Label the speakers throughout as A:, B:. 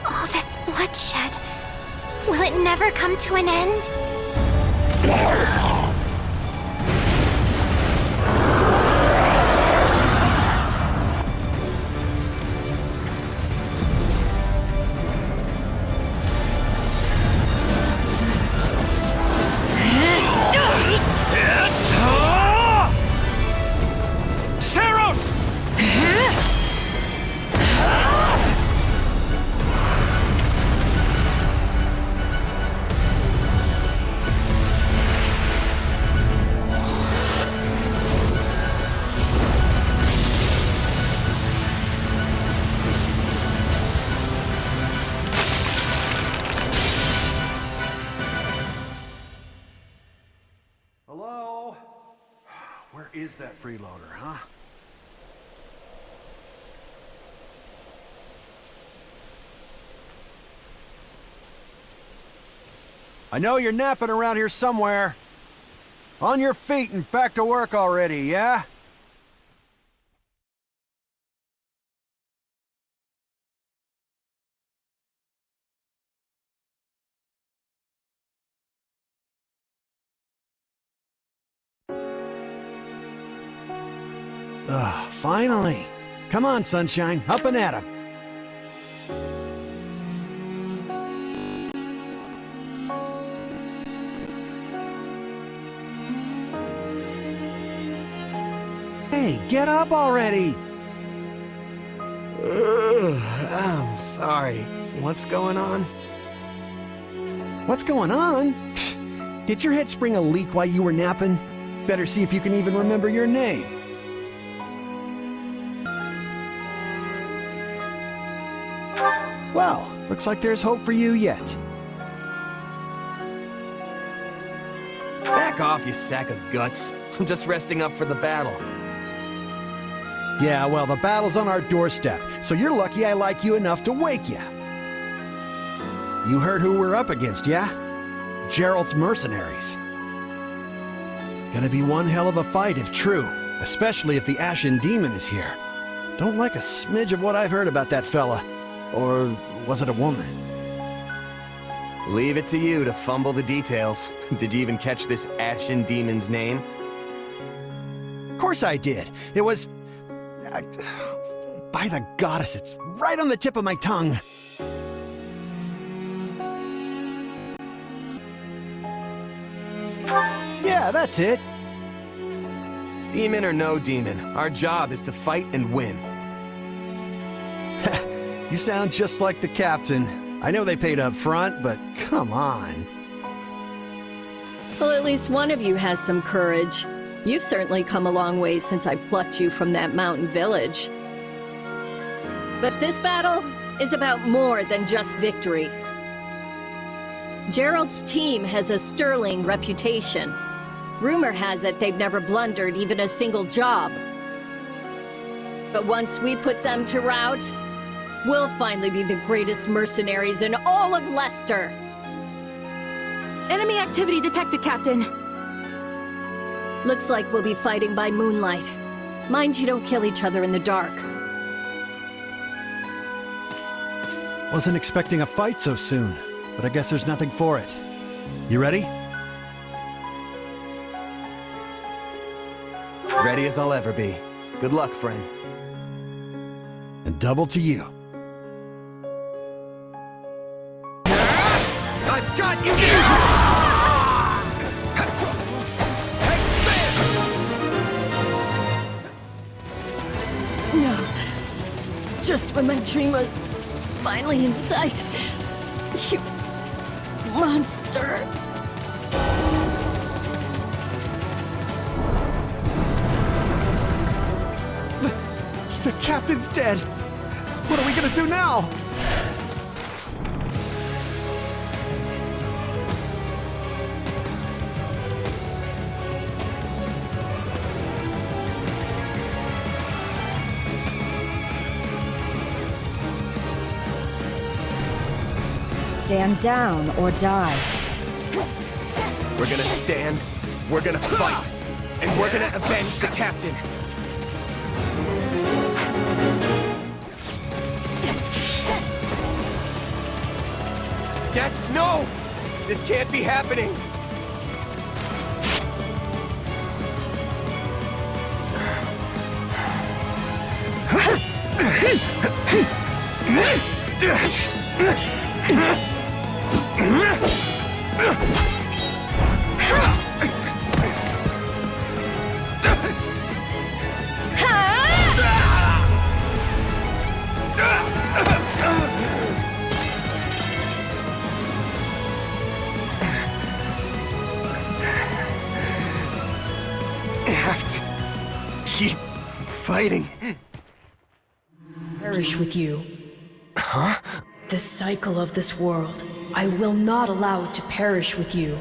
A: All this bloodshed. Will it never come to an end?
B: Hello? Where is that freeloader, huh? I know you're napping around here somewhere. On your feet and back to work already, yeah? Finally. Come on, Sunshine, up and at 'em. Hey, get up already!
C: I'm sorry. What's going on?
B: What's going on? Did your head spring a leak while you were napping? Better see if you can even remember your name. Well, looks like there's hope for you yet.
C: Back off, you sack of guts. I'm just resting up for the battle.
B: Yeah, well, the battle's on our doorstep, so you're lucky I like you enough to wake you. You heard who we're up against, yeah? Gerald's mercenaries. Gonna be one hell of a fight if true, especially if the Ashen Demon is here. Don't like a smidge of what I've heard about that fella. Or was it a woman?
C: Leave it to you to fumble the details. Did you even catch this Ashen Demon's name?
B: Of course I did. It was... by the goddess, it's right on the tip of my tongue. Yeah, that's it.
C: Demon or no demon, our job is to fight and win.
B: You sound just like the captain. I know they paid up front, but come on.
D: Well, at least one of you has some courage. You've certainly come a long way since I plucked you from that mountain village. But this battle is about more than just victory. Gerald's team has a sterling reputation. Rumor has it they've never blundered even a single job. But once we put them to rout, we'll finally be the greatest mercenaries in all of Leicester.
E: Enemy activity detected, Captain.
D: Looks like we'll be fighting by moonlight. Mind you don't kill each other in the dark.
B: Wasn't expecting a fight so soon, but I guess there's nothing for it. You ready?
C: Ready as I'll ever be. Good luck, friend.
B: And double to you.
C: I've got you!
D: No. Just when my dream was finally in sight. You monster.
B: The captain's dead. What are we gonna do now?
E: Stand down or die.
C: We're gonna stand, we're gonna fight, and we're gonna avenge the captain. Gets no! This can't be happening! Have to keep fighting.
F: Perish with you. Huh? The cycle of this world. I will not allow it to perish with you.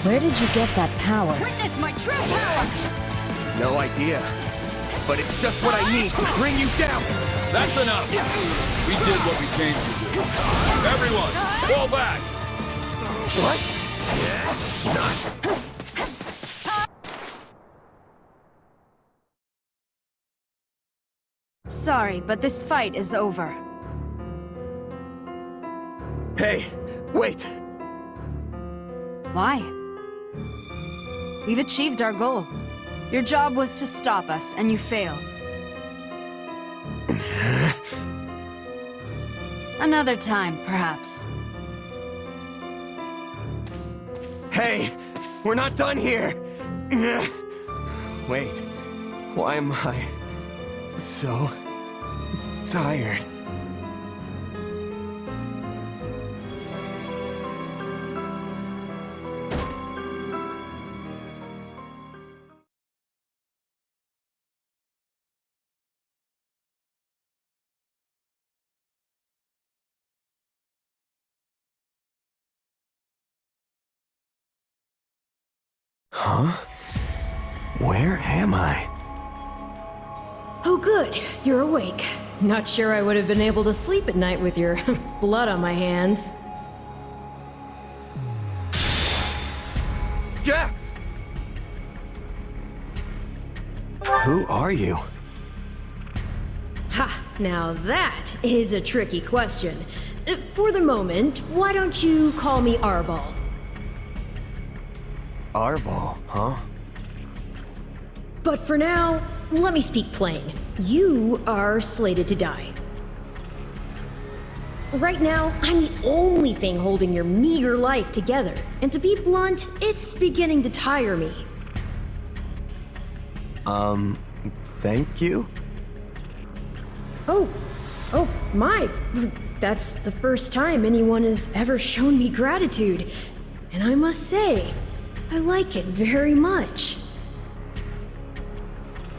E: Where did you get that power?
D: Witness my true power!
C: No idea. But it's just what I need to bring you down!
G: That's enough! We did what we came to do. Everyone, fall back!
C: What?
E: Sorry, but this fight is over.
C: Hey, wait!
E: Why? We've achieved our goal. Your job was to stop us, and you failed. Another time, perhaps.
C: Hey, we're not done here! Wait, why am I so tired? Huh? Where am I?
F: Oh good, you're awake. Not sure I would have been able to sleep at night with your blood on my hands.
C: Yeah! Who are you?
F: Ha! Now that is a tricky question. For the moment, why don't you call me Arval?
C: Arval, huh?
F: But for now, let me speak plain. You are slated to die. Right now, I'm the only thing holding your meager life together. And to be blunt, it's beginning to tire me.
C: Thank you?
F: Oh my. That's the first time anyone has ever shown me gratitude. And I must say, I like it very much.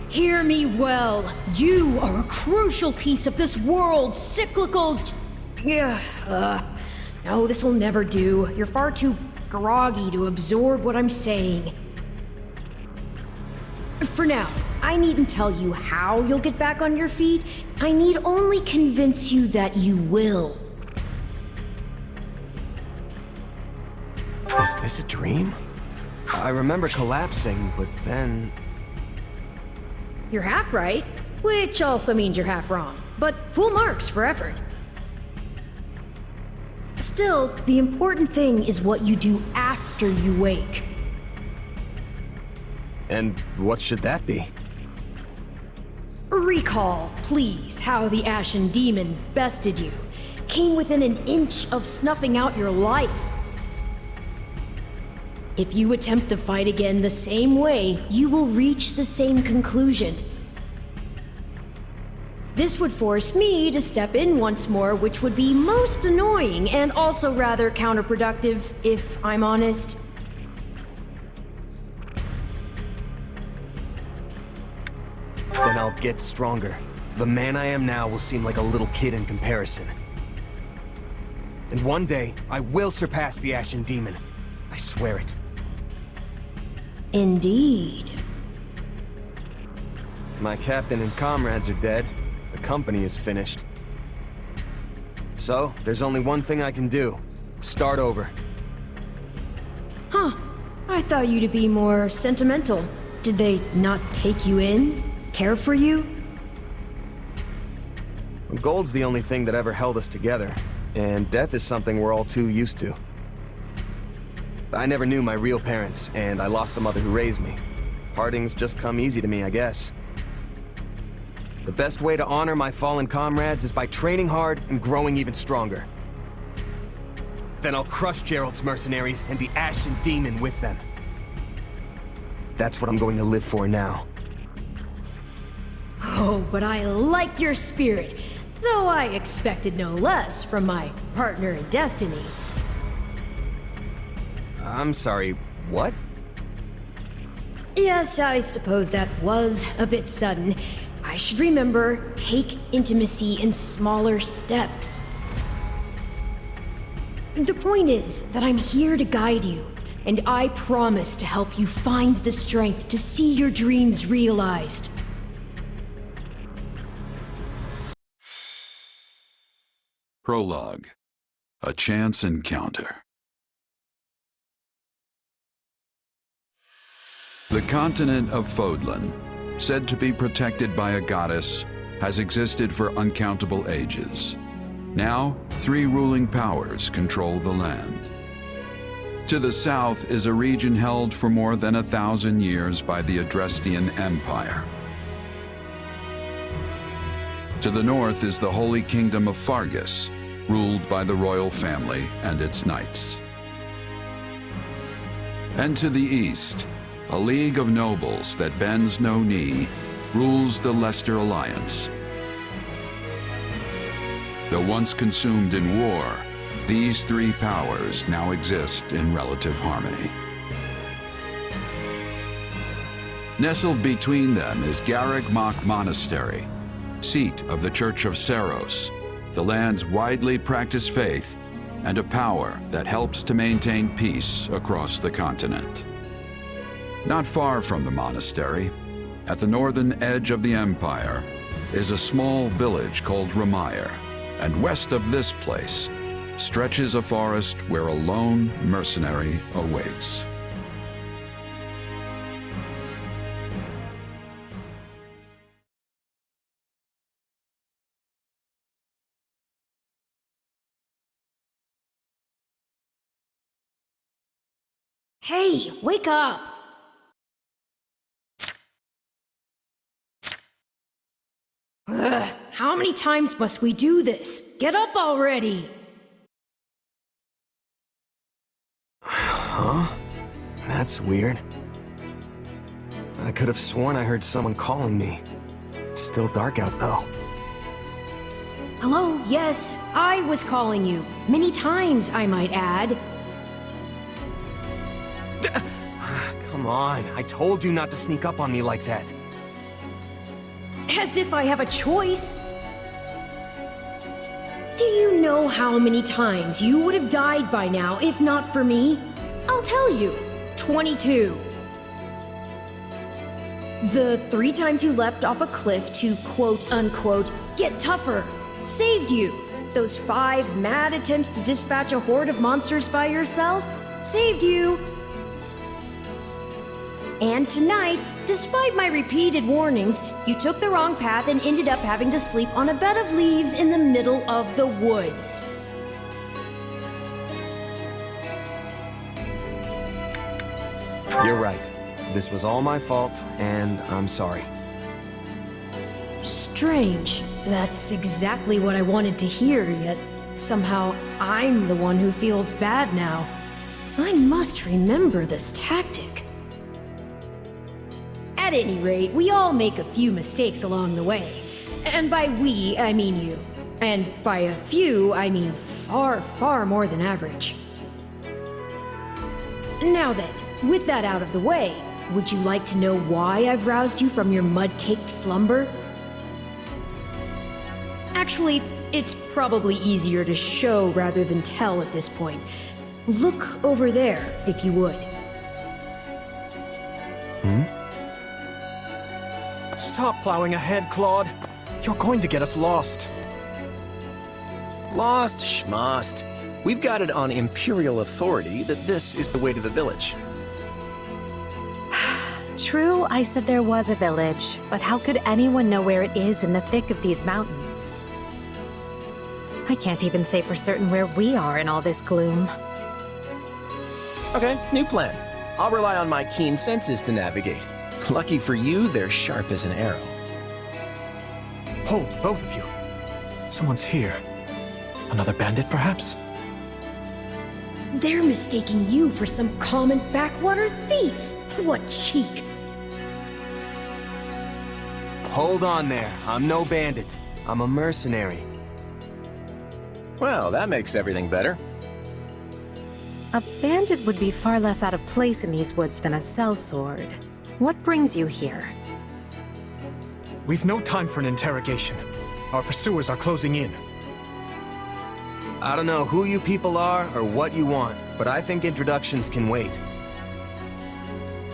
F: Hear me well. You are a crucial piece of this world's cyclical... No, this will never do. You're far too groggy to absorb what I'm saying. For now, I needn't tell you how you'll get back on your feet. I need only convince you that you will.
C: Is this a dream? I remember collapsing, but then...
F: You're half right, which also means you're half wrong. But full marks for effort. Still, the important thing is what you do after you wake.
C: And what should that be?
F: Recall, please, how the Ashen Demon bested you. came within an inch of snuffing out your life. If you attempt the fight again the same way, you will reach the same conclusion. This would force me to step in once more, which would be most annoying and also rather counterproductive, if I'm honest.
C: Then I'll get stronger. The man I am now will seem like a little kid in comparison. And one day, I will surpass the Ashen Demon. I swear it.
F: Indeed.
C: My captain and comrades are dead. The company is finished. So, there's only one thing I can do. Start over.
F: Huh. I thought you to be more sentimental. Did they not take you in? Care for you?
C: Gold's the only thing that ever held us together, and death is something we're all too used to. I never knew my real parents, and I lost the mother who raised me. Partings just come easy to me, I guess. The best way to honor my fallen comrades is by training hard and growing even stronger. Then I'll crush Gerald's mercenaries and the Ashen Demon with them. That's what I'm going to live for now.
F: Oh, but I like your spirit, though I expected no less from my partner in destiny.
C: I'm sorry, what?
F: Yes, I suppose that was a bit sudden. I should remember, take intimacy in smaller steps. The point is that I'm here to guide you, and I promise to help you find the strength to see your dreams realized.
G: Prologue. A chance encounter. The continent of Fodlan, said to be protected by a goddess, has existed for uncountable ages. Now, 3 ruling powers control the land. To the south is a region held for more than 1,000 years by the Adrestian Empire. To the north is the Holy Kingdom of Fargus, ruled by the royal family and its knights. And to the east, a league of nobles that bends no knee rules the Leicester Alliance. Though once consumed in war, these 3 powers now exist in relative harmony. Nestled between them is Garreg Mach Monastery, seat of the Church of Saros, the land's widely practiced faith, and a power that helps to maintain peace across the continent. Not far from the monastery, at the northern edge of the empire, is a small village called Ramire, and west of this place stretches a forest where a lone mercenary awaits.
F: Hey, wake up! Ugh, how many times must we do this? Get up already!
C: Huh? That's weird. I could have sworn I heard someone calling me. It's still dark out, though.
F: Hello, yes, I was calling you. Many times, I might add.
C: Come on, I told you not to sneak up on me like that.
F: As if I have a choice. Do you know how many times you would have died by now if not for me? I'll tell you. 22. The 3 times you leapt off a cliff to quote-unquote get tougher saved you. Those 5 mad attempts to dispatch a horde of monsters by yourself saved you. And tonight, despite my repeated warnings, you took the wrong path and ended up having to sleep on a bed of leaves in the middle of the woods.
C: You're right. This was all my fault, and I'm sorry.
F: Strange. That's exactly what I wanted to hear, yet Somehow, I'm the one who feels bad now. I must remember this tactic. At any rate, we all make a few mistakes along the way. And by we, I mean you. And by a few, I mean far, far more than average. Now then, with that out of the way, would you like to know why I've roused you from your mud-caked slumber? Actually, it's probably easier to show rather than tell at this point. Look over there, if you would.
H: Stop plowing ahead, Claude. You're going to get us lost.
I: Lost schmost. We've got it on Imperial authority that this is the way to the village.
J: True, I said there was a village, but how could anyone know where it is in the thick of these mountains? I can't even say for certain where we are in all this gloom.
I: Okay, new plan. I'll rely on my keen senses to navigate. Lucky for you, they're sharp as an arrow.
H: Hold, both of you. Someone's here. Another bandit, perhaps?
F: They're mistaking you for some common backwater thief. What cheek.
C: Hold on there. I'm no bandit. I'm a mercenary.
I: Well, that makes everything better.
J: A bandit would be far less out of place in these woods than a sellsword. What brings you here?
H: We've no time for an interrogation. Our pursuers are closing in.
C: I don't know who you people are or what you want, but I think introductions can wait.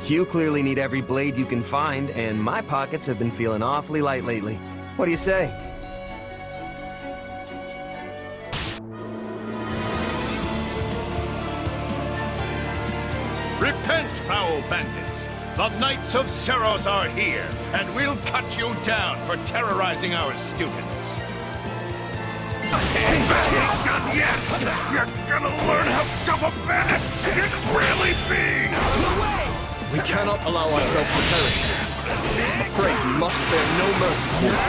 C: You clearly need every blade you can find, and my pockets have been feeling awfully light lately. What do you say?
K: Repent, foul bandits! The Knights of Seros are here, and we'll cut you down for terrorizing our students. Ain't done yet! You're gonna learn how tough a bandit can really be!
H: We cannot allow ourselves to perish. I'm afraid we must spare no mercy here.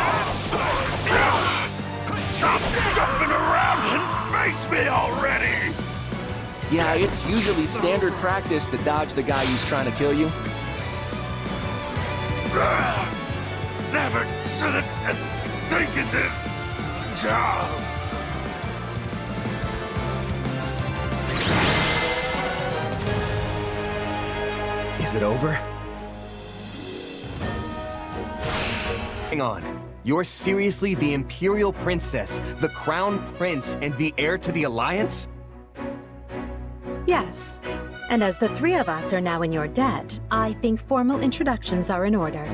K: Stop jumping around and face me already!
I: Yeah, it's usually standard practice to dodge the guy who's trying to kill you.
K: Never should have taken this job!
C: Is it over? Hang on. You're seriously the Imperial Princess, the Crown Prince, and the heir to the Alliance?
J: Yes. And as the three of us are now in your debt, I think formal introductions are in order.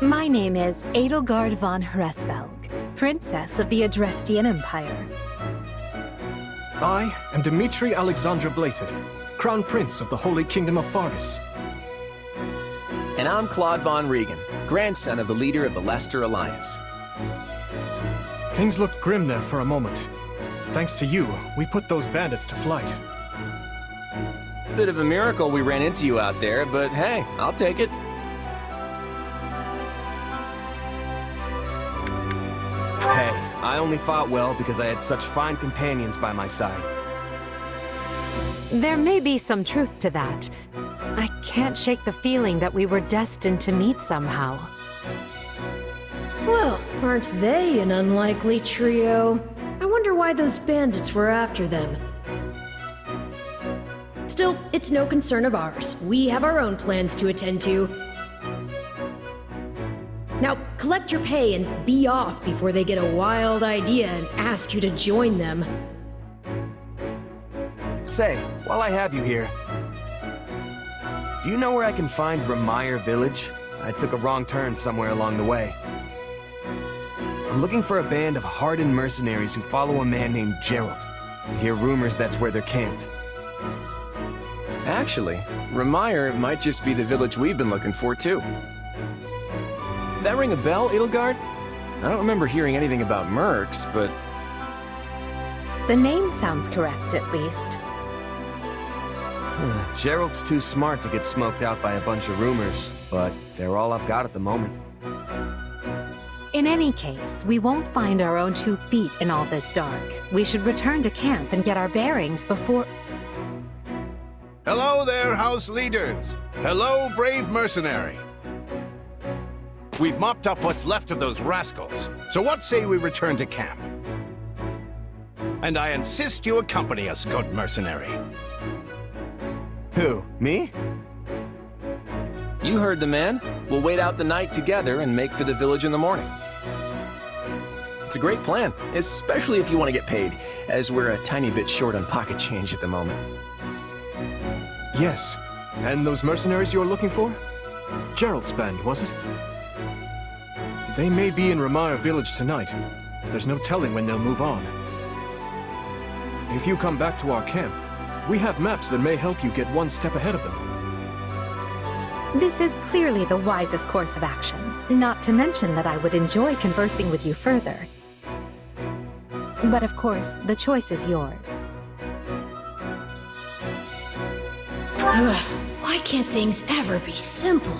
J: My name is Edelgard von Hresvelg, Princess of the Adrestian Empire.
H: I am Dmitri Alexandra Blathid, Crown Prince of the Holy Kingdom of Fargus.
I: And I'm Claude von Regan, grandson of the leader of the Leicester Alliance.
H: Things looked grim there for a moment. Thanks to you, we put those bandits to flight.
I: Bit of a miracle we ran into you out there, but hey, I'll take it.
C: Hey, I only fought well because I had such fine companions by my side.
J: There may be some truth to that. I can't shake the feeling that we were destined to meet somehow.
F: Well, aren't they an unlikely trio? I wonder why those bandits were after them. Still, it's no concern of ours. We have our own plans to attend to. Now, collect your pay and be off before they get a wild idea and ask you to join them.
C: Say, while I have you here, do you know where I can find Remire Village? I took a wrong turn somewhere along the way. I'm looking for a band of hardened mercenaries who follow a man named Gerald. I hear rumors that's where they're camped.
I: Actually, Remire might just be the village we've been looking for, too. That ring a bell, Edelgard? I don't remember hearing anything about mercs, but...
J: The name sounds correct, at least.
C: Gerald's too smart to get smoked out by a bunch of rumors, but they're all I've got at the moment.
J: In In any case, we won't find our own 2 feet in all this dark. We should return to camp and get our bearings before...
K: Hello there, house leaders. Hello, brave mercenary. We've mopped up what's left of those rascals, so what say we return to camp? And I insist you accompany us, good mercenary.
C: Who? Me?
I: You heard the man. We'll wait out the night together and make for the village in the morning. It's a great plan, especially if you want to get paid, as we're a tiny bit short on pocket change at the moment.
H: Yes. And those mercenaries you're looking for? Gerald's band, was it? They may be in Ramire village tonight, but there's no telling when they'll move on. If you come back to our camp, we have maps that may help you get 1 step ahead of them.
J: This is clearly the wisest course of action. Not to mention that I would enjoy conversing with you further. But of course, the choice is yours.
F: Why can't things ever be simple?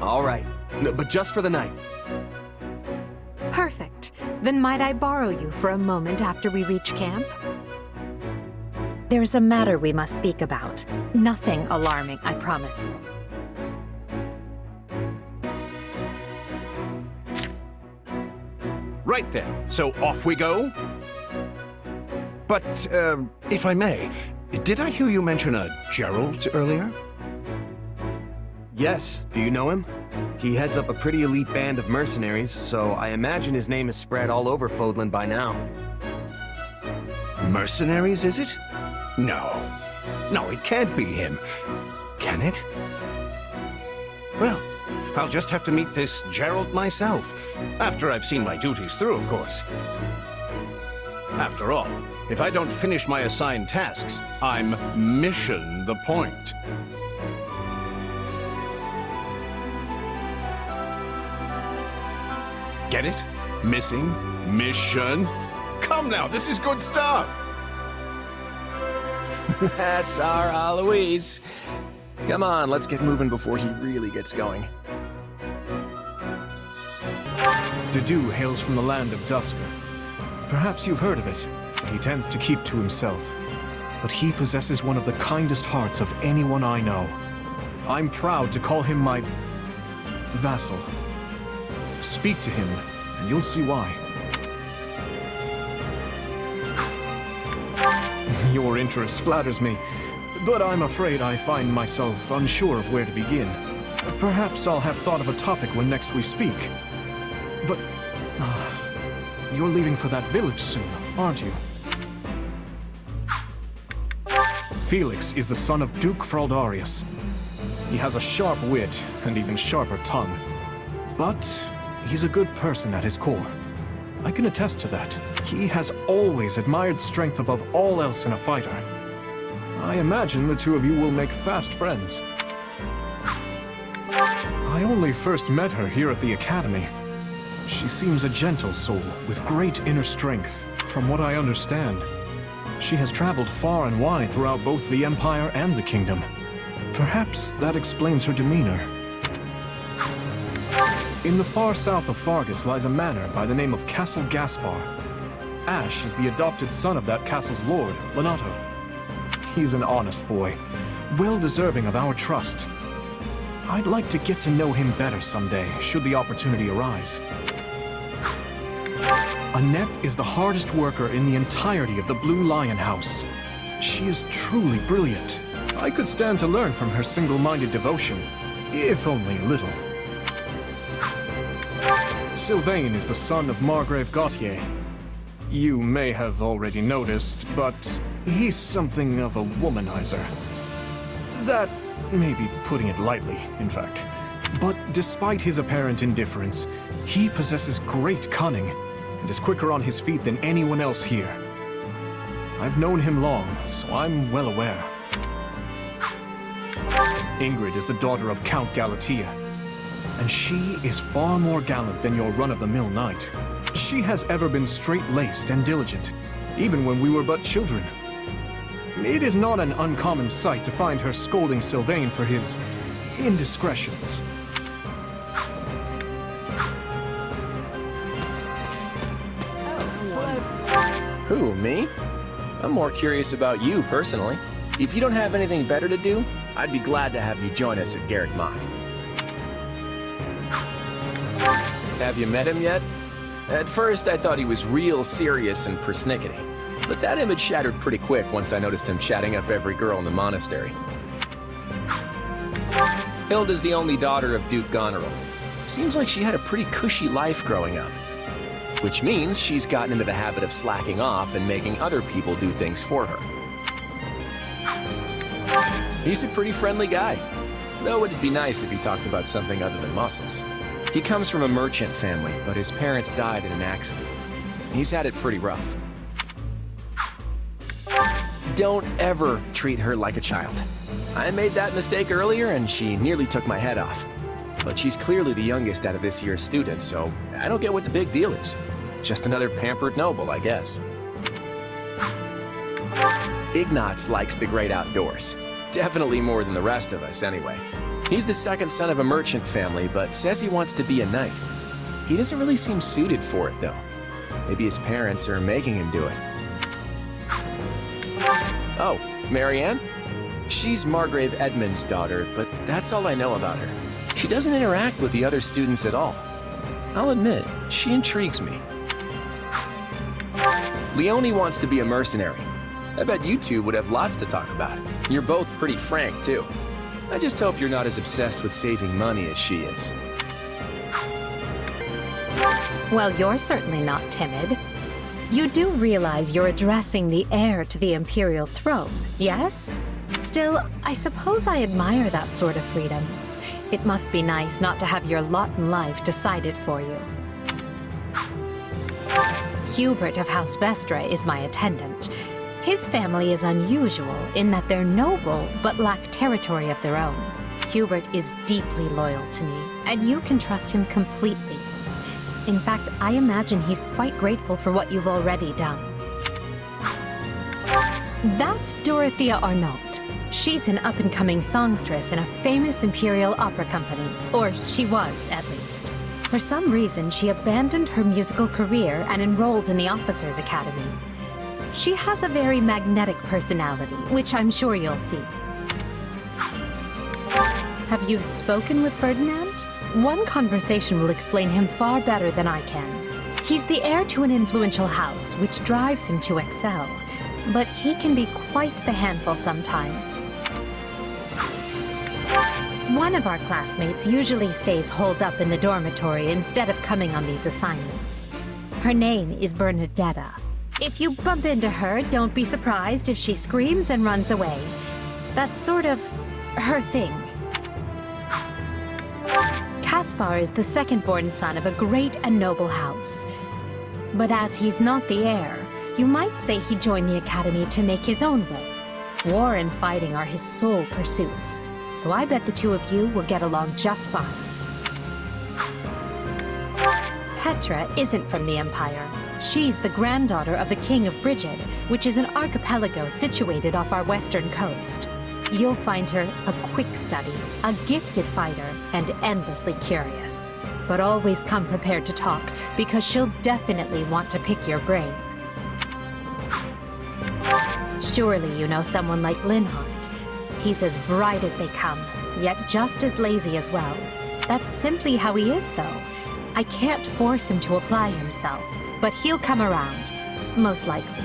C: All right, but just for the night.
J: Perfect. Then might I borrow you for a moment after we reach camp? There's a matter we must speak about. Nothing alarming, I promise you.
K: Right then, so off we go? But, if I may, did I hear you mention a Gerald earlier?
C: Yes, do you know him? He heads up a pretty elite band of mercenaries, so I imagine his name is spread all over Fodlan by now.
K: Mercenaries, is it? No. No, it can't be him. Can it? Well, I'll just have to meet this Gerald myself. After I've seen my duties through, of course. After all, if I don't finish my assigned tasks, I'm mission the point. Get it? Missing? Mission? Come now, this is good stuff!
I: That's our Aloise. Come on, let's get moving before he really gets going.
H: Dedu hails from the land of Dusker. Perhaps you've heard of it. He tends to keep to himself. But he possesses one of the kindest hearts of anyone I know. I'm proud to call him my vassal. Speak to him, and you'll see why. Your interest flatters me, but I'm afraid I find myself unsure of where to begin. Perhaps I'll have thought of a topic when next we speak. But you're leaving for that village soon, aren't you? Felix is the son of Duke Fraldarius. He has a sharp wit and even sharper tongue. But he's a good person at his core. I can attest to that. He has always admired strength above all else in a fighter. I imagine the two of you will make fast friends. I only first met her here at the academy. She seems a gentle soul with great inner strength. From what I understand, she has traveled far and wide throughout both the Empire and the Kingdom. Perhaps that explains her demeanor. In the far south of Fargus lies a manor by the name of Castle Gaspar. Ash is the adopted son of that castle's lord, Lenato. He's an honest boy, well deserving of our trust. I'd like to get to know him better someday, should the opportunity arise. Annette is the hardest worker in the entirety of the Blue Lion House. She is truly brilliant. I could stand to learn from her single-minded devotion, if only a little. Sylvain is the son of Margrave Gautier. You may have already noticed, but he's something of a womanizer. That may be putting it lightly, in fact. But despite his apparent indifference, he possesses great cunning and is quicker on his feet than anyone else here. I've known him long, so I'm well aware. Ingrid is the daughter of Count Galatea, and she is far more gallant than your run-of-the-mill knight. She has ever been straight-laced and diligent, even when we were but children. It is not an uncommon sight to find her scolding Sylvain for his indiscretions.
I: Who, me? I'm more curious about you, personally. If you don't have anything better to do, I'd be glad to have you join us at Garrick Mach. Have you met him yet? At first, I thought he was real serious and persnickety. But that image shattered pretty quick once I noticed him chatting up every girl in the monastery. Hilda's the only daughter of Duke Goneril. Seems like she had a pretty cushy life growing up. Which means she's gotten into the habit of slacking off and making other people do things for her. He's a pretty friendly guy, though it'd be nice if he talked about something other than muscles. He comes from a merchant family, but his parents died in an accident. He's had it pretty rough. Don't ever treat her like a child. I made that mistake earlier and she nearly took my head off. But she's clearly the youngest out of this year's students, so I don't get what the big deal is. Just another pampered noble, I guess. Ignatz likes the great outdoors. Definitely more than the rest of us, anyway. He's the second son of a merchant family, but says he wants to be a knight. He doesn't really seem suited for it, though. Maybe his parents are making him do it. Oh, Marianne? She's Margrave Edmund's daughter, but that's all I know about her. She doesn't interact with the other students at all. I'll admit, she intrigues me. Leone wants to be a mercenary. I bet you two would have lots to talk about. You're both pretty frank, too. I just hope you're not as obsessed with saving money as she is.
J: Well, you're certainly not timid. You do realize you're addressing the heir to the Imperial throne, yes? Still, I suppose I admire that sort of freedom. It must be nice not to have your lot in life decided for you. Hubert of House Vestra is my attendant. His family is unusual in that they're noble but lack territory of their own. Hubert is deeply loyal to me, and you can trust him completely. In fact, I imagine he's quite grateful for what you've already done. That's Dorothea Arnault. She's an up-and-coming songstress in a famous Imperial opera company, or she was, at least. For some reason, she abandoned her musical career and enrolled in the Officers' Academy. She has a very magnetic personality, which I'm sure you'll see. Have you spoken with Ferdinand? One conversation will explain him far better than I can. He's the heir to an influential house, which drives him to excel. But he can be quite the handful sometimes. One of our classmates usually stays holed up in the dormitory instead of coming on these assignments. Her name is Bernadetta. If you bump into her, don't be surprised if she screams and runs away. That's sort of her thing. Caspar is the second-born son of a great and noble house. But as he's not the heir, you might say he joined the academy to make his own way. War and fighting are his sole pursuits, so I bet the two of you will get along just fine. Petra isn't from the Empire. She's the granddaughter of the King of Brigid, which is an archipelago situated off our western coast. You'll find her a quick study, a gifted fighter, and endlessly curious. But always come prepared to talk, because she'll definitely want to pick your brain. Surely you know someone like Linhardt. He's as bright as they come, yet just as lazy as well. That's simply how he is, though. I can't force him to apply himself, but he'll come around, most likely.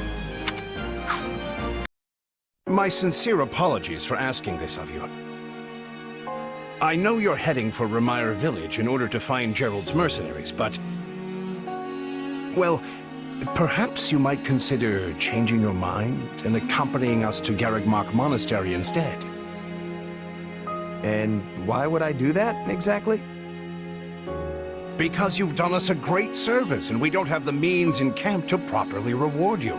K: My sincere apologies for asking this of you. I know you're heading for Remire Village in order to find Gerald's mercenaries, but... well, perhaps you might consider changing your mind and accompanying us to Garrick Mach Monastery instead.
C: And why would I do that, exactly?
K: Because you've done us a great service, and we don't have the means in camp to properly reward you.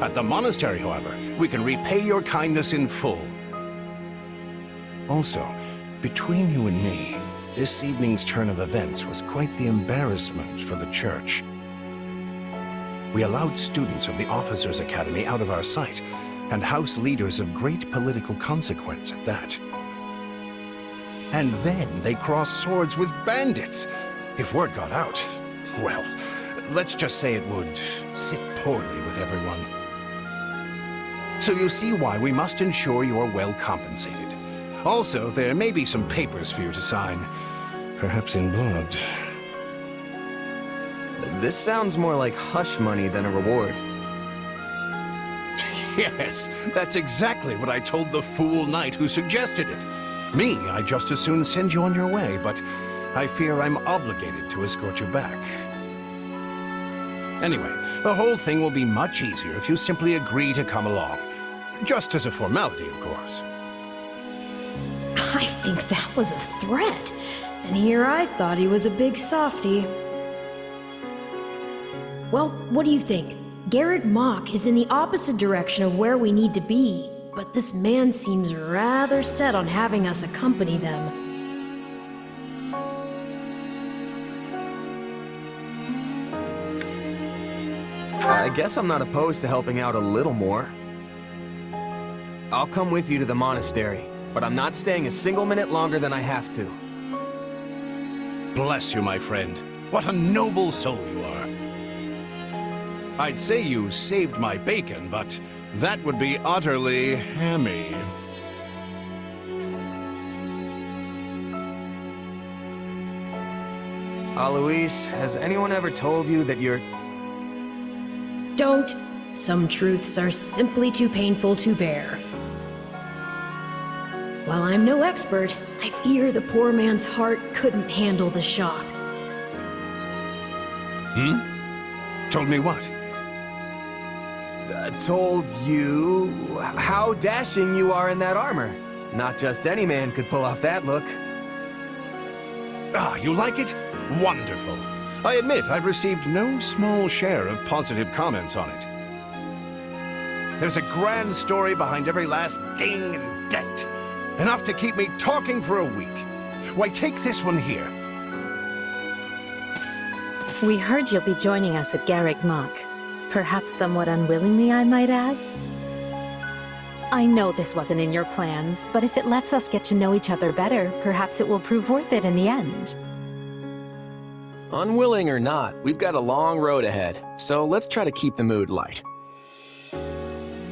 K: At the monastery, however, we can repay your kindness in full. Also, between you and me, this evening's turn of events was quite the embarrassment for the church. We allowed students of the Officers' Academy out of our sight, and house leaders of great political consequence at that. And then they crossed swords with bandits. If word got out, well, let's just say it would sit poorly with everyone. So you'll see why we must ensure you're well compensated. Also, there may be some papers for you to sign, perhaps in blood.
C: This sounds more like hush money than a reward.
K: Yes, that's exactly what I told the fool knight who suggested it. Me, I'd just as soon send you on your way, but I fear I'm obligated to escort you back. Anyway, the whole thing will be much easier if you simply agree to come along. Just as a formality, of course.
F: I think that was a threat. And here I thought he was a big softie. Well, what do you think? Garrick Mach is in the opposite direction of where we need to be, but this man seems rather set on having us accompany them.
C: I guess I'm not opposed to helping out a little more. I'll come with you to the monastery, but I'm not staying a single minute longer than I have to.
K: Bless you, my friend. What a noble soul you are. I'd say you saved my bacon, but that would be utterly hammy.
C: Alois, has anyone ever told you that you're...
F: Don't. Some truths are simply too painful to bear. While I'm no expert, I fear the poor man's heart couldn't handle the shock.
K: Told me what?
C: Told you how dashing you are in that armor. Not just any man could pull off that look.
K: Ah, you like it? Wonderful. I admit I've received no small share of positive comments on it. There's a grand story behind every last ding and dent. Enough to keep me talking for a week. Why, take this one here.
J: We heard you'll be joining us at Garrick Mach. Perhaps somewhat unwillingly, I might add. I know this wasn't in your plans, but if it lets us get to know each other better, perhaps it will prove worth it in the end.
I: Unwilling or not, we've got a long road ahead, so let's try to keep the mood light.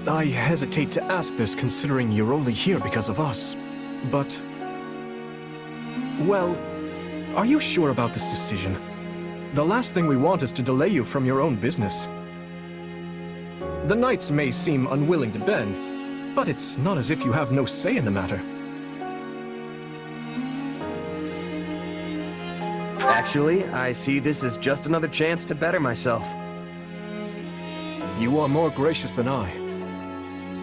H: I hesitate to ask this considering you're only here because of us, but... Well, are you sure about this decision? The last thing we want is to delay you from your own business. The knights may seem unwilling to bend, but it's not as if you have no say in the matter.
C: Actually, I see this as just another chance to better myself.
H: You are more gracious than I.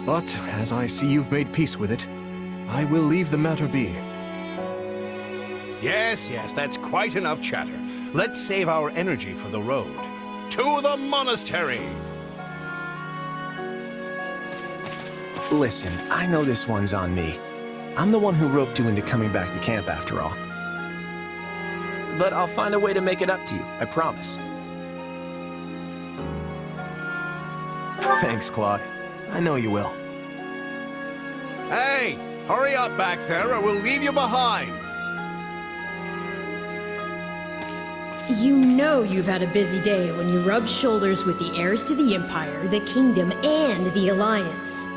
H: But as I see you've made peace with it, I will leave the matter be.
K: Yes, that's quite enough chatter. Let's save our energy for the road. To the monastery!
I: Listen, I know this one's on me. I'm the one who roped you into coming back to camp after all. But I'll find a way to make it up to you, I promise.
C: Thanks, Claude. I know you will.
K: Hey, hurry up back there or we'll leave you behind!
F: You know you've had a busy day when you rub shoulders with the heirs to the Empire, the Kingdom, and the Alliance.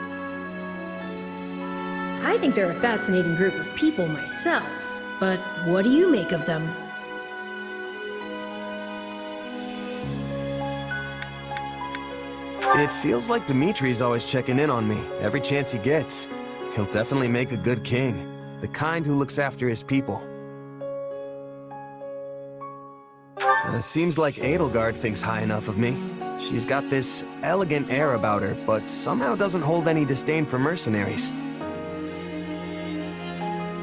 F: I think they're a fascinating group of people myself, but what do you make of them?
C: It feels like Dimitri's always checking in on me, every chance he gets. He'll definitely make a good king, the kind who looks after his people. Seems like Edelgard thinks high enough of me. She's got this elegant air about her, but somehow doesn't hold any disdain for mercenaries.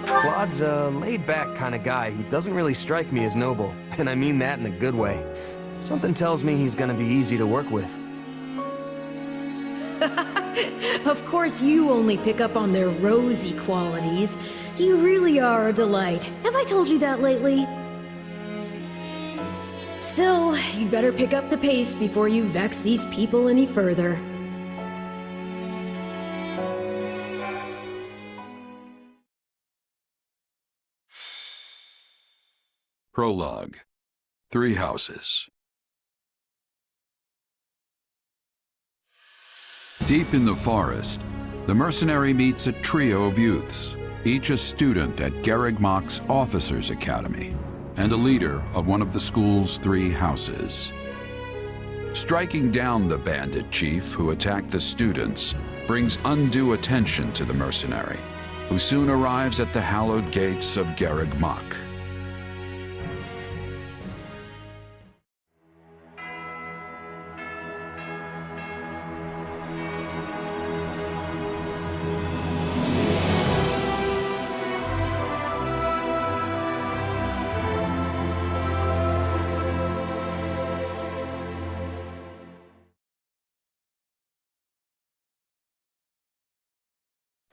C: Claude's a laid-back kind of guy who doesn't really strike me as noble, and I mean that in a good way. Something tells me he's gonna be easy to work with.
F: Of course you only pick up on their rosy qualities. You really are a delight. Have I told you that lately? Still, you'd better pick up the pace before you vex these people any further.
G: Prologue. 3 houses. Deep in the forest, the mercenary meets a trio of youths, each a student at Garreg Mach's Officers' Academy, and a leader of one of the school's 3 houses. Striking down the bandit chief who attacked the students brings undue attention to the mercenary, who soon arrives at the hallowed gates of Garreg Mach.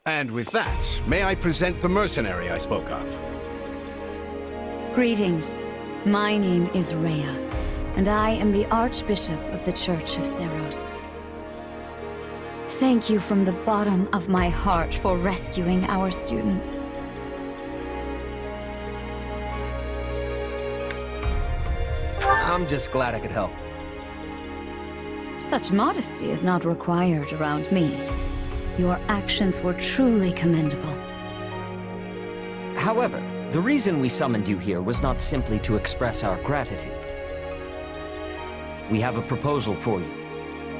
K: And with that, may I present the mercenary I spoke of?
L: Greetings. My name is Rhea, and I am the Archbishop of the Church of Seros. Thank you from the bottom of my heart for rescuing our students.
C: I'm just glad I could help.
L: Such modesty is not required around me. Your actions were truly commendable.
M: However, the reason we summoned you here was not simply to express our gratitude. We have a proposal for you,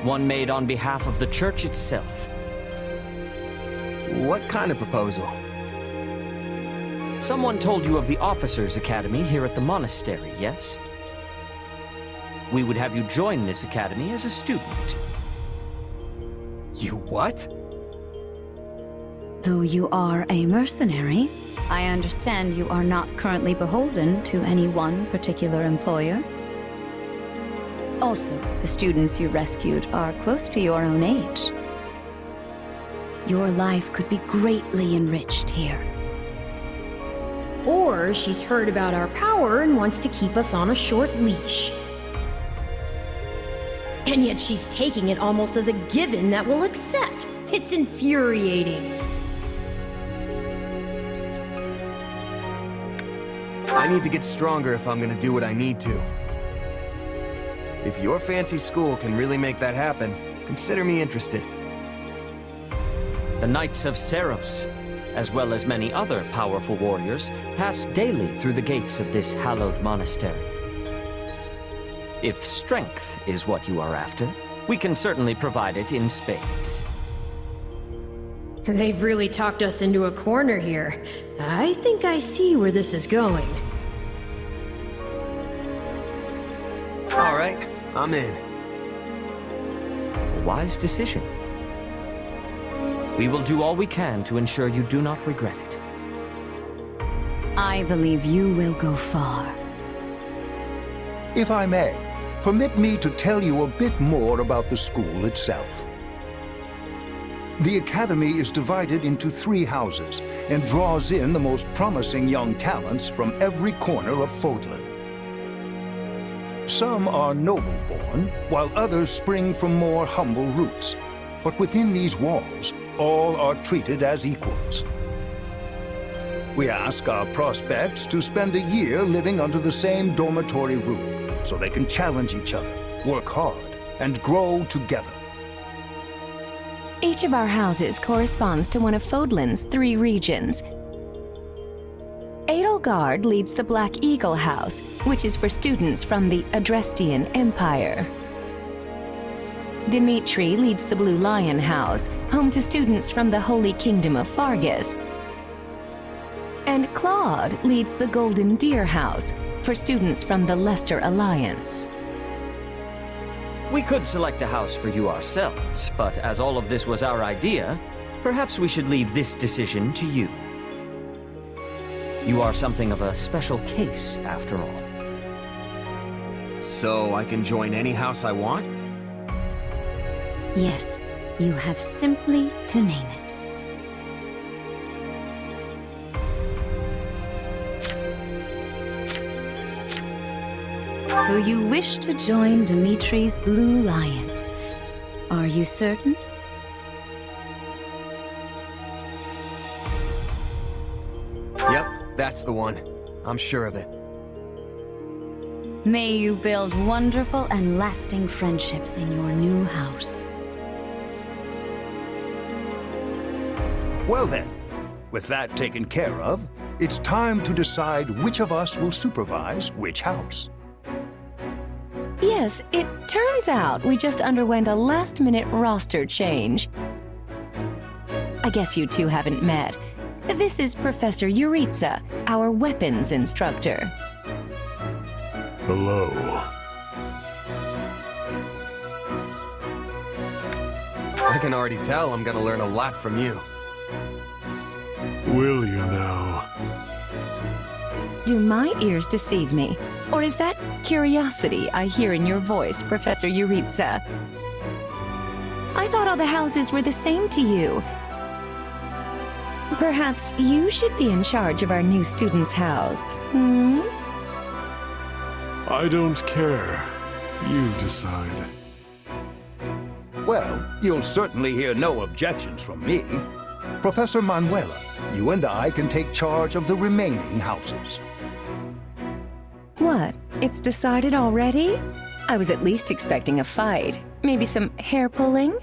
M: one made on behalf of the church itself.
C: What kind of proposal?
M: Someone told you of the Officers' Academy here at the monastery, yes? We would have you join this academy as a student.
C: You what?
L: Though you are a mercenary, I understand you are not currently beholden to any one particular employer. Also, the students you rescued are close to your own age. Your life could be greatly enriched here.
F: Or she's heard about our power and wants to keep us on a short leash. And yet she's taking it almost as a given that we'll accept. It's infuriating.
C: I need to get stronger if I'm gonna do what I need to. If your fancy school can really make that happen, consider me interested.
M: The Knights of Seros, as well as many other powerful warriors, pass daily through the gates of this hallowed monastery. If strength is what you are after, we can certainly provide it in spades.
F: They've really talked us into a corner here. I think I see where this is going.
C: All right, I'm in.
M: A wise decision. We will do all we can to ensure you do not regret it.
L: I believe you will go far.
N: If I may, permit me to tell you a bit more about the school itself. The Academy is divided into 3 houses and draws in the most promising young talents from every corner of Fodlan. Some are noble-born, while others spring from more humble roots. But within these walls, all are treated as equals. We ask our prospects to spend a year living under the same dormitory roof, so they can challenge each other, work hard, and grow together.
O: Each of our houses corresponds to one of Fodlan's 3 regions. Edelgard leads the Black Eagle House, which is for students from the Adrestian Empire. Dimitri leads the Blue Lion House, home to students from the Holy Kingdom of Fargus. And Claude leads the Golden Deer House, for students from the Leicester Alliance.
M: We could select a house for you ourselves, but as all of this was our idea, perhaps we should leave this decision to you. You are something of a special case, after all.
C: So I can join any house I want?
L: Yes, you have simply to name it. So you wish to join Dimitri's Blue Lions. Are you certain?
C: Yep, that's the one. I'm sure of it.
L: May you build wonderful and lasting friendships in your new house.
N: Well then, with that taken care of, it's time to decide which of us will supervise which house.
O: Yes, it turns out we just underwent a last-minute roster change. I guess you two haven't met. This is Professor Yuritsa, our weapons instructor.
P: Hello.
C: I can already tell I'm gonna learn a lot from you.
P: Will you now?
O: Do my ears deceive me? Or is that curiosity I hear in your voice, Professor Yuritsa? I thought all the houses were the same to you. Perhaps you should be in charge of our new student's house, hmm?
P: I don't care. You decide.
N: Well, you'll certainly hear no objections from me. Professor Manuela, you and I can take charge of the remaining houses.
O: What? It's decided already? I was at least expecting a fight. Maybe some hair-pulling?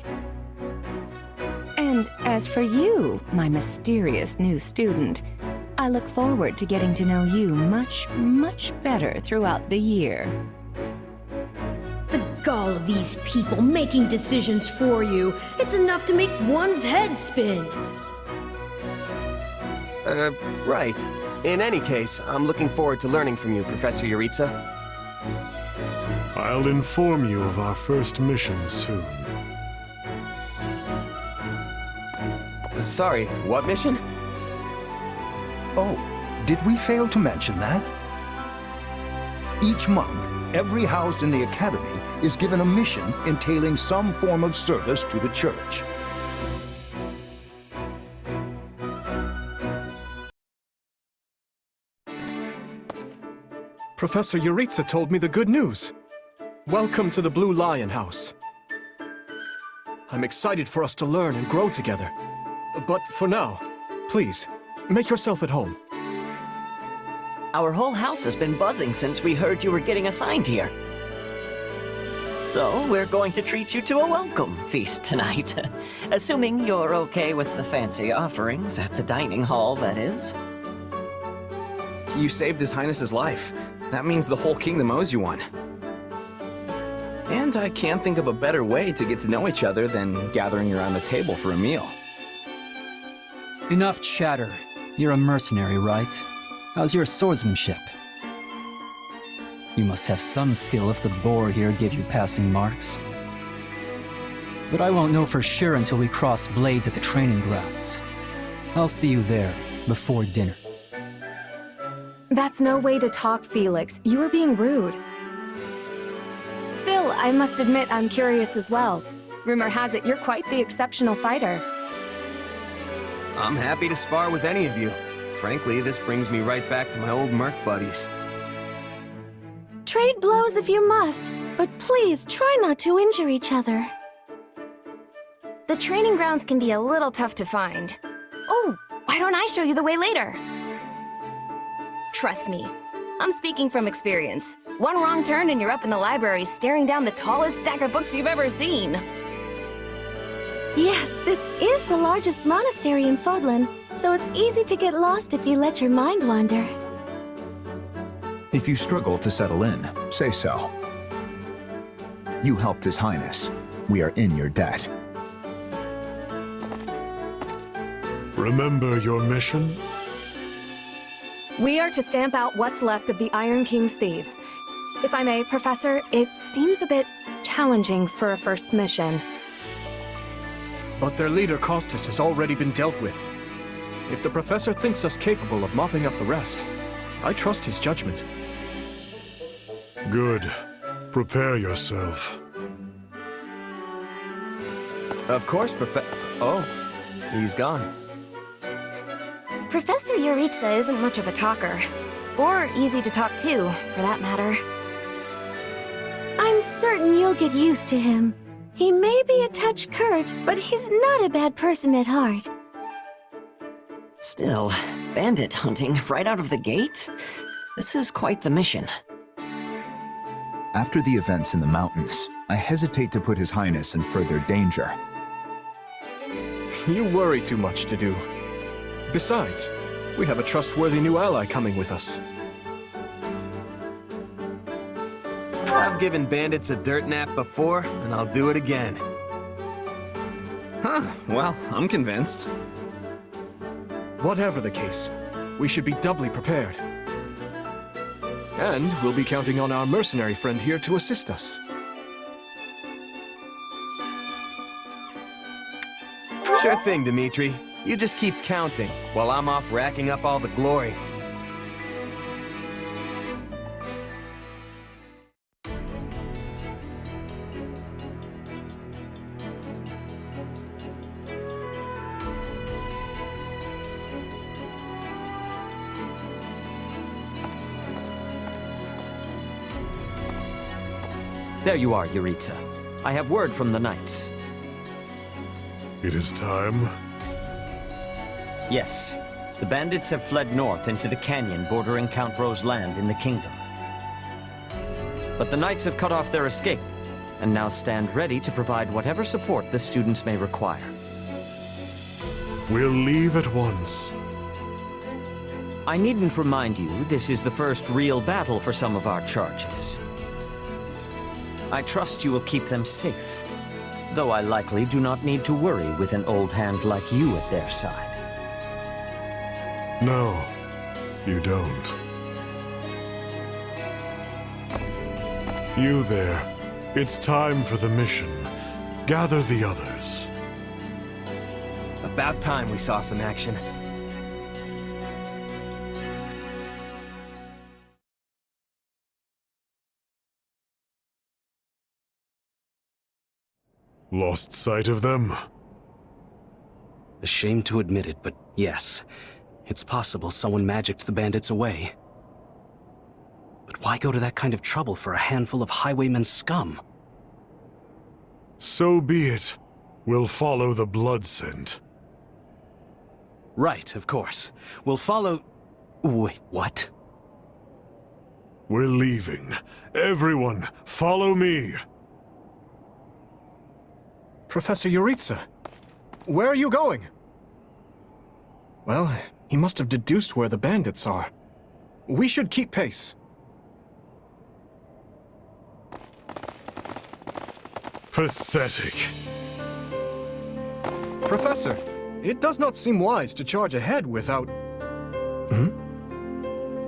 O: And as for you, my mysterious new student, I look forward to getting to know you much, much better throughout the year.
F: The gall of these people making decisions for you. It's enough to make one's head spin.
C: Right. In any case, I'm looking forward to learning from you, Professor Yuritsa.
P: I'll inform you of our first mission soon.
C: Sorry, what mission?
N: Oh, did we fail to mention that? Each month, every house in the Academy is given a mission entailing some form of service to the Church.
H: Professor Yuritsa told me the good news. Welcome to the Blue Lion House. I'm excited for us to learn and grow together. But for now, please, make yourself at home.
Q: Our whole house has been buzzing since we heard you were getting assigned here. So, we're going to treat you to a welcome feast tonight. Assuming you're okay with the fancy offerings at the dining hall, that is.
C: You saved His Highness's life. That means the whole kingdom owes you one. And I can't think of a better way to get to know each other than gathering around the table for a meal.
R: Enough chatter. You're a mercenary, right? How's your swordsmanship? You must have some skill if the boar here gave you passing marks. But I won't know for sure until we cross blades at the training grounds. I'll see you there, before dinner.
S: That's no way to talk, Felix. You are being rude. Still, I must admit I'm curious as well. Rumor has it you're quite the exceptional fighter.
C: I'm happy to spar with any of you. Frankly, this brings me right back to my old merc buddies.
T: Trade blows if you must, but please try not to injure each other.
S: The training grounds can be a little tough to find. Oh, why don't I show you the way later? Trust me, I'm speaking from experience. One wrong turn and you're up in the library staring down the tallest stack of books you've ever seen.
T: Yes, this is the largest monastery in Fodlan, so it's easy to get lost if you let your mind wander.
U: If you struggle to settle in, say so. You helped His Highness. We are in your debt.
P: Remember your mission?
S: We are to stamp out what's left of the Iron King's thieves. If I may, Professor, it seems a bit challenging for a first mission.
H: But their leader, Costas, has already been dealt with. If the Professor thinks us capable of mopping up the rest, I trust his judgment.
P: Good. Prepare yourself.
C: Of course, Oh, he's gone.
S: Professor Yuritsa isn't much of a talker. Or easy to talk to, for that matter.
T: I'm certain you'll get used to him. He may be a touch curt, but he's not a bad person at heart.
Q: Still, bandit hunting right out of the gate? This is quite the mission.
U: After the events in the mountains, I hesitate to put His Highness in further danger.
H: You worry too much, Dedu. Besides, we have a trustworthy new ally coming with us.
C: I've given bandits a dirt nap before, and I'll do it again.
A: Huh, well, I'm convinced.
H: Whatever the case, we should be doubly prepared. And we'll be counting on our mercenary friend here to assist us.
C: Sure thing, Dimitri. You just keep counting, while I'm off racking up all the glory.
M: There you are, Yuritsa. I have word from the knights.
P: It is time.
M: Yes. The bandits have fled north into the canyon bordering Count Ro's land in the kingdom. But the knights have cut off their escape, and now stand ready to provide whatever support the students may require.
P: We'll leave at once.
M: I needn't remind you, this is the first real battle for some of our charges. I trust you will keep them safe, though I likely do not need to worry with an old hand like you at their side.
P: No, you don't. You there. It's time for the mission. Gather the others.
C: About time we saw some action.
P: Lost sight of them?
V: Ashamed to admit it, but yes. It's possible someone magicked the bandits away. But why go to that kind of trouble for a handful of highwaymen scum?
P: So be it. We'll follow the blood scent.
V: Right, of course. We'll follow... Wait, what?
P: We're leaving. Everyone, follow me!
H: Professor Yuritsa, where are you going? Well, he must have deduced where the bandits are. We should keep pace.
P: Pathetic.
H: Professor, it does not seem wise to charge ahead without...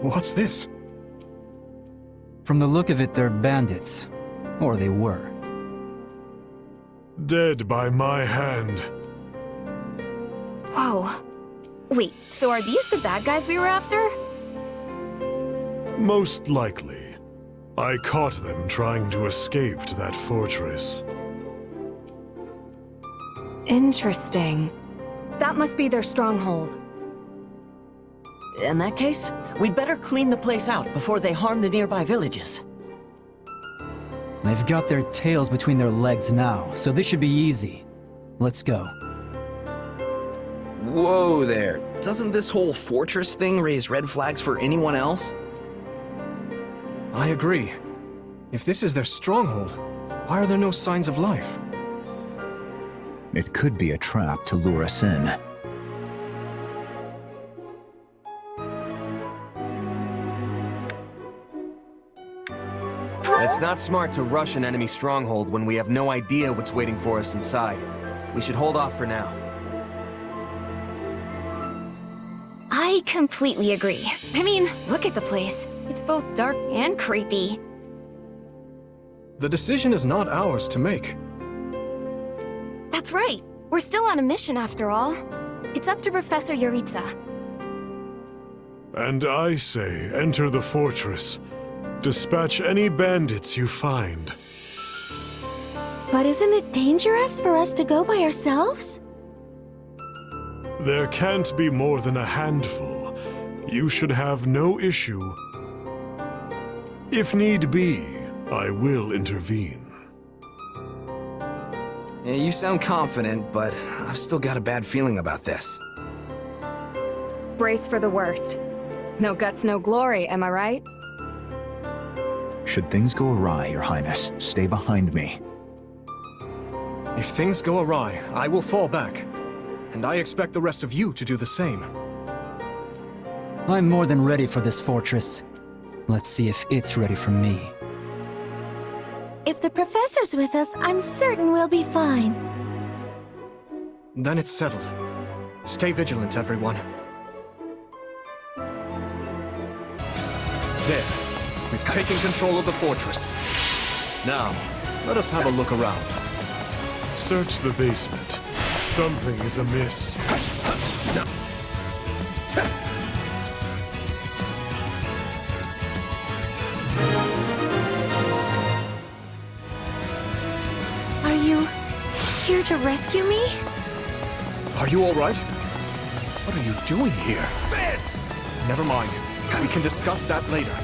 H: What's this?
R: From the look of it, they're bandits. Or they were.
P: Dead by my hand.
S: Whoa. Wait, so are these the bad guys we were after?
P: Most likely. I caught them trying to escape to that fortress.
S: Interesting. That must be their stronghold.
Q: In that case, we'd better clean the place out before they harm the nearby villages.
R: They've got their tails between their legs now, so this should be easy. Let's go.
A: Whoa there. Doesn't this whole fortress thing raise red flags for anyone else?
H: I agree. If this is their stronghold, why are there no signs of life?
U: It could be a trap to lure us in.
C: It's not smart to rush an enemy stronghold when we have no idea what's waiting for us inside. We should hold off for now.
S: I completely agree. I mean, look at the place. It's both dark and creepy.
H: The decision is not ours to make.
S: That's right. We're still on a mission after all. It's up to Professor Yuritsa.
P: And I say, enter the fortress. Dispatch any bandits you find.
T: But isn't it dangerous for us to go by ourselves?
P: There can't be more than a handful. You should have no issue. If need be, I will intervene.
A: Yeah, you sound confident, but I've still got a bad feeling about this.
S: Brace for the worst. No guts, no glory, am I right?
U: Should things go awry, Your Highness, stay behind me.
H: If things go awry, I will fall back. And I expect the rest of you to do the same.
R: I'm more than ready for this fortress. Let's see if it's ready for me.
T: If the professor's with us, I'm certain we'll be fine.
H: Then it's settled. Stay vigilant, everyone. There. We've taken control of the fortress. Now, let us have a look around.
P: Search the basement. Something is amiss.
T: Are you here to rescue me?
H: Are you all right? What are you doing here?
K: This!
H: Never mind. We can discuss that later.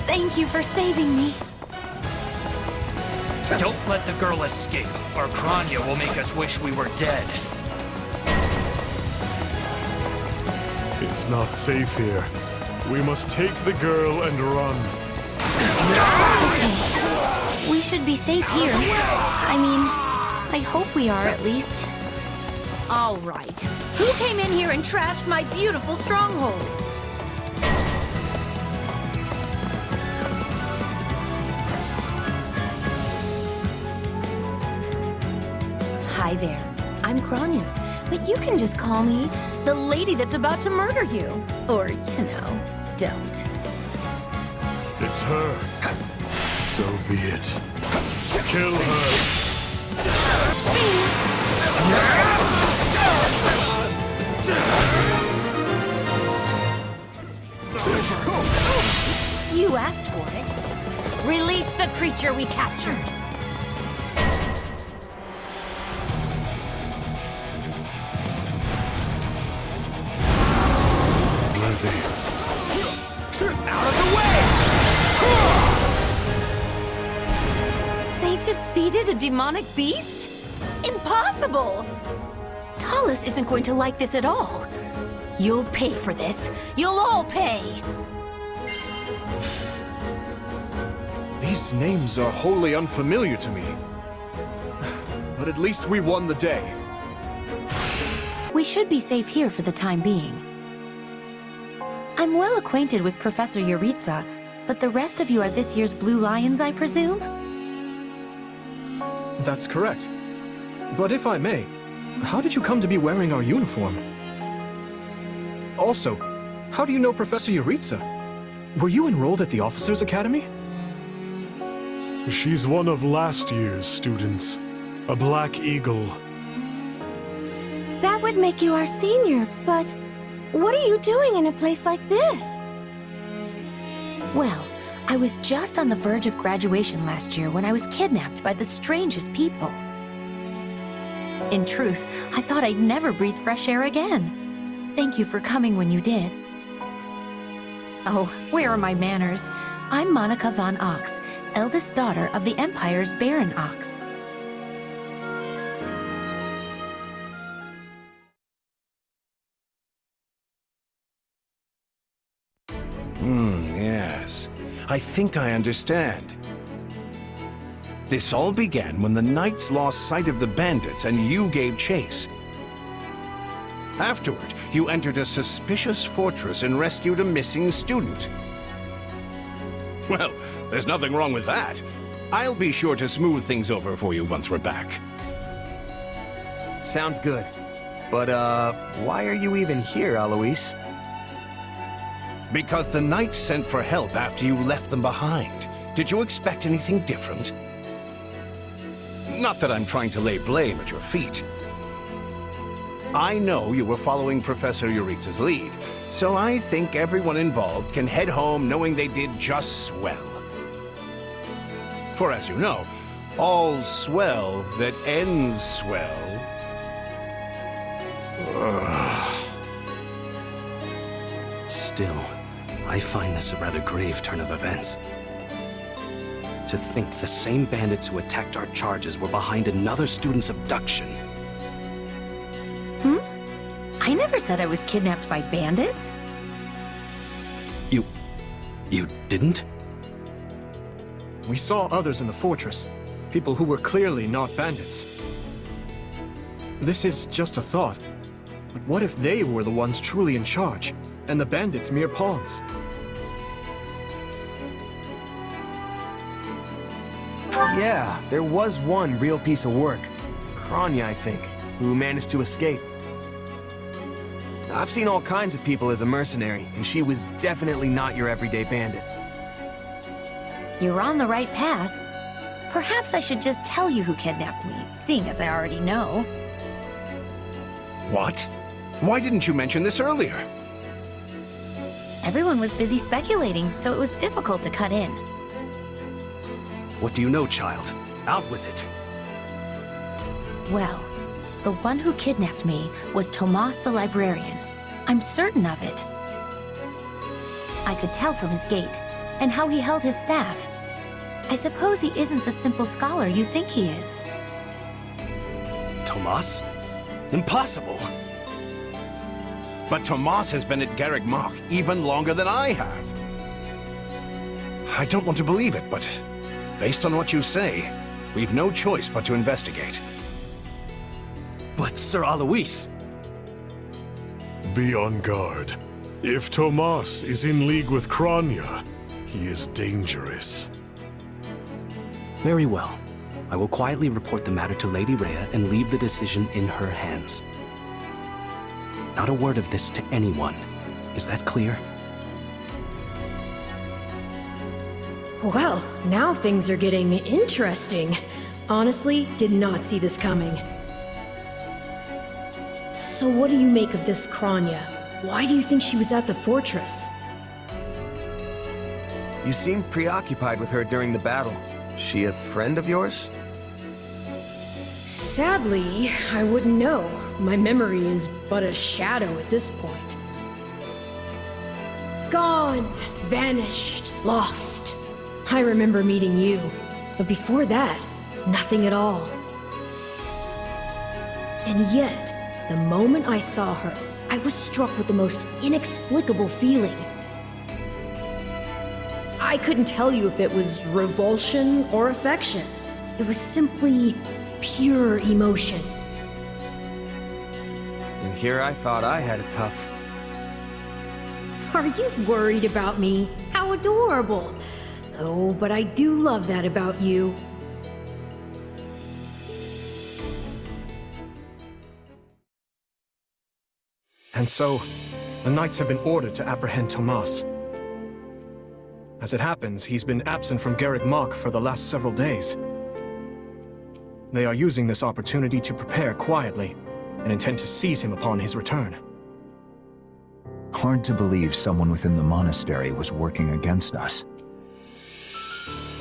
T: Thank you for saving me.
B: Don't let the girl escape, or Kranya will make us wish we were dead.
P: It's not safe here. We must take the girl and run.
T: Okay. We should be safe here. I mean, I hope we are at least.
E: All right. Who came in here and trashed my beautiful stronghold? Hi there. I'm Kranya, but you can just call me the lady that's about to murder you. Or, don't.
P: It's her. So be it. Kill her.
E: You asked for it. Release the creature we captured.
K: Out of the way!
E: They defeated a demonic beast? Impossible! Talus isn't going to like this at all. You'll pay for this. You'll all pay!
H: These names are wholly unfamiliar to me. But at least we won the day.
L: We should be safe here for the time being. I'm well acquainted with Professor Yuritsa, but the rest of you are this year's Blue Lions, I presume?
H: That's correct. But if I may, how did you come to be wearing our uniform? Also, how do you know Professor Yuritsa? Were you enrolled at the Officers' Academy?
P: She's one of last year's students. A Black Eagle.
T: That would make you our senior, but what are you doing in a place like this?
L: Well, I was just on the verge of graduation last year when I was kidnapped by the strangest people. In truth, I thought I'd never breathe fresh air again. Thank you for coming when you did. Oh, where are my manners? I'm Monica von Ox, eldest daughter of the Empire's Baron Ox.
K: Yes. I think I understand. This all began when the knights lost sight of the bandits and you gave chase. Afterward, you entered a suspicious fortress and rescued a missing student. Well, there's nothing wrong with that. I'll be sure to smooth things over for you once we're back.
C: Sounds good. But, why are you even here, Alois?
K: Because the knights sent for help after you left them behind. Did you expect anything different? Not that I'm trying to lay blame at your feet. I know you were following Professor Yuritsa's lead, so I think everyone involved can head home knowing they did just swell. For as you know, all swell that ends swell...
V: Still, I find this a rather grave turn of events. To think the same bandits who attacked our charges were behind another student's abduction.
L: I never said I was kidnapped by bandits.
V: You didn't?
H: We saw others in the fortress. People who were clearly not bandits. This is just a thought. But what if they were the ones truly in charge, and the bandits mere pawns?
C: Yeah, there was one real piece of work. Kranya, I think, who managed to escape. I've seen all kinds of people as a mercenary, and she was definitely not your everyday bandit.
L: You're on the right path. Perhaps I should just tell you who kidnapped me, seeing as I already know.
K: What? Why didn't you mention this earlier?
L: Everyone was busy speculating, so it was difficult to cut in.
V: What do you know, child? Out with it.
L: Well, the one who kidnapped me was Tomas the librarian. I'm certain of it. I could tell from his gait, and how he held his staff. I suppose he isn't the simple scholar you think he is.
V: Tomas? Impossible!
K: But Tomas has been at Garreg Mach even longer than I have. I don't want to believe it, but based on what you say, we've no choice but to investigate.
V: But Sir Alois...
P: Be on guard. If Tomas is in league with Kranya, he is dangerous.
V: Very well. I will quietly report the matter to Lady Rhea and leave the decision in her hands. Not a word of this to anyone. Is that clear?
F: Well, now things are getting interesting. Honestly, did not see this coming. So what do you make of this Kranya? Why do you think she was at the fortress?
C: You seemed preoccupied with her during the battle. She a friend of yours?
F: Sadly, I wouldn't know. My memory is but a shadow at this point. Gone, vanished, lost. I remember meeting you, but before that, nothing at all. And yet, the moment I saw her, I was struck with the most inexplicable feeling. I couldn't tell you if it was revulsion or affection. It was simply pure emotion.
C: And here I thought I had it tough.
F: Are you worried about me? How adorable! Oh, but I do love that about you.
H: And so, the knights have been ordered to apprehend Tomas. As it happens, he's been absent from Garreg Mach for the last several days. They are using this opportunity to prepare quietly, and intend to seize him upon his return.
U: Hard to believe someone within the monastery was working against us.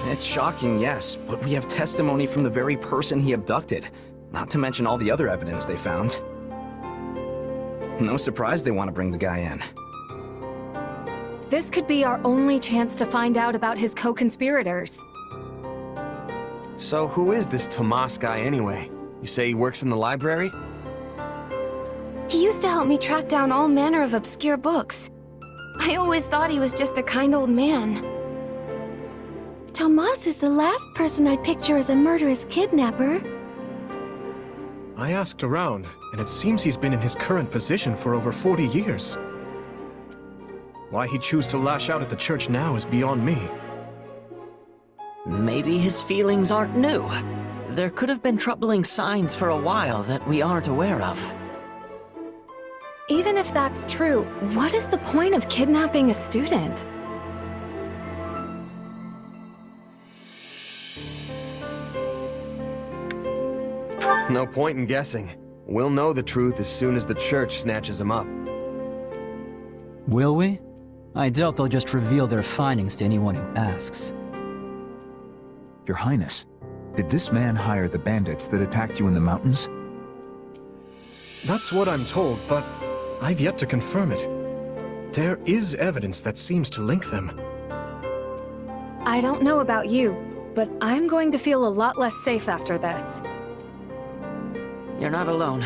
A: It's shocking, yes, but we have testimony from the very person he abducted, not to mention all the other evidence they found. No surprise they want to bring the guy in.
S: This could be our only chance to find out about his co-conspirators.
C: So who is this Tomas guy anyway? You say he works in the library?
S: He used to help me track down all manner of obscure books. I always thought he was just a kind old man.
T: Tomas is the last person I'd picture as a murderous kidnapper.
H: I asked around, and it seems he's been in his current position for over 40 years. Why he'd choose to lash out at the church now is beyond me.
Q: Maybe his feelings aren't new. There could have been troubling signs for a while that we aren't aware of.
S: Even if that's true, what is the point of kidnapping a student?
C: No point in guessing. We'll know the truth as soon as the church snatches him up.
R: Will we? I doubt they'll just reveal their findings to anyone who asks.
U: Your Highness, did this man hire the bandits that attacked you in the mountains?
H: That's what I'm told, but I've yet to confirm it. There is evidence that seems to link them.
S: I don't know about you, but I'm going to feel a lot less safe after this.
Q: You're not alone.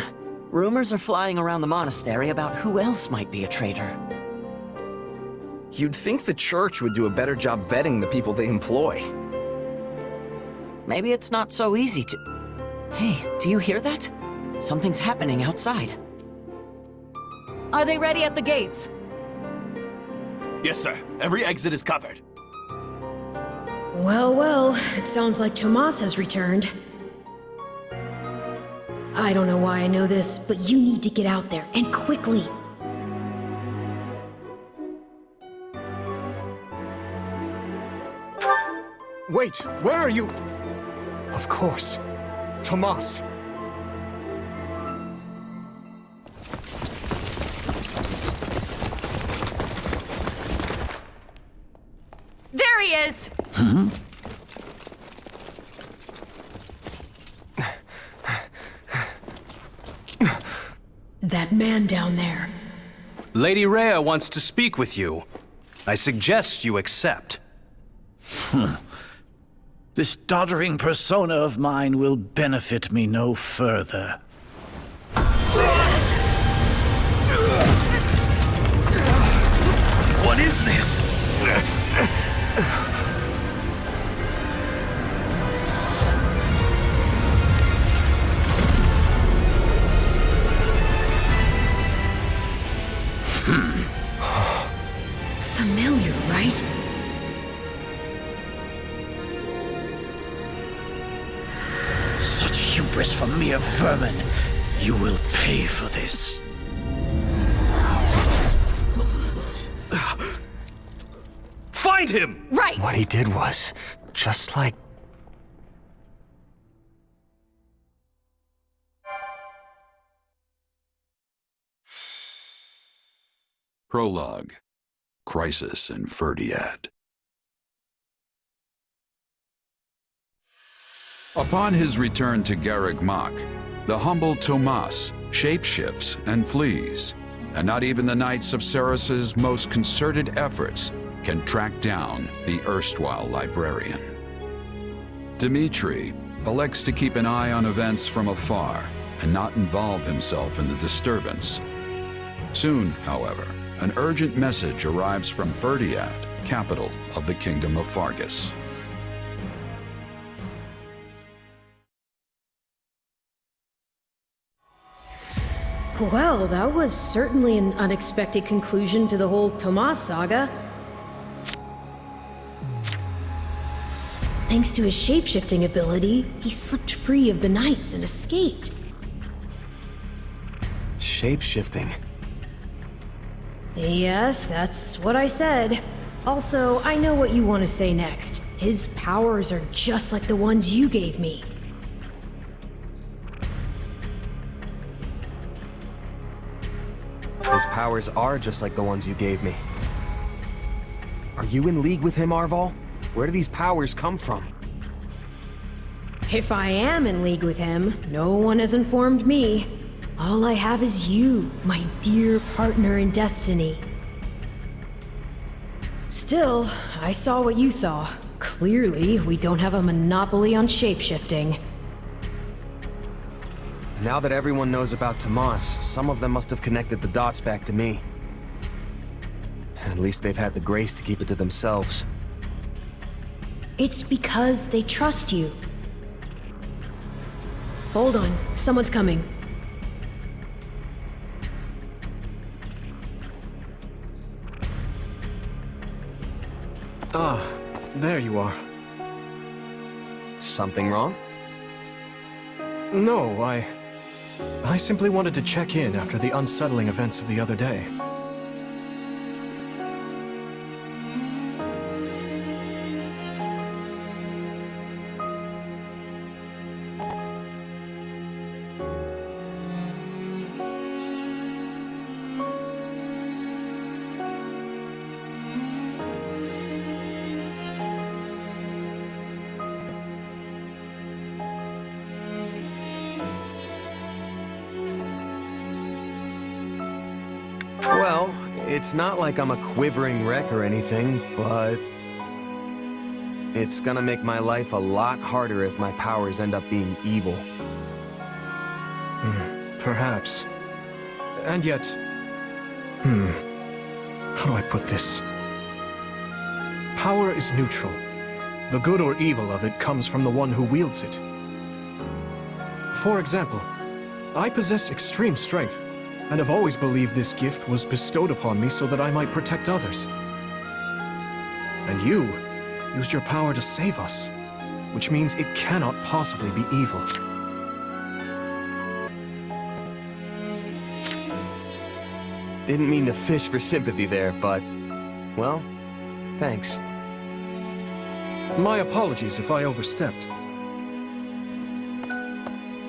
Q: Rumors are flying around the monastery about who else might be a traitor.
A: You'd think the church would do a better job vetting the people they employ.
Q: Maybe it's not so easy to... Hey, do you hear that? Something's happening outside.
D: Are they ready at the gates?
J: Yes, sir. Every exit is covered.
F: Well, well, it sounds like Tomas has returned. I don't know why I know this, but you need to get out there, and quickly.
H: Wait, where are you? Of course. Tomas.
D: There he is!
F: That man down there.
V: Lady Rhea wants to speak with you. I suggest you accept.
W: This doddering persona of mine will benefit me no further.
V: What is this?
F: Familiar, right?
W: Such hubris from mere vermin. You will pay for this.
V: Find him!
D: Right!
H: What he did was just like...
G: Prologue. Crisis in Ferdiad. Upon his return to Garreg Mach, the humble Tomas shapeshifts and flees, and not even the Knights of Saros' most concerted efforts can track down the erstwhile librarian. Dmitri elects to keep an eye on events from afar and not involve himself in the disturbance. Soon, however, an urgent message arrives from Ferdiad, capital of the Kingdom of Fargus.
F: Well, that was certainly an unexpected conclusion to the whole Tomas saga. Thanks to his shapeshifting ability, he slipped free of the Knights and escaped.
C: Shapeshifting?
F: Yes, that's what I said. Also, I know what you want to say next. His powers are just like the ones you gave me.
C: His powers are just like the ones you gave me. Are you in league with him, Arval? Where do these powers come from?
F: If I am in league with him, no one has informed me. All I have is you, my dear partner in destiny. Still, I saw what you saw. Clearly, we don't have a monopoly on shapeshifting.
C: Now that everyone knows about Tomas, some of them must have connected the dots back to me. At least they've had the grace to keep it to themselves.
F: It's because they trust you. Hold on, someone's coming.
H: Ah, there you are.
C: Something wrong?
H: No, I simply wanted to check in after the unsettling events of the other day.
C: Well, it's not like I'm a quivering wreck or anything, but... it's gonna make my life a lot harder if my powers end up being evil.
H: Perhaps. And yet... how do I put this? Power is neutral. The good or evil of it comes from the one who wields it. For example, I possess extreme strength, and have always believed this gift was bestowed upon me so that I might protect others. And you used your power to save us, which means it cannot possibly be evil.
C: Didn't mean to fish for sympathy there, but, well, thanks.
H: My apologies if I overstepped.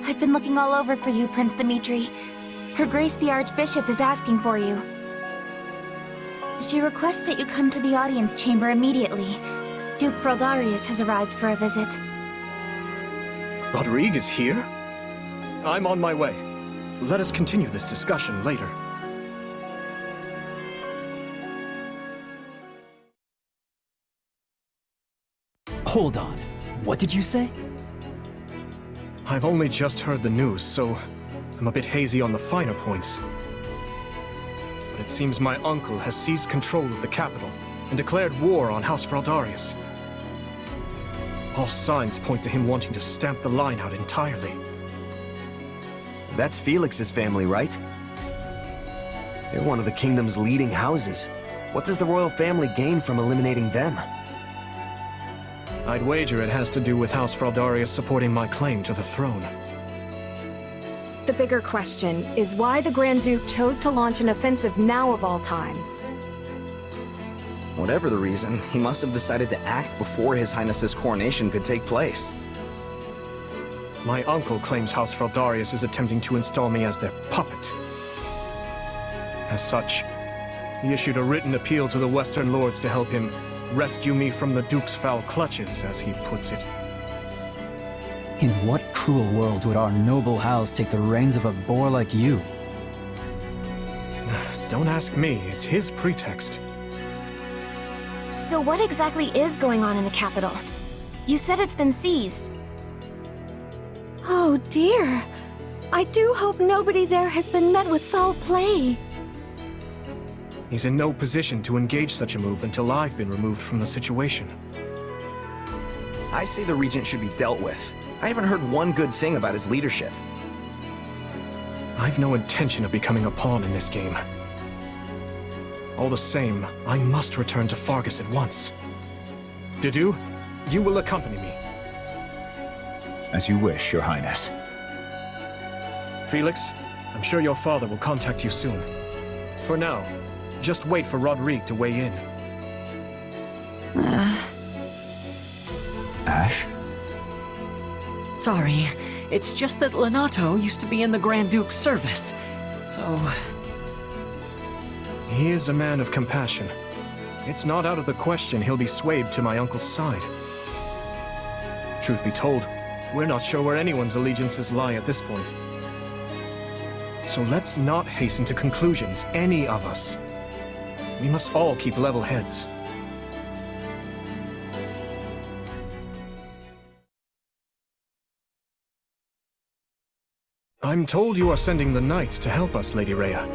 I: I've been looking all over for you, Prince Dimitri. Her Grace the Archbishop is asking for you. She requests that you come to the audience chamber immediately. Duke Fraldarius has arrived for a visit.
H: Rodrigue is here? I'm on my way. Let us continue this discussion later.
V: Hold on. What did you say?
H: I've only just heard the news, so I'm a bit hazy on the finer points. But it seems my uncle has seized control of the capital and declared war on House Fraldarius. All signs point to him wanting to stamp the line out entirely.
C: That's Felix's family, right? They're one of the kingdom's leading houses. What does the royal family gain from eliminating them?
H: I'd wager it has to do with House Fraldarius supporting my claim to the throne.
S: The bigger question is why the Grand Duke chose to launch an offensive now of all times.
A: Whatever the reason, he must have decided to act before His Highness's coronation could take place.
H: My uncle claims House Fraldarius is attempting to install me as their puppet. As such, he issued a written appeal to the Western Lords to help him rescue me from the Duke's foul clutches, as he puts it.
R: In what cruel world would our noble house take the reins of a boor like you?
H: Don't ask me, it's his pretext.
I: So what exactly is going on in the capital? You said it's been seized.
T: Oh dear. I do hope nobody there has been met with foul play.
H: He's in no position to engage such a move until I've been removed from the situation.
A: I say the Regent should be dealt with. I haven't heard one good thing about his leadership.
H: I've no intention of becoming a pawn in this game. All the same, I must return to Fargus at once. Didu, you will accompany me.
U: As you wish, Your Highness.
H: Felix, I'm sure your father will contact you soon. For now, just wait for Rodrigue to weigh in.
U: Ash?
Q: Sorry, it's just that Lenato used to be in the Grand Duke's service, so...
H: He is a man of compassion. It's not out of the question he'll be swayed to my uncle's side. Truth be told, we're not sure where anyone's allegiances lie at this point. So let's not hasten to conclusions, any of us. We must all keep level heads. I'm told you are sending the knights to help us, Lady Rhea.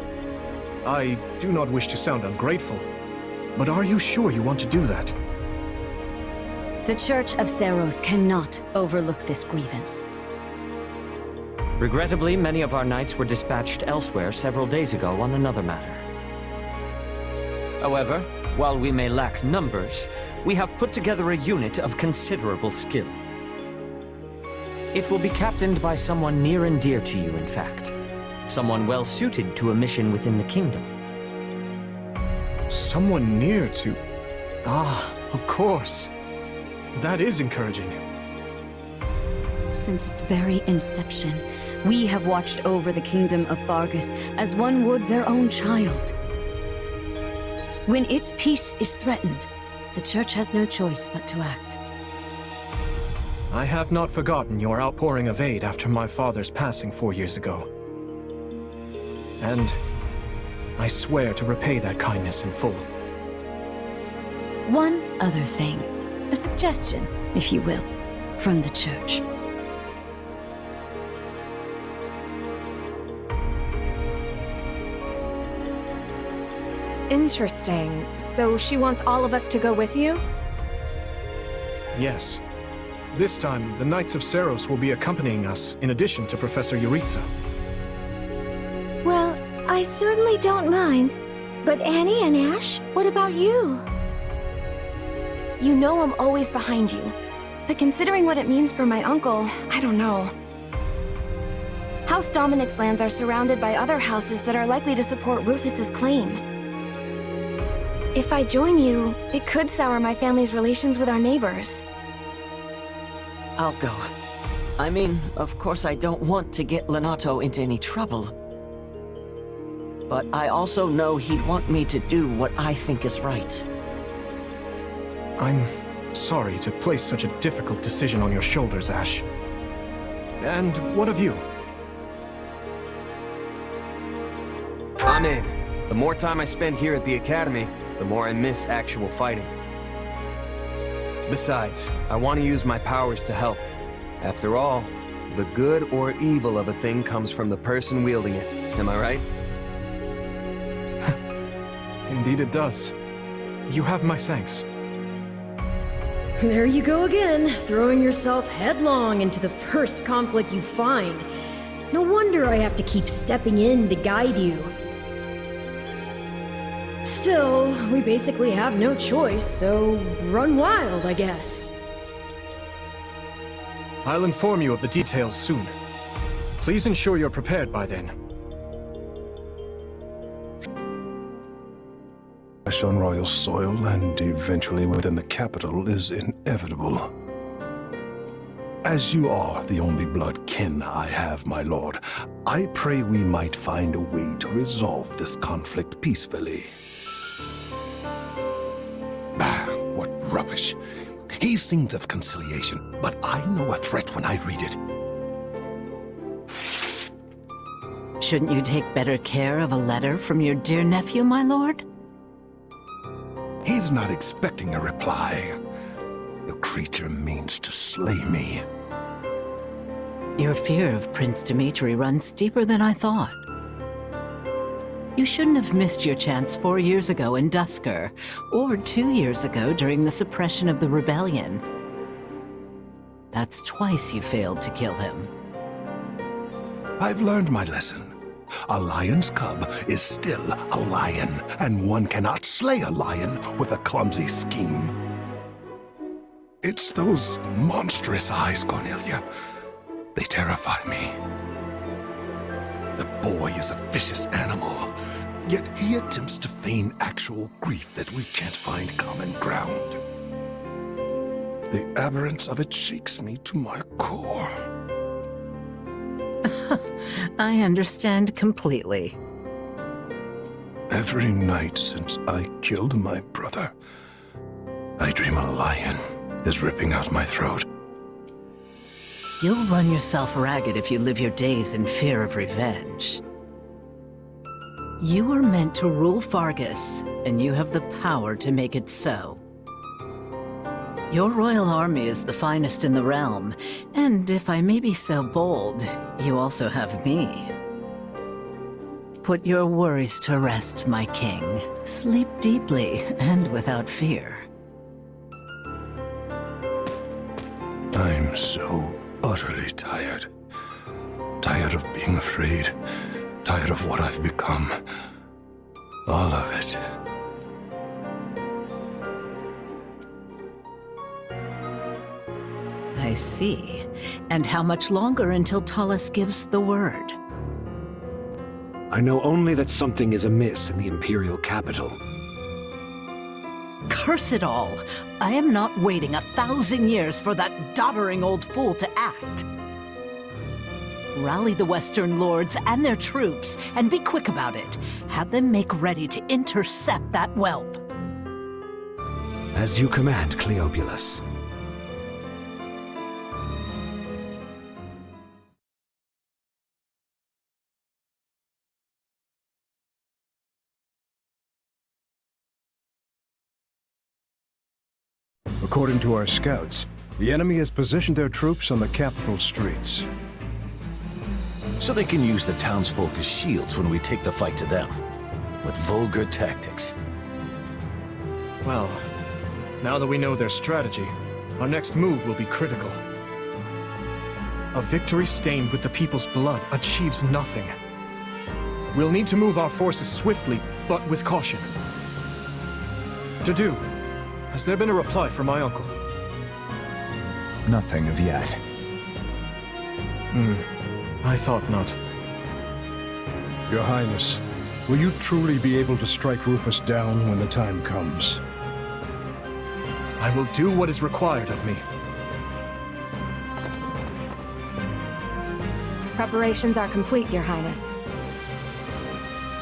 H: I do not wish to sound ungrateful, but are you sure you want to do that?
E: The Church of Seros cannot overlook this grievance.
M: Regrettably, many of our knights were dispatched elsewhere several days ago on another matter. However, while we may lack numbers, we have put together a unit of considerable skill. It will be captained by someone near and dear to you, in fact. Someone well suited to a mission within the kingdom.
H: Someone near to... Ah, of course. That is encouraging.
E: Since its very inception, we have watched over the kingdom of Fargus as one would their own child. When its peace is threatened, the Church has no choice but to act.
H: I have not forgotten your outpouring of aid after my father's passing 4 years ago. And I swear to repay that kindness in full.
E: One other thing, a suggestion, if you will, from the Church.
S: Interesting. So she wants all of us to go with you?
H: Yes. This time, the Knights of Seros will be accompanying us, in addition to Professor Yuritsa.
T: Well, I certainly don't mind. But Annie and Ash, what about you?
S: You know I'm always behind you. But considering what it means for my uncle, I don't know. House Dominic's lands are surrounded by other houses that are likely to support Rufus's claim. If I join you, it could sour my family's relations with our neighbors.
Q: I'll go. I mean, of course I don't want to get Lenato into any trouble. But I also know he'd want me to do what I think is right.
H: I'm sorry to place such a difficult decision on your shoulders, Ash. And what of you?
C: I'm in. The more time I spend here at the Academy, the more I miss actual fighting. Besides, I want to use my powers to help. After all, the good or evil of a thing comes from the person wielding it. Am I right?
H: Indeed it does. You have my thanks.
F: There you go again, throwing yourself headlong into the first conflict you find. No wonder I have to keep stepping in to guide you. Still, we basically have no choice, so run wild, I guess.
H: I'll inform you of the details soon. Please ensure you're prepared by then.
B: On royal soil and eventually within the capital is inevitable. As you are the only blood kin I have, my lord, I pray we might find a way to resolve this conflict peacefully. Bah, what rubbish. He sings of conciliation, but I know a threat when I read it.
N: Shouldn't you take better care of a letter from your dear nephew, my lord?
B: He's not expecting a reply. The creature means to slay me.
N: Your fear of Prince Dimitri runs deeper than I thought. You shouldn't have missed your chance 4 years ago in Dusker, or 2 years ago during the suppression of the rebellion. That's twice you failed to kill him.
B: I've learned my lesson. A lion's cub is still a lion, and one cannot slay a lion with a clumsy scheme. It's those monstrous eyes, Cornelia. They terrify me. The boy is a vicious animal, yet he attempts to feign actual grief that we can't find common ground. The aberrance of it shakes me to my core.
N: I understand completely.
B: Every night since I killed my brother, I dream a lion is ripping out my throat.
N: You'll run yourself ragged if you live your days in fear of revenge. You were meant to rule Fargus, and you have the power to make it so. Your royal army is the finest in the realm, and if I may be so bold, you also have me. Put your worries to rest, my king. Sleep deeply and without fear.
B: I'm so utterly tired. Tired of being afraid. Tired of what I've become. All of it.
N: I see. And how much longer until Tullus gives the word?
W: I know only that something is amiss in the Imperial capital.
N: Curse it all! I am not waiting 1,000 years for that doddering old fool to act. Rally the Western lords and their troops, and be quick about it. Have them make ready to intercept that whelp.
W: As you command, Cleobulus.
O: According to our scouts, the enemy has positioned their troops on the capital streets.
X: So they can use the townsfolk as shields when we take the fight to them, with vulgar tactics.
H: Well, now that we know their strategy, our next move will be critical. A victory stained with the people's blood achieves nothing. We'll need to move our forces swiftly, but with caution. Dadu, has there been a reply from my uncle?
U: Nothing of yet.
H: I thought not.
O: Your Highness, will you truly be able to strike Rufus down when the time comes?
H: I will do what is required of me.
S: Preparations are complete, Your Highness.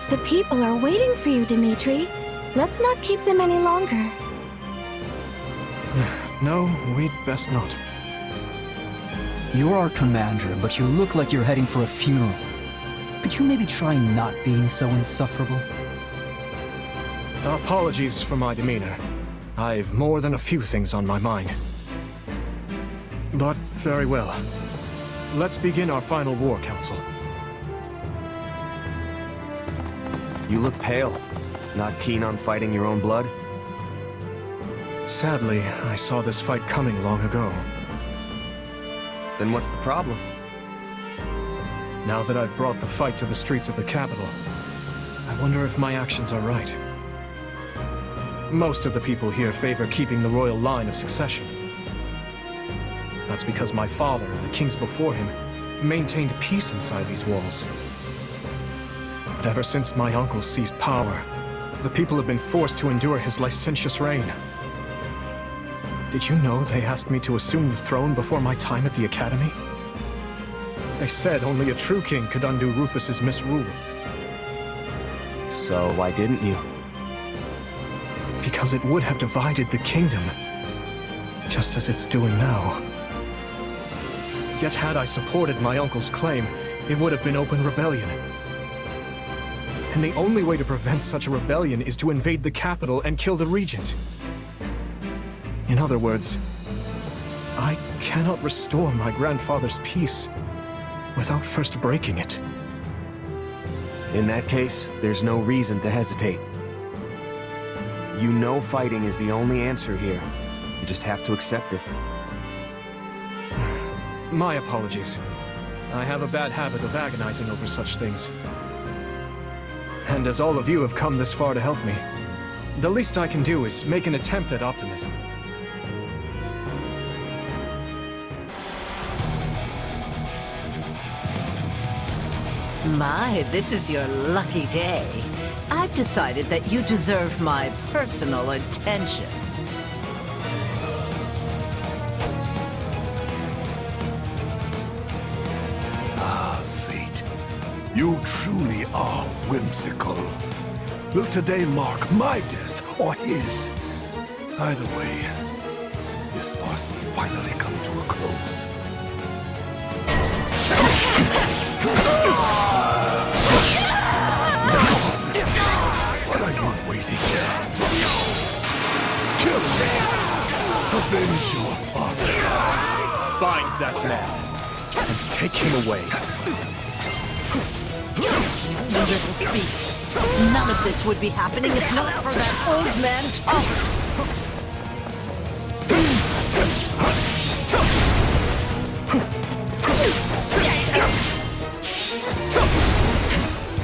T: The people are waiting for you, Dimitri. Let's not keep them any longer.
H: No, we'd best not.
R: You're our commander, but you look like you're heading for a funeral. Could you maybe try not being so insufferable?
H: Apologies for my demeanor. I've more than a few things on my mind. But very well. Let's begin our final war, Council.
C: You look pale. Not keen on fighting your own blood?
H: Sadly, I saw this fight coming long ago.
C: Then what's the problem?
H: Now that I've brought the fight to the streets of the capital, I wonder if my actions are right. Most of the people here favor keeping the royal line of succession. That's because my father and the kings before him maintained peace inside these walls. But ever since my uncle seized power, the people have been forced to endure his licentious reign. Did you know they asked me to assume the throne before my time at the Academy? They said only a true king could undo Rufus's misrule.
C: So why didn't you?
H: Because it would have divided the kingdom, just as it's doing now. Yet had I supported my uncle's claim, it would have been open rebellion. And the only way to prevent such a rebellion is to invade the capital and kill the regent. In other words, I cannot restore my grandfather's peace without first breaking it.
C: In that case, there's no reason to hesitate. You know fighting is the only answer here. You just have to accept it.
H: My apologies. I have a bad habit of agonizing over such things. And as all of you have come this far to help me, the least I can do is make an attempt at optimism.
N: My, this is your lucky day. I've decided that you deserve my personal attention.
B: Ah, fate. You truly are whimsical. Will today mark my death or his? Either way, this farce will finally come to a close. What are you waiting for? Kill him! Avenge your father!
H: Bind that man and take him away.
N: You little beasts! None of this would be happening if not for that old man Thomas!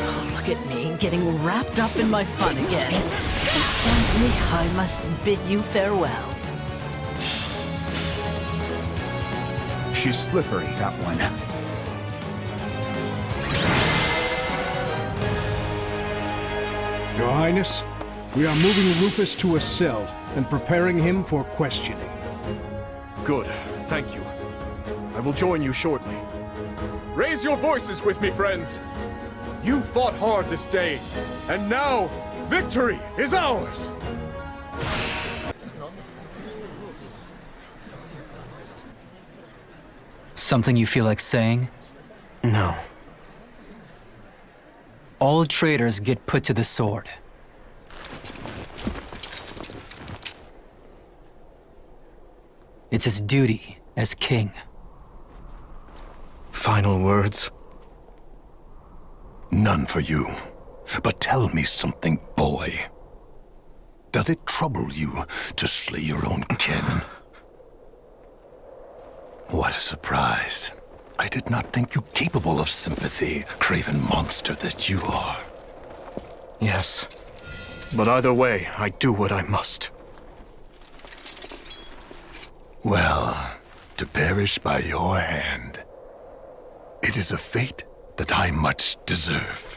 N: Oh, look at me, getting wrapped up in my fun again. But sadly, I must bid you farewell.
U: She's slippery, that one.
O: Your Highness, we are moving Rufus to a cell and preparing him for questioning.
H: Good, thank you. I will join you shortly. Raise your voices with me, friends! You fought hard this day, and now, victory is ours!
R: Something you feel like saying?
C: No.
R: All traitors get put to the sword. It's his duty as king.
H: Final words?
B: None for you. But tell me something, boy. Does it trouble you to slay your own kin? What a surprise. I did not think you capable of sympathy, craven monster that you are.
H: Yes. But either way, I do what I must.
B: Well, to perish by your hand, it is a fate that I much deserve.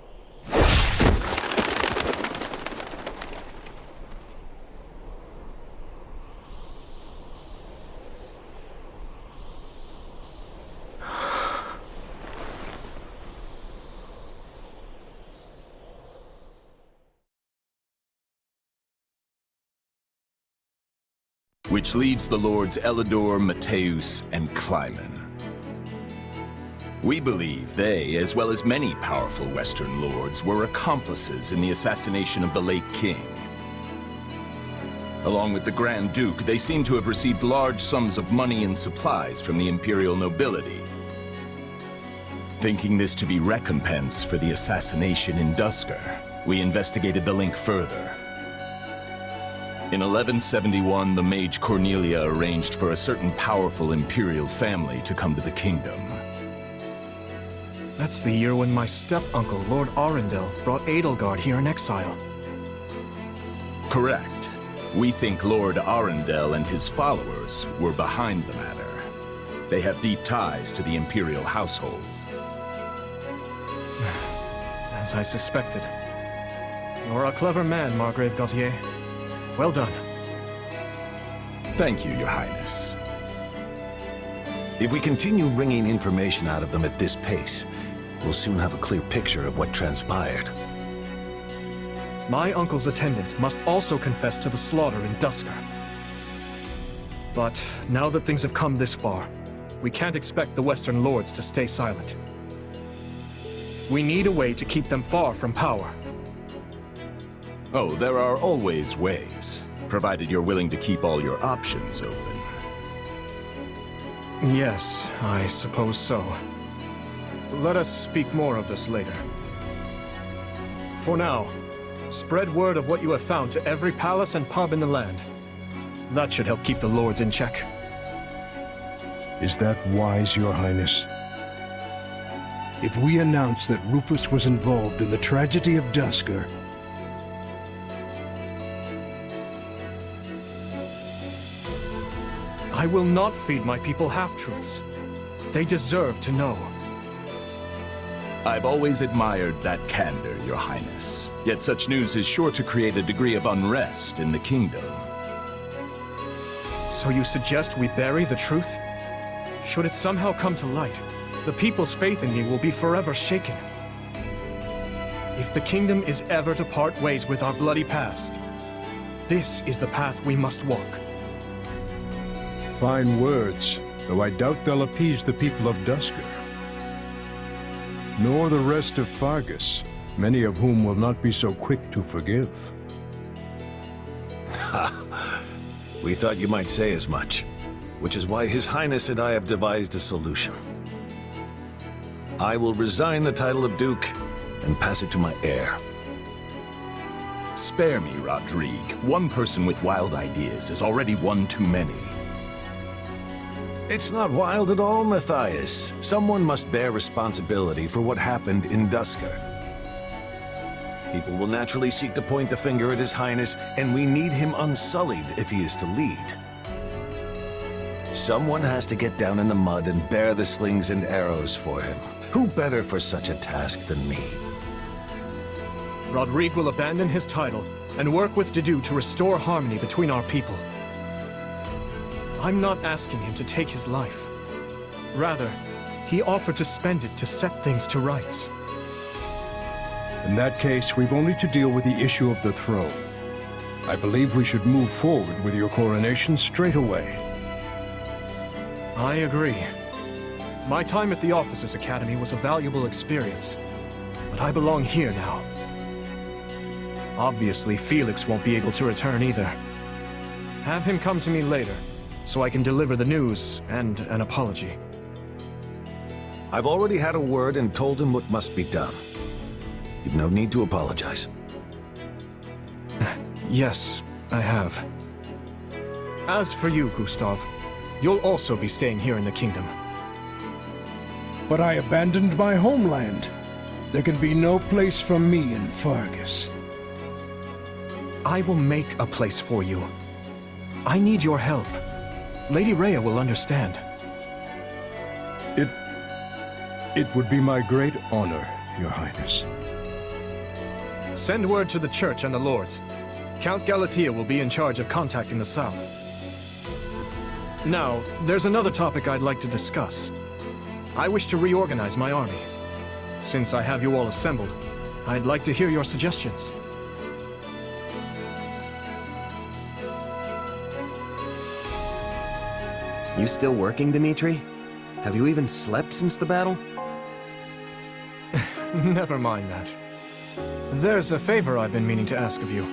J: Which leads the lords Elidor, Mateus, and Kleiman. We believe they, as well as many powerful Western lords, were accomplices in the assassination of the late king. Along with the Grand Duke, they seem to have received large sums of money and supplies from the imperial nobility. Thinking this to be recompense for the assassination in Duscur, we investigated the link further. In 1171, the mage Cornelia arranged for a certain powerful imperial family to come to the kingdom.
H: That's the year when my step-uncle, Lord Arundel, brought Edelgard here in exile.
J: Correct. We think Lord Arundel and his followers were behind the matter. They have deep ties to the imperial household.
H: As I suspected. You're a clever man, Margrave Gautier. Well done.
J: Thank you, Your Highness.
X: If we continue wringing information out of them at this pace, we'll soon have a clear picture of what transpired.
H: My uncle's attendants must also confess to the slaughter in Duscur. But now that things have come this far, we can't expect the Western Lords to stay silent. We need a way to keep them far from power.
J: Oh, there are always ways, provided you're willing to keep all your options open.
H: Yes, I suppose so. Let us speak more of this later. For now, spread word of what you have found to every palace and pub in the land. That should help keep the lords in check.
O: Is that wise, Your Highness? If we announce that Rufus was involved in the tragedy of Duscur,
H: I will not feed my people half-truths. They deserve to know.
J: I've always admired that candor, Your Highness. Yet such news is sure to create a degree of unrest in the kingdom.
H: So you suggest we bury the truth? Should it somehow come to light, the people's faith in me will be forever shaken. If the kingdom is ever to part ways with our bloody past, this is the path we must walk.
O: fine words, though I doubt they'll appease the people of Duscur. Nor the rest of Fargus, many of whom will not be so quick to forgive.
X: We thought you might say as much, which is why His Highness and I have devised a solution. I will resign the title of Duke and pass it to my heir.
J: Spare me, Rodrigue. One person with wild ideas is already one too many.
X: It's not wild at all, Matthias. Someone must bear responsibility for what happened in Duscur. People will naturally seek to point the finger at His Highness, and we need him unsullied if he is to lead. Someone has to get down in the mud and bear the slings and arrows for him. Who better for such a task than me?
H: Rodrigue will abandon his title and work with Dedue to restore harmony between our people. I'm not asking him to take his life. Rather, he offered to spend it to set things to rights.
O: In that case, we've only to deal with the issue of the throne. I believe we should move forward with your coronation straight away.
H: I agree. My time at the Officers' Academy was a valuable experience, but I belong here now. Obviously, Felix won't be able to return either. Have him come to me later, so I can deliver the news and an apology.
X: I've already had a word and told him what must be done. You've no need to apologize.
H: Yes, I have. As for you, Gustav, you'll also be staying here in the kingdom.
O: but I abandoned my homeland. There can be no place for me in Fargus.
H: I will make a place for you. I need your help. Lady Rhea will understand.
O: It would be my great honor, Your Highness.
H: Send word to the Church and the Lords. Count Galatea will be in charge of contacting the South. Now, there's another topic I'd like to discuss. I wish to reorganize my army. Since I have you all assembled, I'd like to hear your suggestions.
C: You still working, Dimitri? Have you even slept since the battle?
H: Never mind that. There's a favor I've been meaning to ask of you.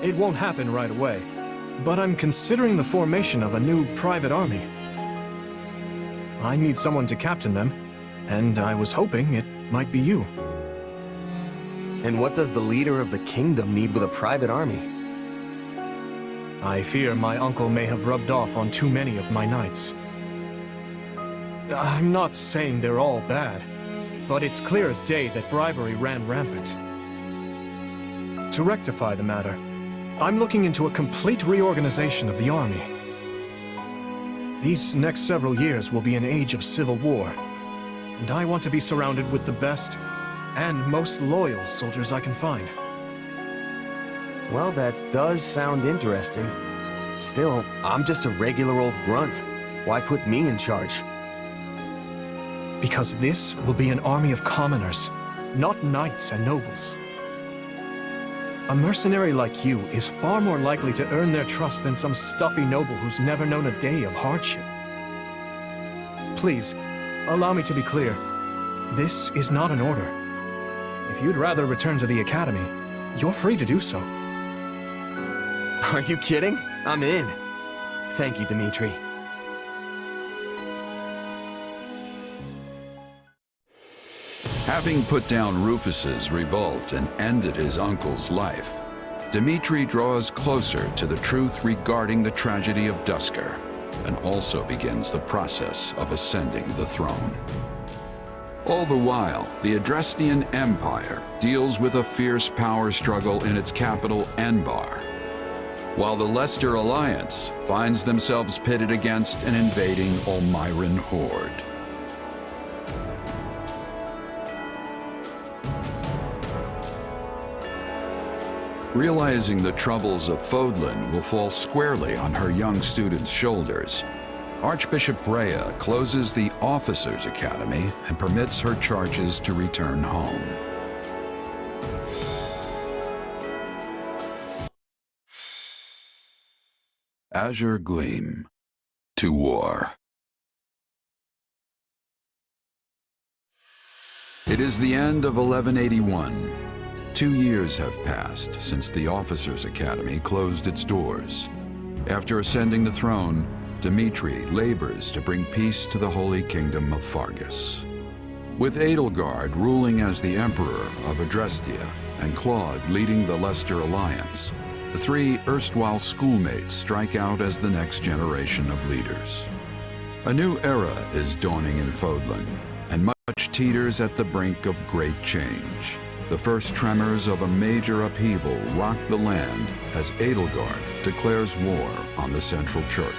H: It won't happen right away, but I'm considering the formation of a new private army. I need someone to captain them, and I was hoping it might be you.
C: And what does the leader of the kingdom need with a private army?
H: I fear my uncle may have rubbed off on too many of my knights. I'm not saying they're all bad, but it's clear as day that bribery ran rampant. To rectify the matter, I'm looking into a complete reorganization of the army. These next several years will be an age of civil war, and I want to be surrounded with the best and most loyal soldiers I can find.
C: Well, that does sound interesting. Still, I'm just a regular old grunt. Why put me in charge?
H: Because this will be an army of commoners, not knights and nobles. A mercenary like you is far more likely to earn their trust than some stuffy noble who's never known a day of hardship. Please, allow me to be clear. This is not an order. If you'd rather return to the academy, you're free to do so.
C: Are you kidding? I'm in. Thank you, Dimitri.
G: Having put down Rufus's revolt and ended his uncle's life, Dimitri draws closer to the truth regarding the tragedy of Duscur, and also begins the process of ascending the throne. All the while, the Adrestian Empire deals with a fierce power struggle in its capital, Enbar, while the Leicester Alliance finds themselves pitted against an invading Olmyran horde. Realizing the troubles of Fodlan will fall squarely on her young students' shoulders, Archbishop Rhea closes the Officers' Academy and permits her charges to return home. Azure Gleam. To war. It is the end of 1181. 2 years have passed since the Officers' Academy closed its doors. After ascending the throne, Dimitri labors to bring peace to the Holy Kingdom of Fargus. With Edelgard ruling as the Emperor of Adrestia and Claude leading the Leicester Alliance, the three erstwhile schoolmates strike out as the next generation of leaders. A new era is dawning in Fodlan, and much teeters at the brink of great change. The first tremors of a major upheaval rock the land as Edelgard declares war on the Central Church.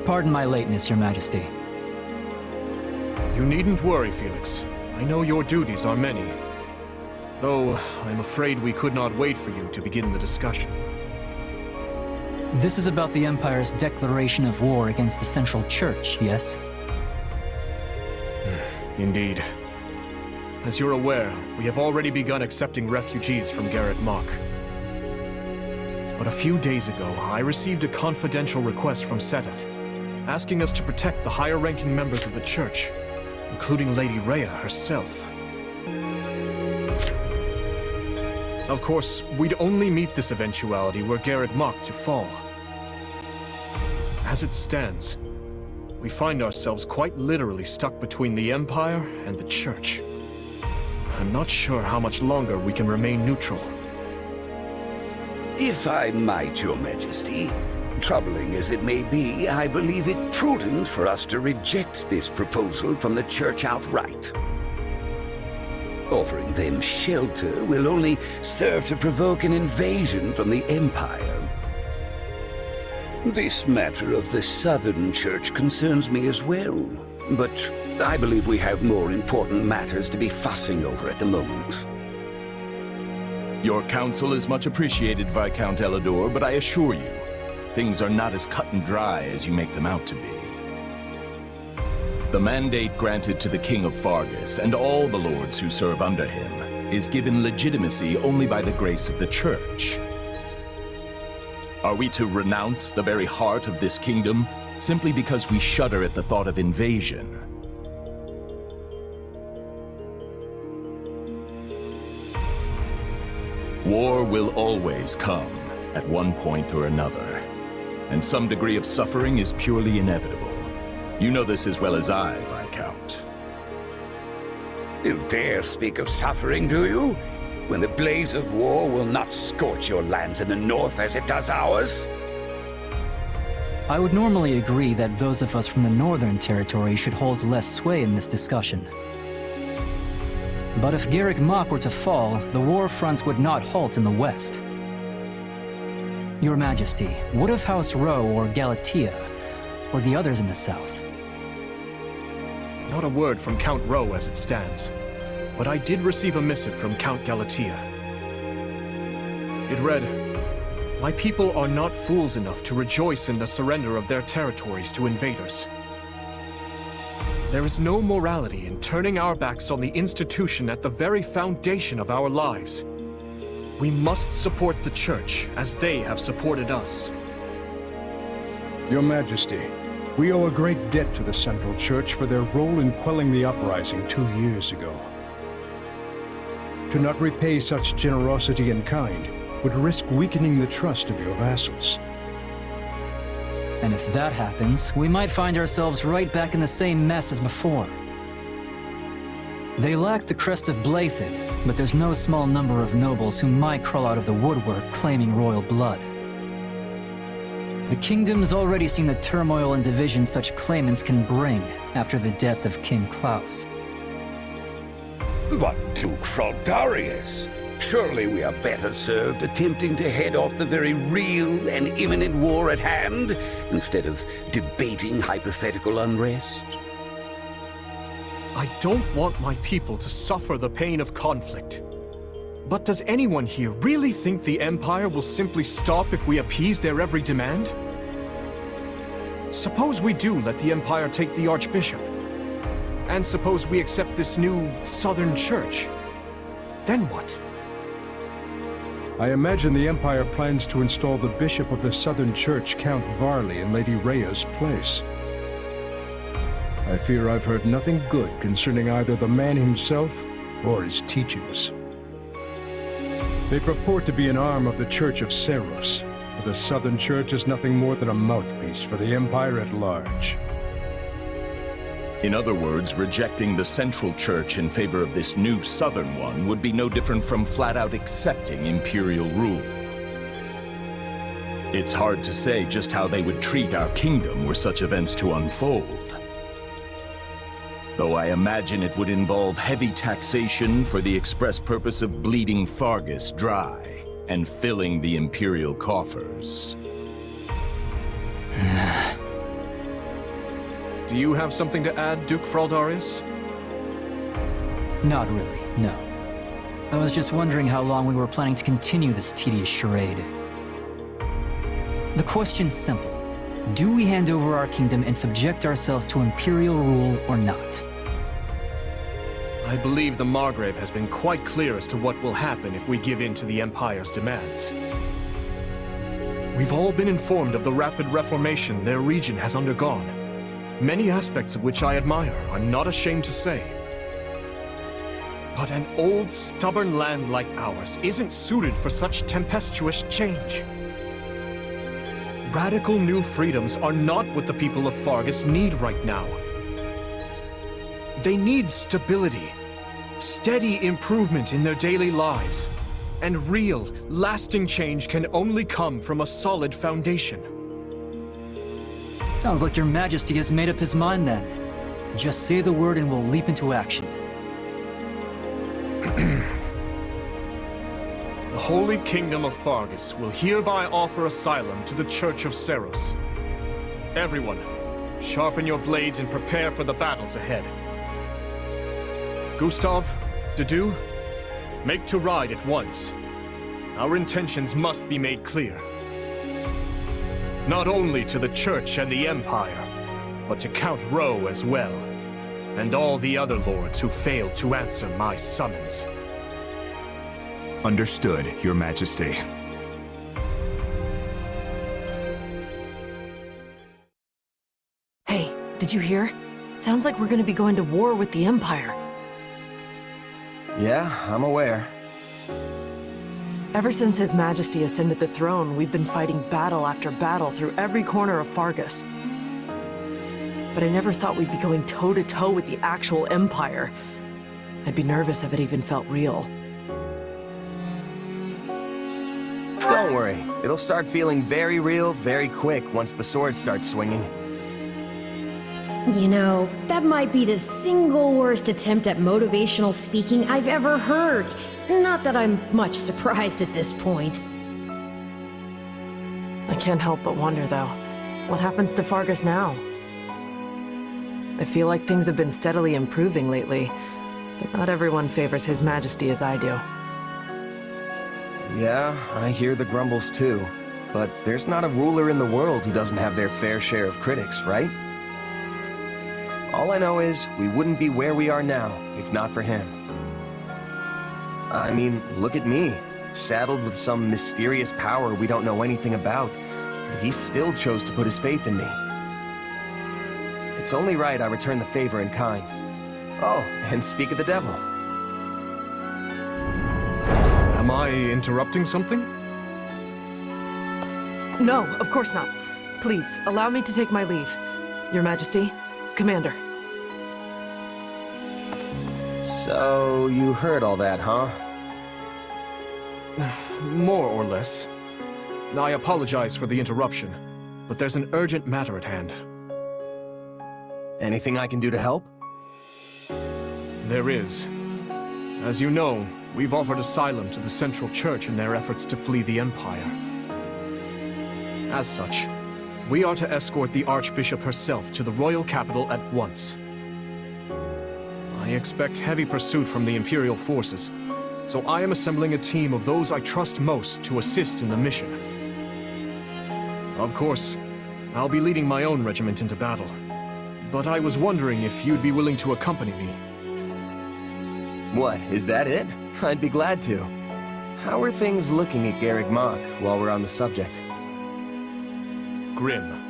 R: Pardon my lateness, Your Majesty.
H: You needn't worry, Felix. I know your duties are many. Though, I'm afraid we could not wait for you to begin the discussion.
R: This is about the Empire's declaration of war against the Central Church, yes?
H: Indeed. As you're aware, we have already begun accepting refugees from Garrett Mach. But a few days ago, I received a confidential request from Seteth, asking us to protect the higher-ranking members of the Church, including Lady Rhea herself. Of course, we'd only meet this eventuality were Garrett Mach to fall. As it stands, we find ourselves quite literally stuck between the Empire and the Church. I'm not sure how much longer we can remain neutral.
D: If I might, Your Majesty, troubling as it may be, I believe it prudent for us to reject this proposal from the Church outright. Offering them shelter will only serve to provoke an invasion from the Empire. This matter of the Southern Church concerns me as well, but I believe we have more important matters to be fussing over at the moment.
J: Your counsel is much appreciated, Viscount Elidor, but I assure you, things are not as cut and dry as you make them out to be. The mandate granted to the King of Fargus and all the lords who serve under him is given legitimacy only by the grace of the Church. Are we to renounce the very heart of this kingdom simply because we shudder at the thought of invasion? War will always come at one point or another, and some degree of suffering is purely inevitable. You know this as well as I, Viscount.
D: You dare speak of suffering, do you? When the blaze of war will not scorch your lands in the north as it does ours?
R: I would normally agree that those of us from the Northern Territory should hold less sway in this discussion. But if Garrick Mach were to fall, the war fronts would not halt in the west. Your Majesty, what of House Rowe or Galatea, or the others in the south?
H: Not a word from Count Rowe as it stands, but I did receive a missive from Count Galatea. It read, "My people are not fools enough to rejoice in the surrender of their territories to invaders. There is no morality in turning our backs on the institution at the very foundation of our lives. We must support the Church as they have supported us."
O: Your Majesty, we owe a great debt to the Central Church for their role in quelling the uprising 2 years ago. To not repay such generosity in kind would risk weakening the trust of your vassals.
R: And if that happens, we might find ourselves right back in the same mess as before. They lack the crest of Blathid, but there's no small number of nobles who might crawl out of the woodwork claiming royal blood. The kingdom's already seen the turmoil and division such claimants can bring after the death of King Klaus.
D: But Duke Fraldarius, surely we are better served attempting to head off the very real and imminent war at hand, instead of debating hypothetical unrest.
H: I don't want my people to suffer the pain of conflict. But does anyone here really think the Empire will simply stop if we appease their every demand? Suppose we do let the Empire take the Archbishop. And suppose we accept this new Southern Church. Then what?
O: I imagine the Empire plans to install the Bishop of the Southern Church, Count Varley, in Lady Rhea's place. I fear I've heard nothing good concerning either the man himself or his teachings. They purport to be an arm of the Church of Seros, but the Southern Church is nothing more than a mouthpiece for the Empire at large.
J: In other words, rejecting the Central Church in favor of this new Southern one would be no different from flat-out accepting imperial rule. It's hard to say just how they would treat our kingdom were such events to unfold. Though I imagine it would involve heavy taxation for the express purpose of bleeding Fargus dry and filling the imperial coffers.
H: Do you have something to add, Duke Fraldarius?
R: Not really, no. I was just wondering how long we were planning to continue this tedious charade. The question's simple. Do we hand over our kingdom and subject ourselves to imperial rule or not?
H: I believe the Margrave has been quite clear as to what will happen if we give in to the Empire's demands. We've all been informed of the rapid reformation their region has undergone, many aspects of which I admire, I'm not ashamed to say. But an old, stubborn land like ours isn't suited for such tempestuous change. Radical new freedoms are not what the people of Fargus need right now. They need stability, steady improvement in their daily lives, and real, lasting change can only come from a solid foundation.
R: Sounds like your Majesty has made up his mind then. Just say the word and we'll leap into action.
H: The Holy Kingdom of Fargus will hereby offer asylum to the Church of Seros. Everyone, sharpen your blades and prepare for the battles ahead. Gustav, Dedu, make to ride at once. Our intentions must be made clear. Not only to the Church and the Empire, but to Count Rowe as well, and all the other lords who failed to answer my summons.
U: Understood, Your Majesty.
K: Hey, did you hear? Sounds like we're gonna be going to war with the Empire.
C: Yeah, I'm aware.
K: Ever since His Majesty ascended the throne, we've been fighting battle after battle through every corner of Fargus. But I never thought we'd be going toe-to-toe with the actual Empire. I'd be nervous if it even felt real.
C: Don't worry, it'll start feeling very real very quick once the sword starts swinging.
F: You know, that might be the single worst attempt at motivational speaking I've ever heard. Not that I'm much surprised at this point.
K: I can't help but wonder, though. What happens to Fargus now? I feel like things have been steadily improving lately, but not everyone favors His Majesty as I do.
C: Yeah, I hear the grumbles too. But there's not a ruler in the world who doesn't have their fair share of critics, right? All I know is we wouldn't be where we are now if not for him. I mean, look at me, saddled with some mysterious power we don't know anything about, and he still chose to put his faith in me. It's only right I return the favor in kind. Oh, and speak of the devil.
H: Am I interrupting something?
K: No, of course not. Please, allow me to take my leave. Your Majesty, Commander.
C: So, you heard all that, huh?
H: More or less. I apologize for the interruption, but there's an urgent matter at hand.
C: Anything I can do to help?
H: There is. As you know, we've offered asylum to the Central Church in their efforts to flee the Empire. As such, we are to escort the Archbishop herself to the royal capital at once. I expect heavy pursuit from the Imperial forces, so I am assembling a team of those I trust most to assist in the mission. Of course, I'll be leading my own regiment into battle, but I was wondering if you'd be willing to accompany me.
C: What, is that it? I'd be glad to. How are things looking at Garreg Mach while we're on the subject?
H: Grim.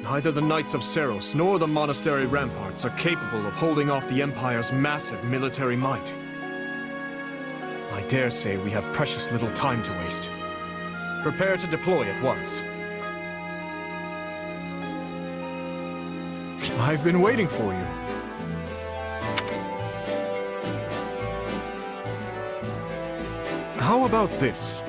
H: Neither the Knights of Seros nor the monastery ramparts are capable of holding off the Empire's massive military might. I dare say we have precious little time to waste. Prepare to deploy at once. I've been waiting for you. How about this?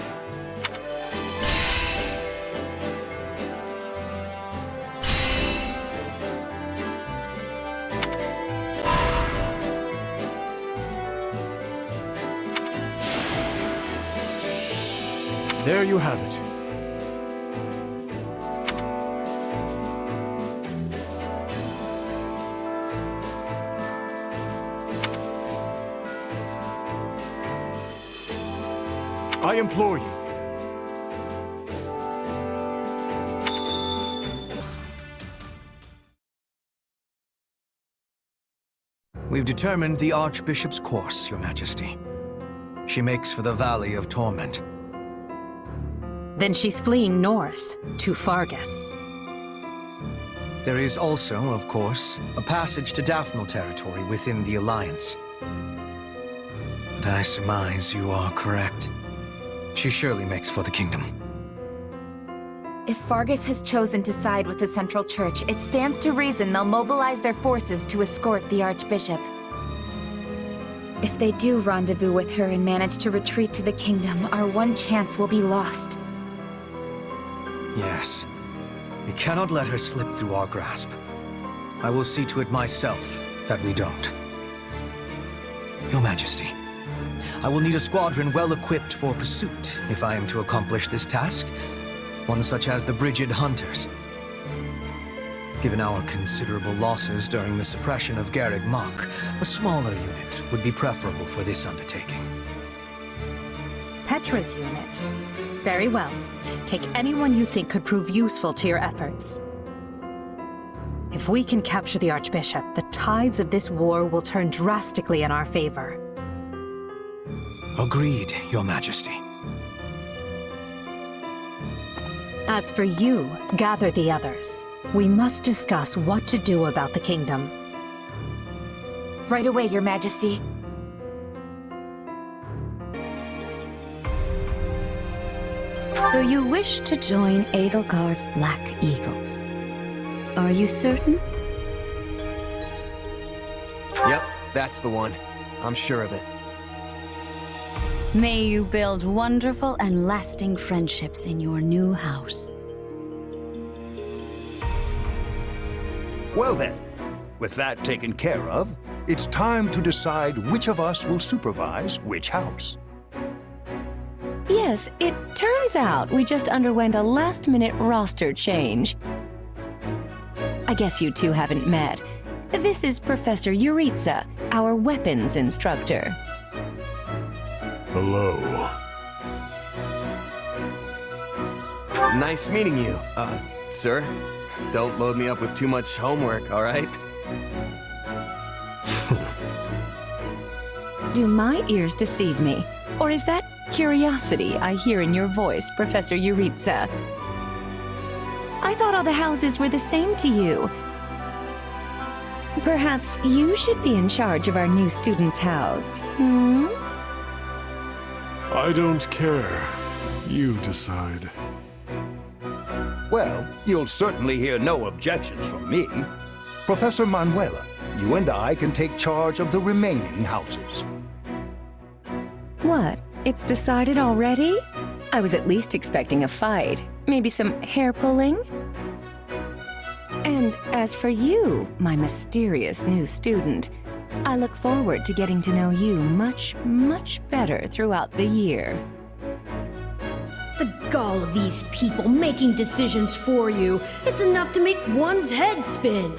H: There you have it. I implore you.
L: We've determined the Archbishop's course, Your Majesty. She makes for the Valley of Torment.
P: Then she's fleeing north, to Fargus.
L: There is also, of course, a passage to Daphnal territory within the Alliance. But I surmise you are correct. She surely makes for the kingdom.
S: If Fargus has chosen to side with the Central Church, it stands to reason they'll mobilize their forces to escort the Archbishop. If they do rendezvous with her and manage to retreat to the kingdom, our one chance will be lost.
L: Yes. We cannot let her slip through our grasp. I will see to it myself that we don't. Your Majesty, I will need a squadron well equipped for pursuit if I am to accomplish this task. One such as the Brigid Hunters. Given our considerable losses during the suppression of Garreg Mach, a smaller unit would be preferable for this undertaking.
P: Petra's unit. Very well. Take anyone you think could prove useful to your efforts. If we can capture the Archbishop, the tides of this war will turn drastically in our favor.
L: Agreed, Your Majesty.
P: As for you, gather the others. We must discuss what to do about the kingdom.
S: Right away, Your Majesty.
A: So you wish to join Edelgard's Black Eagles. Are you certain?
C: Yep, that's the one. I'm sure of it.
A: May you build wonderful and lasting friendships in your new house.
I: Well then, with that taken care of, it's time to decide which of us will supervise which house.
M: Yes, it turns out we just underwent a last-minute roster change. I guess you two haven't met. This is Professor Yuritsa, our weapons instructor.
B: Hello.
C: Nice meeting you, sir. Don't load me up with too much homework, all right?
M: Do my ears deceive me? Or is that curiosity I hear in your voice, Professor Yuritsa? I thought all the houses were the same to you. Perhaps you should be in charge of our new student's house, hmm?
V: I don't care. You decide.
I: Well, you'll certainly hear no objections from me. Professor Manuela, you and I can take charge of the remaining houses.
M: What? It's decided already? I was at least expecting a fight. Maybe some hair pulling? And as for you, my mysterious new student, I look forward to getting to know you much, much better throughout the year.
F: The gall of these people making decisions for you. It's enough to make one's head spin.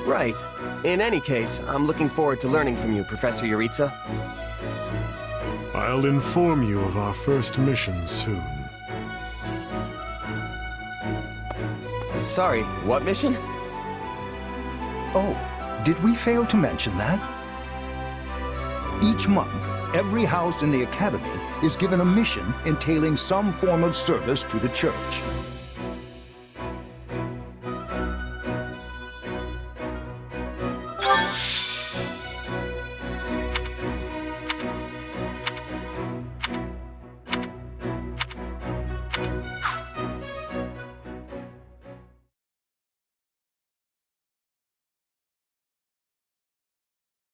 C: Right. In any case, I'm looking forward to learning from you, Professor Yuritsa.
V: I'll inform you of our first mission soon.
C: Sorry, what mission?
I: Oh, did we fail to mention that? Each month, every house in the Academy is given a mission entailing some form of service to the Church.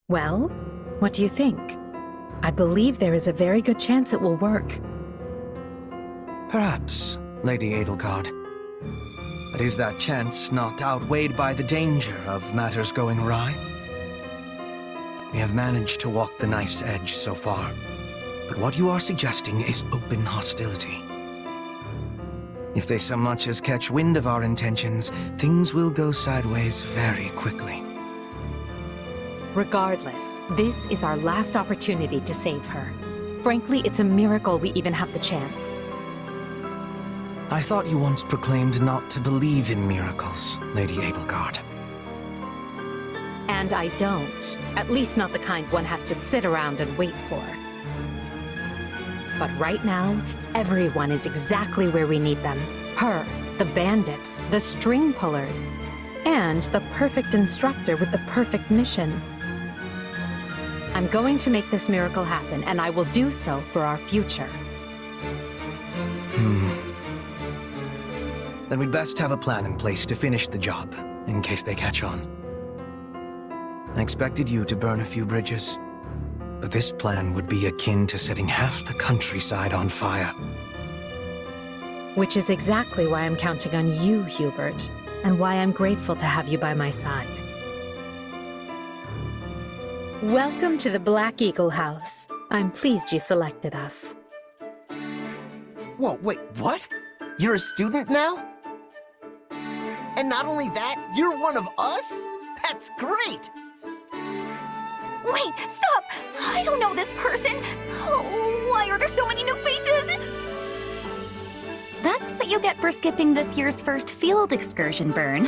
P: Well, what do you think? I believe there is a very good chance it will work.
L: Perhaps, Lady Edelgard. But is that chance not outweighed by the danger of matters going awry? We have managed to walk the knife's edge so far, but what you are suggesting is open hostility. If they so much as catch wind of our intentions, things will go sideways very quickly.
P: Regardless, this is our last opportunity to save her. Frankly, it's a miracle we even have the chance.
L: I thought you once proclaimed not to believe in miracles, Lady Edelgard.
P: And I don't. At least not the kind one has to sit around and wait for. But right now, everyone is exactly where we need them. Her, the bandits, the string pullers, and the perfect instructor with the perfect mission. I'm going to make this miracle happen, and I will do so for our future.
L: Then we'd best have a plan in place to finish the job, in case they catch on. I expected you to burn a few bridges, but this plan would be akin to setting half the countryside on fire.
P: Which is exactly why I'm counting on you, Hubert, and why I'm grateful to have you by my side. Welcome to the Black Eagle House. I'm pleased you selected us.
E: Whoa, wait, what? You're a student now? And not only that, you're one of us? That's great!
S: Wait, stop! I don't know this person! Oh, why are there so many new faces?
A: That's what you get for skipping this year's first field excursion, Byrne.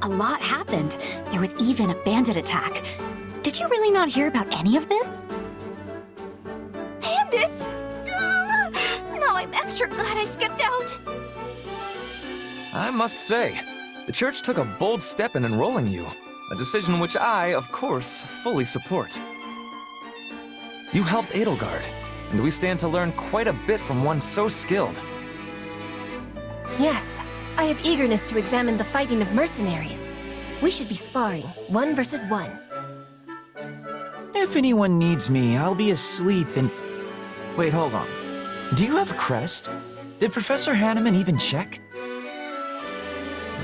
A: A lot happened. There was even a bandit attack. Did you really not hear about any of this?
S: Bandits? Ugh! Now I'm extra glad I skipped out.
C: I must say, the church took a bold step in enrolling you, a decision which I, of course, fully support. You helped Edelgard, and we stand to learn quite a bit from one so skilled.
Q: Yes, I have eagerness to examine the fighting of mercenaries. We should be sparring, 1 versus 1.
T: If anyone needs me, I'll be asleep and... Wait, hold on. Do you have a crest? Did Professor Hanneman even check?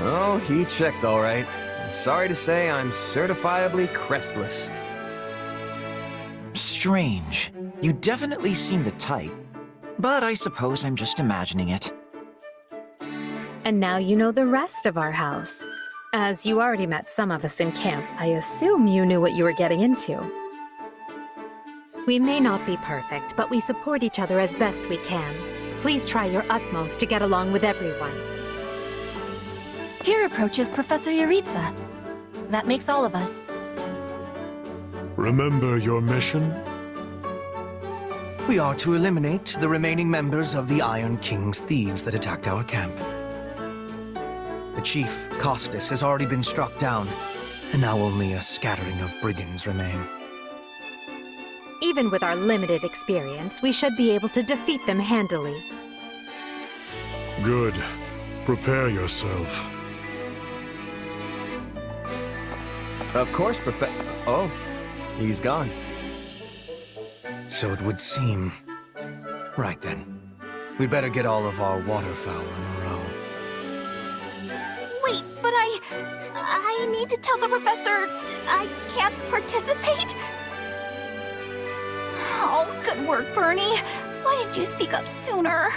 C: Oh, he checked all right. Sorry to say, I'm certifiably crestless.
T: Strange. You definitely seem the type. But I suppose I'm just imagining it.
P: And now you know the rest of our house. As you already met some of us in camp, I assume you knew what you were getting into. We may not be perfect, but we support each other as best we can. Please try your utmost to get along with everyone.
Q: Here approaches Professor Yuritsa. That makes all of us.
V: Remember your mission?
L: We are to eliminate the remaining members of the Iron King's thieves that attacked our camp. The chief, Costas, has already been struck down, and now only a scattering of brigands remain.
P: Even with our limited experience, we should be able to defeat them handily.
V: Good. Prepare yourself.
C: Of course, Oh, he's gone.
L: So it would seem. Right then. We'd better get all of our waterfowl in a row.
S: Wait, but I need to tell the professor I can't participate? Oh, good work, Bernie. Why didn't you speak up sooner?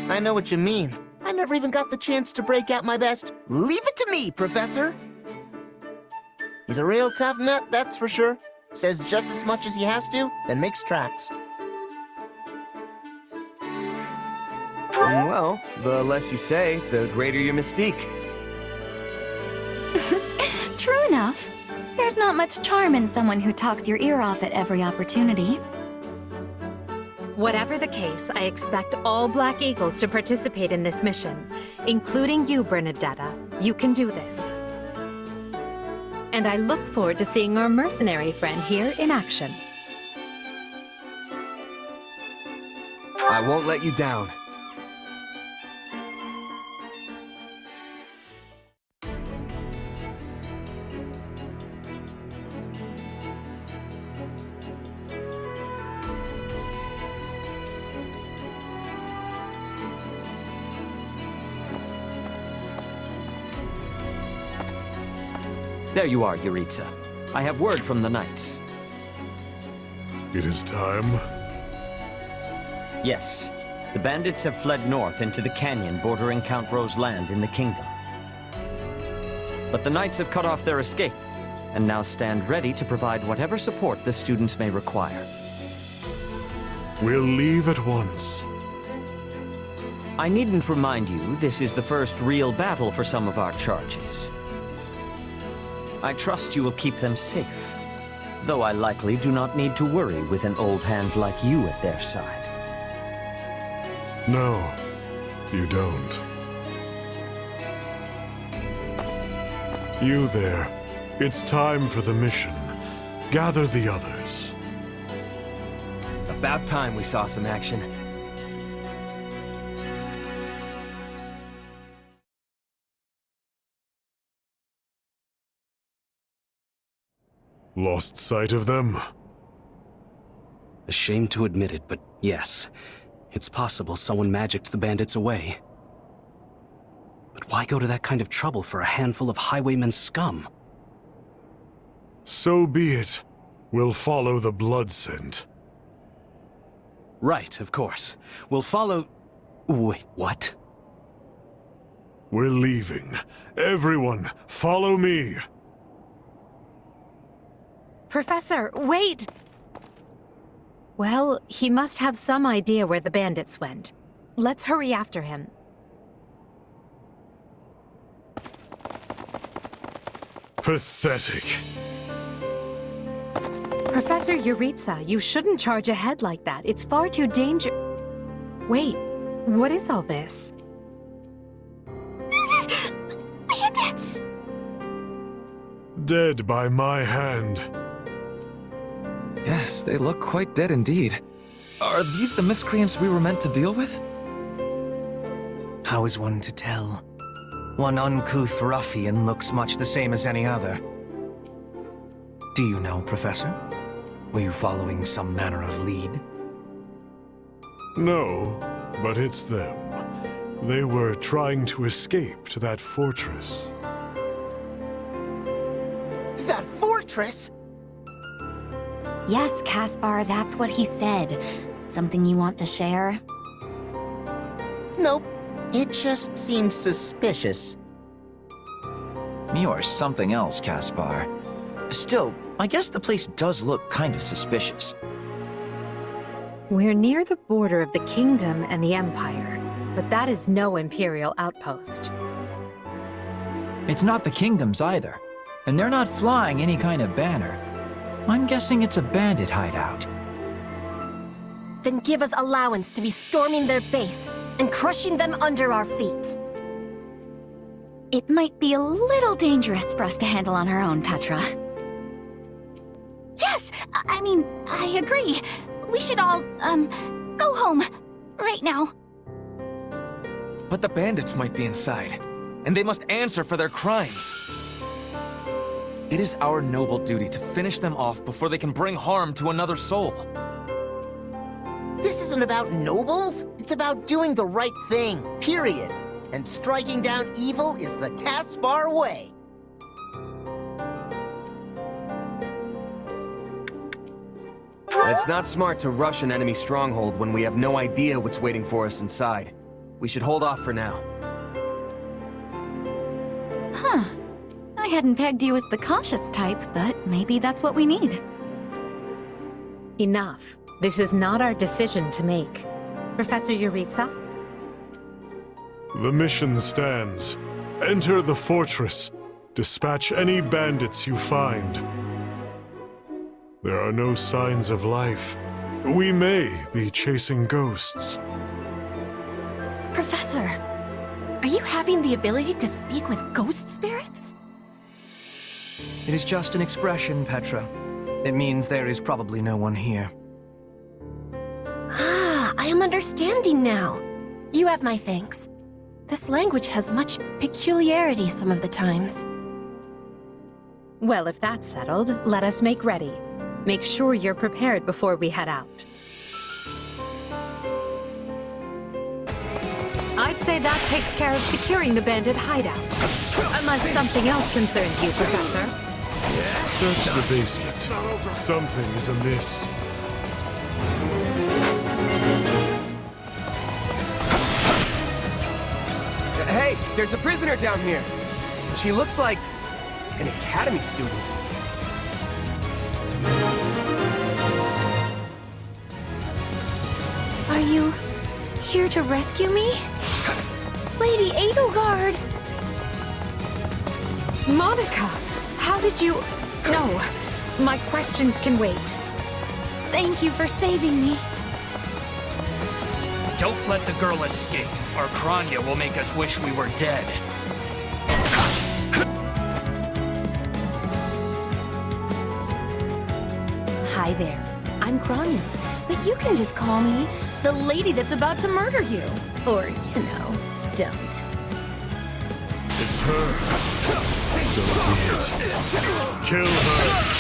E: I know what you mean. I never even got the chance to break out my best. Leave it to me, Professor! He's a real tough nut, that's for sure. Says just as much as he has to, then makes tracks.
C: Well, the less you say, the greater your mystique.
A: True enough. There's not much charm in someone who talks your ear off at every opportunity.
P: Whatever the case, I expect all Black Eagles to participate in this mission, including you, Bernadetta. You can do this. And I look forward to seeing our mercenary friend here in action.
C: I won't let you down.
W: There you are, Yuritsa. I have word from the knights.
V: It is time.
W: Yes. The bandits have fled north into the canyon bordering Count Ro's land in the kingdom. But the knights have cut off their escape, and now stand ready to provide whatever support the students may require.
V: We'll leave at once.
W: I needn't remind you, this is the first real battle for some of our charges. I trust you will keep them safe, though I likely do not need to worry with an old hand like you at their side.
V: No, you don't. You there. It's time for the mission. Gather the others.
L: A
C: About time we saw some action.
V: Lost sight of them?
D: Ashamed to admit it, but yes. It's possible someone magicked the bandits away. But why go to that kind of trouble for a handful of highwaymen scum?
V: So be it. We'll follow the blood scent.
D: Right, of course. We'll follow... Wait, what?
V: We're leaving. Everyone, follow me!
P: Professor, wait! Well, he must have some idea where the bandits went. Let's hurry after him.
V: Pathetic.
P: Professor Yuritsa, you shouldn't charge ahead like that. It's far too Wait, what is all this?
S: Bandits!
V: Dead by my hand.
T: Yes, they look quite dead indeed. Are these the miscreants we were meant to deal with?
L: How is one to tell? One uncouth ruffian looks much the same as any other. Do you know, Professor? Were you following some manner of lead?
V: No, but it's them. They were trying to escape to that fortress.
E: That fortress?
A: Yes, Caspar, that's what he said. Something you want to share?
E: Nope. It just seemed suspicious.
T: You're something else, Caspar. Still, I guess the place does look kind of suspicious.
P: We're near the border of the Kingdom and the Empire, but that is no Imperial outpost.
T: It's not the Kingdom's either, and they're not flying any kind of banner. I'm guessing it's a bandit hideout.
Q: Then give us allowance to be storming their base and crushing them under our feet.
A: It might be a little dangerous for us to handle on our own, Petra.
S: Yes! I mean, I agree. We should all, go home. Right now.
C: But the bandits might be inside, and they must answer for their crimes. It is our noble duty to finish them off before they can bring harm to another soul.
E: This isn't about nobles. It's about doing the right thing, period. And striking down evil is the Caspar way.
C: It's not smart to rush an enemy stronghold when we have no idea what's waiting for us inside. We should hold off for now.
A: Huh. I hadn't pegged you as the cautious type, but maybe that's what we need.
P: Enough. This is not our decision to make. Professor Yuritsa?
V: The mission stands. Enter the fortress. Dispatch any bandits you find. There are no signs of life. We may be chasing ghosts.
Q: Professor, are you having the ability to speak with ghost spirits?
L: It is just an expression, Petra. It means there is probably no one here.
Q: Ah, I am understanding now. You have my thanks. This language has much peculiarity some of the times.
P: Well, if that's settled, let us make ready. Make sure you're prepared before we head out. I'd say that takes care of securing the bandit hideout. Unless something else concerns you, Professor.
V: Search the basement. Something is amiss.
C: Hey, there's a prisoner down here. She looks like an academy student.
S: Are you here to rescue me? Lady Edelgard!
P: Monica, how did you... No, my questions can wait.
S: Thank you for saving me.
G: Don't let the girl escape, or Kranya will make us wish we were dead.
P: Hi there, I'm Kranya.
S: But you can just call me the lady that's about to murder you. Or, don't.
V: It's her. So be it. Kill her.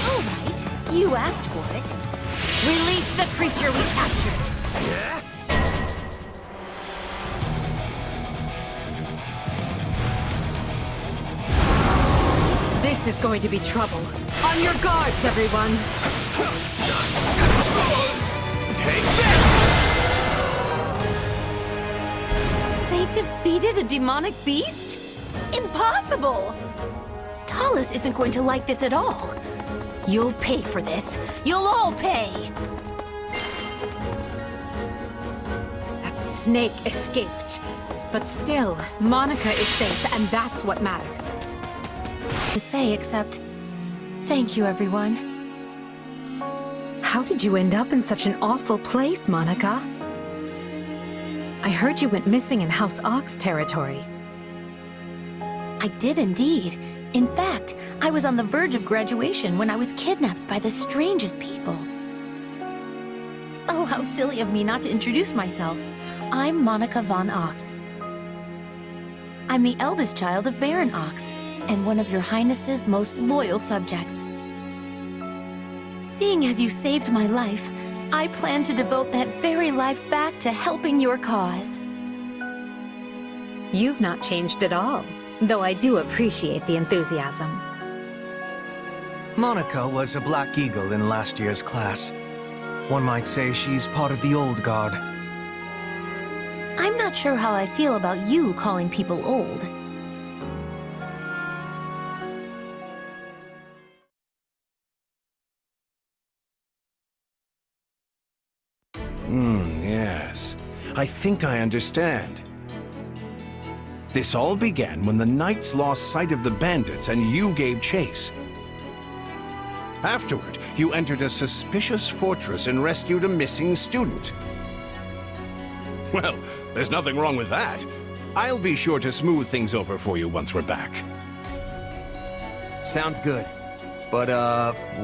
S: All right, you asked for it. Release the creature we captured.
F: This is going to be trouble. On your guards, everyone!
C: Take this!
S: They defeated a demonic beast? Impossible! Talus isn't going to like this at all. You'll pay for this. You'll all pay!
P: That snake escaped. But still, Monica is safe, and that's what matters.
S: To say, except thank you, everyone.
P: How did you end up in such an awful place, Monica? I heard you went missing in House Ox territory.
S: I did indeed. In fact, I was on the verge of graduation when I was kidnapped by the strangest people. Oh, how silly of me not to introduce myself. I'm Monica von Ox. I'm the eldest child of Baron Ox, and one of your Highness's most loyal subjects. Seeing as you saved my life, I plan to devote that very life back to helping your cause.
P: You've not changed at all, though I do appreciate the enthusiasm.
L: Monica was a Black Eagle in last year's class. One might say she's part of the old guard.
S: I'm not sure how I feel about you calling people old.
J: Yes. I think I understand. This all began when the knights lost sight of the bandits and you gave chase. Afterward, you entered a suspicious fortress and rescued a missing student. Well, there's nothing wrong with that. I'll be sure to smooth things over for you once we're back.
C: Sounds good. But,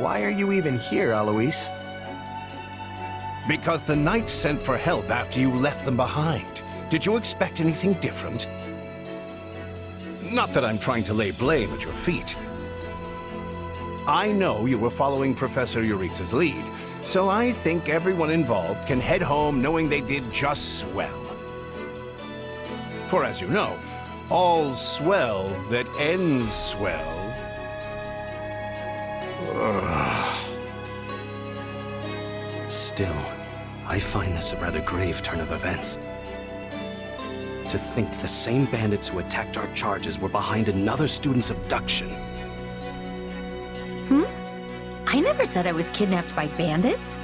C: why are you even here, Alois?
J: Because the knights sent for help after you left them behind. Did you expect anything different? Not that I'm trying to lay blame at your feet. I know you were following Professor Euritza's lead, so I think everyone involved can head home knowing they did just swell. For as you know, all swell that ends swell...
D: Still, I find this a rather grave turn of events. To think the same bandits who attacked our charges were behind another student's abduction.
S: I never said I was kidnapped by bandits.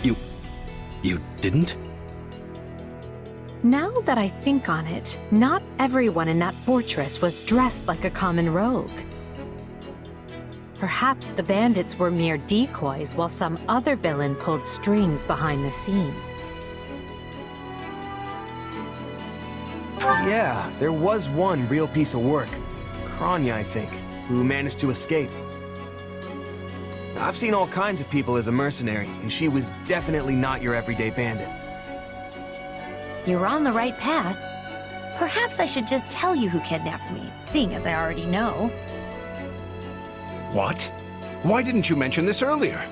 D: You didn't?
P: Now that I think on it, not everyone in that fortress was dressed like a common rogue. Perhaps the bandits were mere decoys while some other villain pulled strings behind the scenes.
C: Yeah, there was one real piece of work. Kranya, I think, who managed to escape. I've seen all kinds of people as a mercenary, and she was definitely not your everyday bandit.
S: You're on the right path. Perhaps I should just tell you who kidnapped me, seeing as I already know.
J: What? Why didn't you mention this earlier?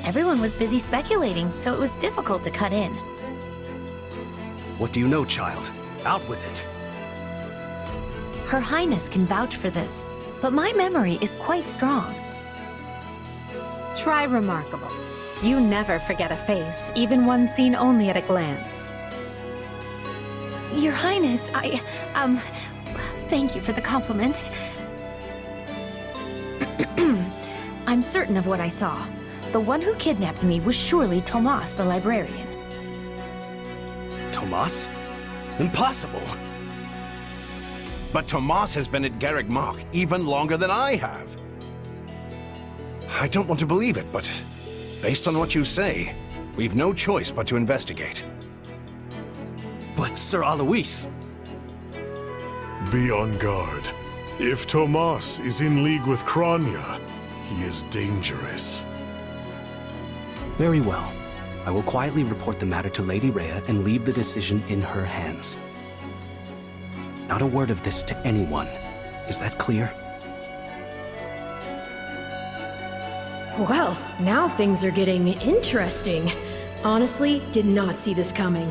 S: Everyone was busy speculating, so it was difficult to cut in.
D: What do you know, child? Out with it.
S: Her Highness can vouch for this, but my memory is quite strong.
P: Try remarkable. You never forget a face, even one seen only at a glance.
S: Your Highness, thank you for the compliment. I'm certain of what I saw. The one who kidnapped me was surely Tomas the librarian.
D: Tomas? Impossible!
J: But Tomas has been at Garreg Mach even longer than I have. I don't want to believe it, but based on what you say, We've no choice but to investigate.
D: But Sir Alois...
V: Be on guard. If Tomas is in league with Kranya, he is dangerous.
D: Very well. I will quietly report the matter to Lady Rhea and leave the decision in her hands. Not a word of this to anyone. Is that clear?
F: Well, now things are getting interesting. Honestly, did not see this coming.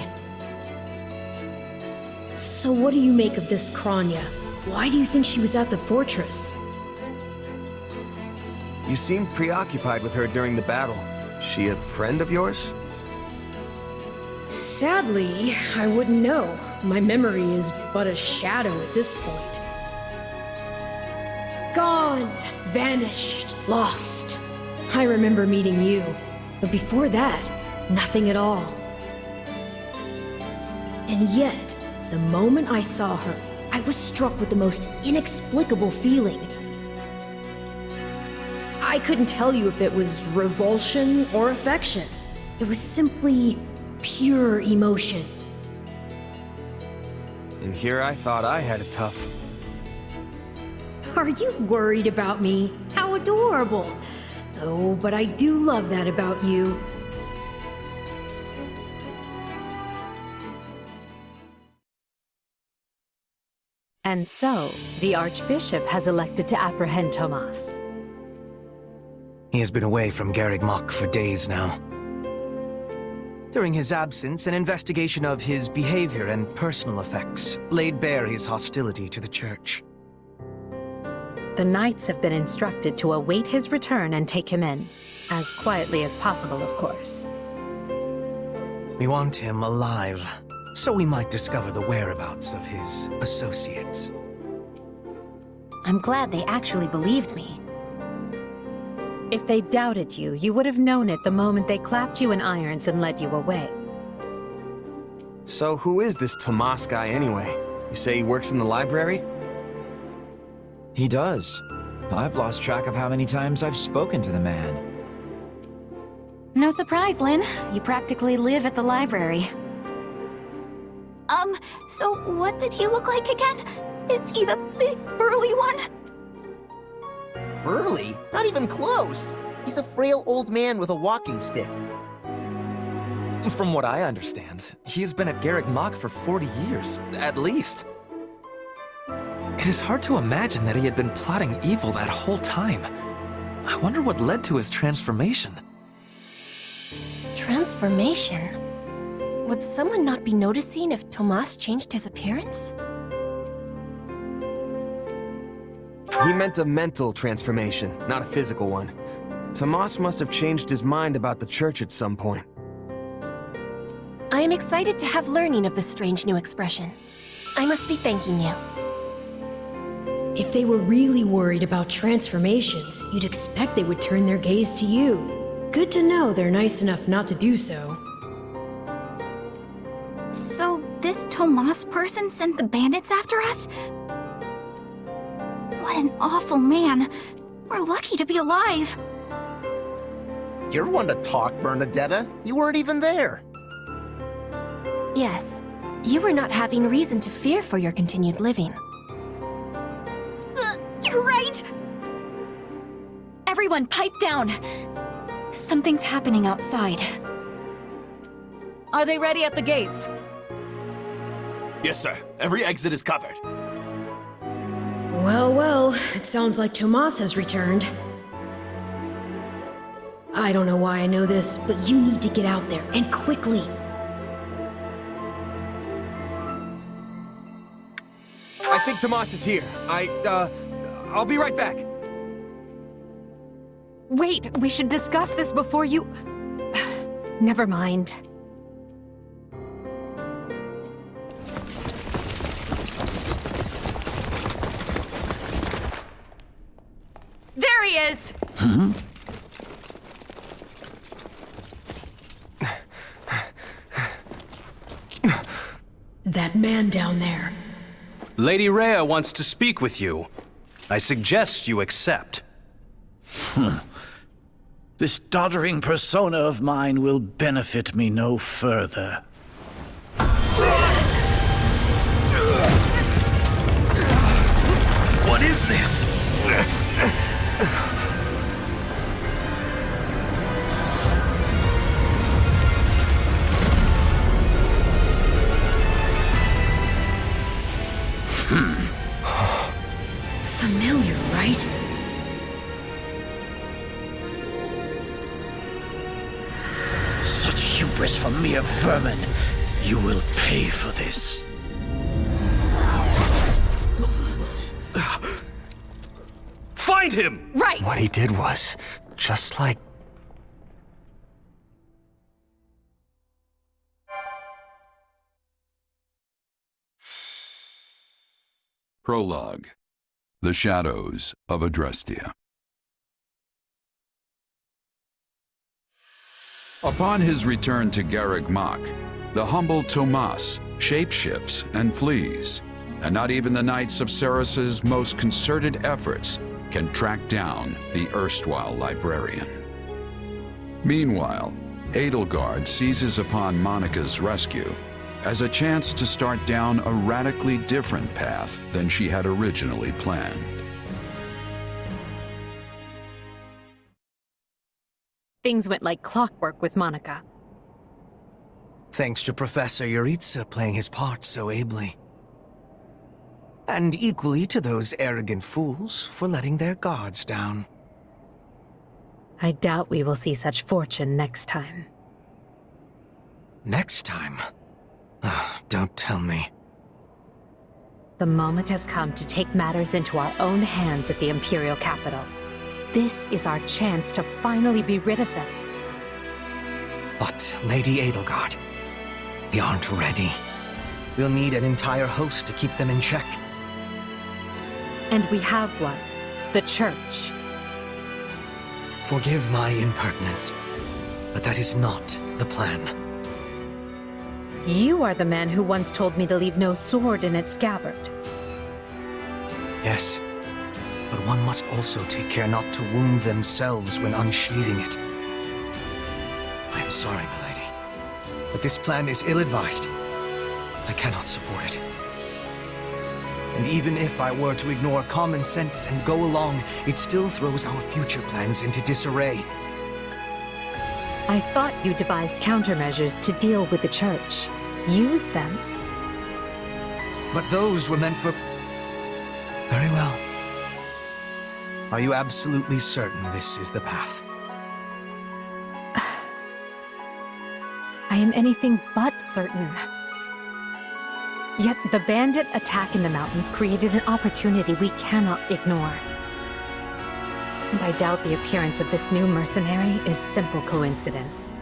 F: So what do you make of this Kranya? Why do you think she was at the fortress?
C: You seemed preoccupied with her during the battle. She a friend of yours?
F: Sadly, I wouldn't know. My memory is but a shadow at this point. Gone, vanished, lost. I remember meeting you, but before that, nothing at all. And yet, the moment I saw her, I was struck with the most inexplicable feeling. I couldn't tell you if it was revulsion or affection. It was simply pure emotion.
C: And here I thought I had it tough.
F: Are you worried about me? How adorable! Oh, but I do love that about you.
P: And so, the Archbishop has elected to apprehend Tomas.
L: He has been away from Garreg Mach for days now. During his absence, an investigation of his behavior and personal effects laid bare his hostility to the Church.
P: The Knights have been instructed to await his return and take him in. As quietly as possible, of course.
L: We want him alive, so we might discover the whereabouts of his associates.
A: I'm glad they actually believed me.
P: If they doubted you, you would have known it the moment they clapped you in irons and led you away.
C: So who is this Tomas guy anyway? You say he works in the library?
T: He does. I've lost track of how many times I've spoken to the man.
A: No surprise, Lynn. You practically live at the library. So what did he look like again? Is he the big, burly one?
E: Burly? Not even close. He's a frail old man with a walking stick.
T: From what I understand, he's been at Garreg Mach for 40 years, at least. It is hard to imagine that he had been plotting evil that whole time. I wonder what led to his transformation.
Q: Transformation? Would someone not be noticing if Tomas changed his appearance?
C: He meant a mental transformation, not a physical one. Tomas must have changed his mind about the Church at some point.
Q: I am excited to have learning of this strange new expression. I must be thanking you.
F: If they were really worried about transformations, you'd expect they would turn their gaze to you. Good to know they're nice enough not to do so.
A: So this Tomas person sent the bandits after us? What an awful man. We're lucky to be alive.
E: You're one to talk, Bernadetta. You weren't even there.
Q: Yes, you were not having reason to fear for your continued living.
A: You're right! Everyone, pipe down! Something's happening outside.
K: Are they ready at the gates?
N: Yes, sir. Every exit is covered.
F: Well, well, it sounds like Tomas has returned. I don't know why I know this, but you need to get out there, and quickly.
C: I think Tomas is here. I'll be right back.
P: Wait, we should discuss this before you... Never mind.
S: There he is!
F: That man down there.
D: Lady Rhea wants to speak with you. I suggest you accept.
O: This doddering persona of mine will benefit me no further.
D: What is this?
F: Familiar, right?
O: Such hubris from mere vermin. You will pay for this.
D: Find him!
S: Right!
D: What he did was just like...
R: Prologue. The Shadows of Adrestia. Upon his return to Garreg Mach, the humble Tomas shapeshifts and flees, and not even the Knights of Ceres's most concerted efforts can track down the erstwhile librarian. Meanwhile, Edelgard seizes upon Monica's rescue as a chance to start down a radically different path than she had originally planned.
P: Things went like clockwork with Monica.
L: Thanks to Professor Yuritsa playing his part so ably. And equally to those arrogant fools for letting their guards down.
P: I doubt we will see such fortune next time.
L: Next time? Don't tell me.
P: The moment has come to take matters into our own hands at the Imperial capital. This is our chance to finally be rid of them.
L: But, Lady Edelgard, we aren't ready. We'll need an entire host to keep them in check.
P: And we have one. The Church.
L: Forgive my impertinence, but that is not the plan.
P: You are the man who once told me to leave no sword in its scabbard.
L: Yes, but one must also take care not to wound themselves when unsheathing it. I am sorry, milady, but this plan is ill-advised. I cannot support it. And even if I were to ignore common sense and go along, it still throws our future plans into disarray.
P: I thought you devised countermeasures to deal with the Church. Use them.
L: But those were meant for... Very well. Are you absolutely certain this is the path?
P: I am anything but certain. Yet the bandit attack in the mountains created an opportunity we cannot ignore. And I doubt the appearance of this new mercenary is simple coincidence.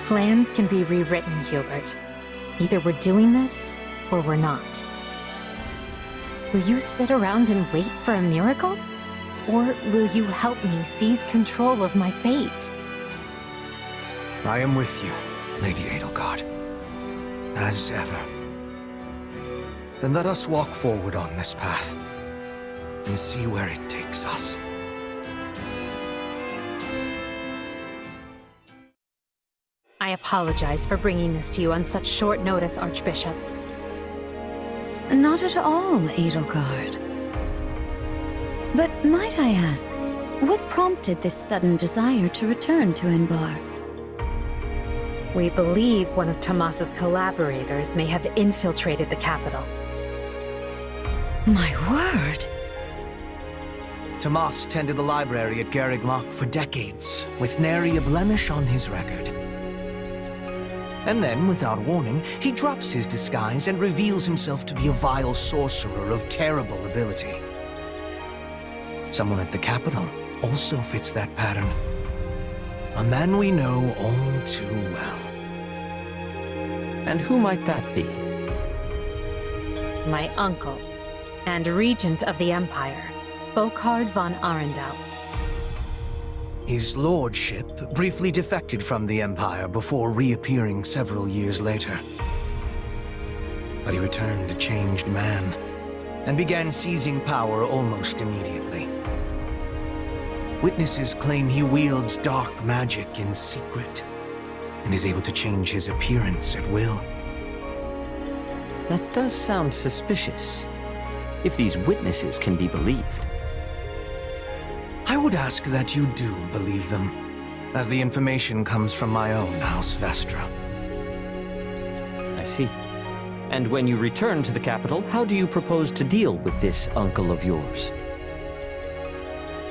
P: Plans can be rewritten, Hubert. Either we're doing this, or we're not. Will you sit around and wait for a miracle? Or will you help me seize control of my fate?
L: I am with you, Lady Edelgard. As ever. Then let us walk forward on this path, and see where it takes us.
P: I apologize for bringing this to you on such short notice, Archbishop.
A: Not at all, Edelgard. But might I ask, what prompted this sudden desire to return to Inbar?
P: We believe one of Tomas's collaborators may have infiltrated the capital.
A: My word!
L: Tomas tended the library at Garreg Mach for decades, with nary a blemish on his record. And then, without warning, he drops his disguise and reveals himself to be a vile sorcerer of terrible ability. Someone at the capital also fits that pattern. A man we know all too well.
W: And who might that be?
P: My uncle, and regent of the Empire, Bokhard von Arundel.
L: His lordship briefly defected from the Empire before reappearing several years later. But he returned a changed man, and began seizing power almost immediately. Witnesses claim he wields dark magic in secret, and is able to change his appearance at will.
W: That does sound suspicious, if these witnesses can be believed.
L: I would ask that you do believe them, as the information comes from my own House Vestra.
W: I see. And when you return to the capital, how do you propose to deal with this uncle of yours?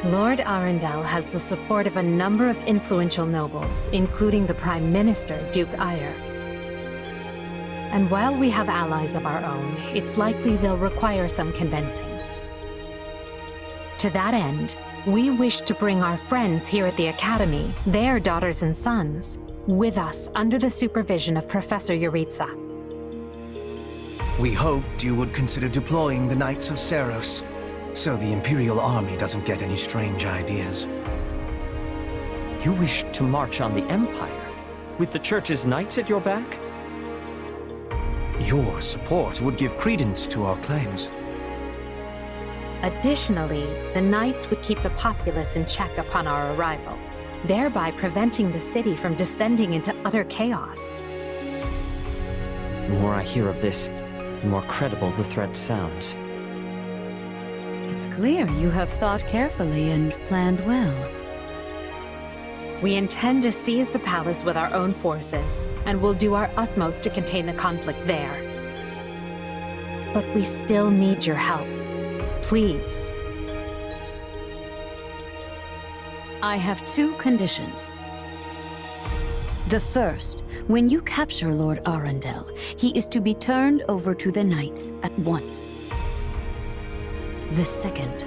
P: Lord Arundel has the support of a number of influential nobles, including the Prime Minister, Duke Ayer. And while we have allies of our own, it's likely they'll require some convincing. To that end, we wish to bring our friends here at the Academy, their daughters and sons, with us under the supervision of Professor Yuritsa.
L: We hoped you would consider deploying the Knights of Seros, so the Imperial Army doesn't get any strange ideas.
W: You wish to march on the Empire, with the Church's knights at your back?
L: Your support would give credence to our claims.
P: Additionally, the Knights would keep the populace in check upon our arrival, thereby preventing the city from descending into utter chaos.
W: The more I hear of this, the more credible the threat sounds.
B: It's clear you have thought carefully and planned well.
P: We intend to seize the palace with our own forces, and will do our utmost to contain the conflict there. But we still need your help. Please.
B: I have two conditions. The first, when you capture Lord Arundel, he is to be turned over to the Knights at once. The second,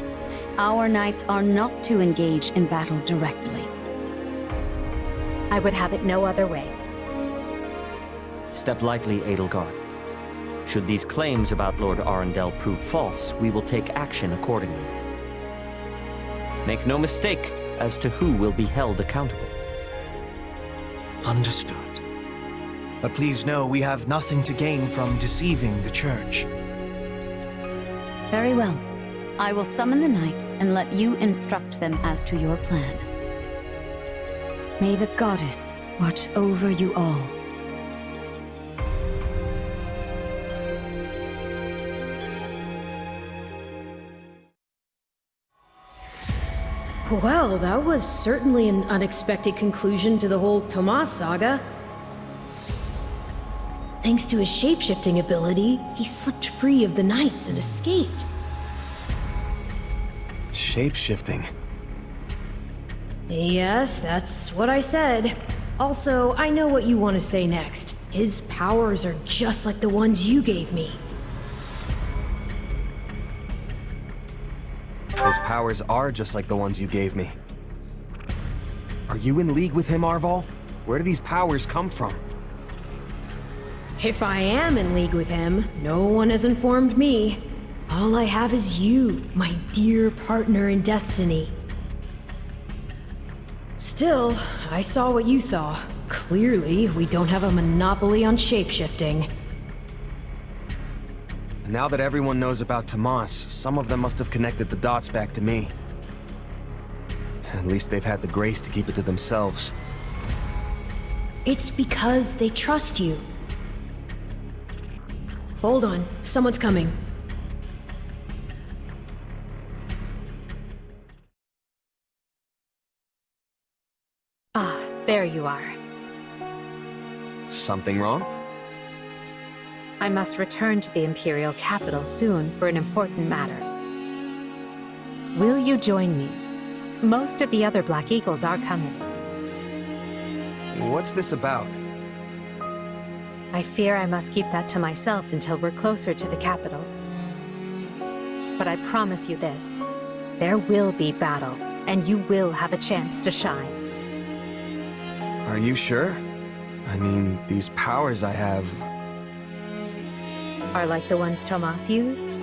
B: our Knights are not to engage in battle directly.
P: I would have it no other way.
W: Step lightly, Edelgard. Should these claims about Lord Arundel prove false, we will take action accordingly. Make no mistake as to who will be held accountable.
L: Understood. But please know we have nothing to gain from deceiving the Church.
B: Very well. I will summon the Knights and let you instruct them as to your plan. May the Goddess watch over you all.
F: Well, that was certainly an unexpected conclusion to the whole Tomas saga. Thanks to his shapeshifting ability, he slipped free of the Knights and escaped.
C: Shapeshifting?
F: Yes, that's what I said. Also, I know what you want to say next. His powers are just like the ones you gave me.
C: His powers are just like the ones you gave me. Are you in league with him, Arval? Where do these powers come from?
F: If I am in league with him, no one has informed me. All I have is you, my dear partner in destiny. Still, I saw what you saw. Clearly, we don't have a monopoly on shapeshifting.
C: Now that everyone knows about Tomas, some of them must have connected the dots back to me. At least they've had the grace to keep it to themselves.
F: It's because they trust you. Hold on, someone's coming.
P: Ah, there you are.
C: Something wrong?
P: I must return to the Imperial capital soon for an important matter. Will you join me? Most of the other Black Eagles are coming.
C: What's this about?
P: I fear I must keep that to myself until we're closer to the capital. But I promise you this, there will be battle, and you will have a chance to shine.
C: Are you sure? I mean, these powers I have...
P: Are like the ones Tomas used?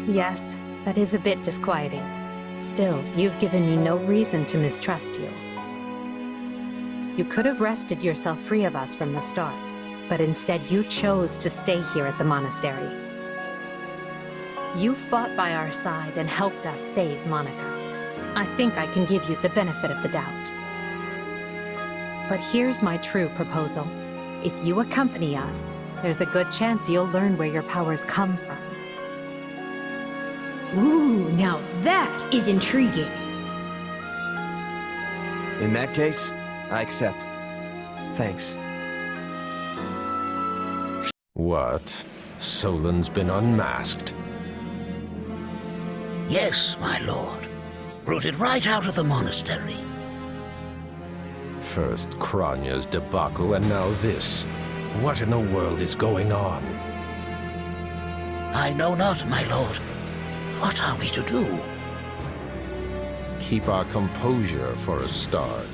P: Yes, that is a bit disquieting. Still, you've given me no reason to mistrust you. You could have wrested yourself free of us from the start, but instead you chose to stay here at the monastery. You fought by our side and helped us save Monica. I think I can give you the benefit of the doubt. But here's my true proposal. If you accompany us, there's a good chance you'll learn where your powers come from.
F: Ooh, now that is intriguing.
C: In that case, I accept. Thanks.
H: What? Solon's been unmasked?
O: Yes, my lord. Rooted right out of the monastery.
H: First Kranya's debacle and now this. What in the world is going on?
O: I know not, my lord. What are we to do?
H: Keep our composure for a start.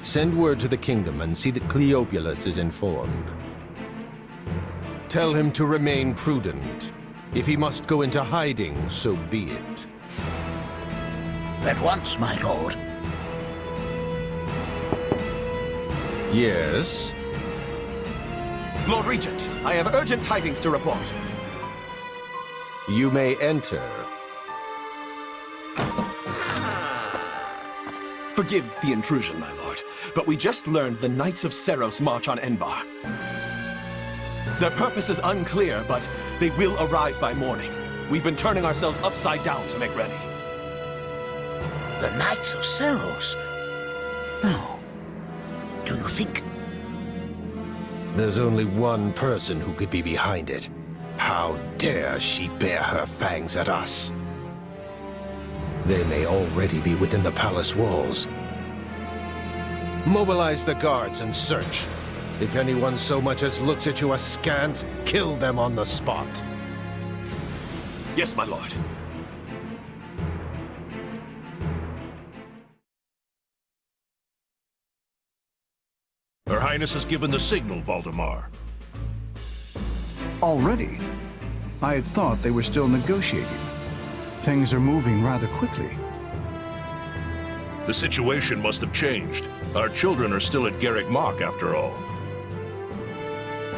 H: Send word to the kingdom and see that Cleobulus is informed. Tell him to remain prudent. If he must go into hiding, so be it.
O: At once, my lord.
H: Yes?
N: Lord Regent, I have urgent tidings to report.
H: You may enter.
N: Forgive the intrusion, my lord, but we just learned the Knights of Seros march on Enbar. Their purpose is unclear, but they will arrive by morning. We've been turning ourselves upside down to make ready.
O: The Knights of Seros? No. Do you think?
H: There's only one person who could be behind it. How dare she bare her fangs at us? They may already be within the palace walls. Mobilize the guards and search. If anyone so much as looks at you askance, kill them on the spot.
N: Yes, my lord.
I: Her Highness has given the signal, Valdemar.
M: Already? I had thought they were still negotiating. Things are moving rather quickly.
I: The situation must have changed. Our children are still at Garrick Mach, after all.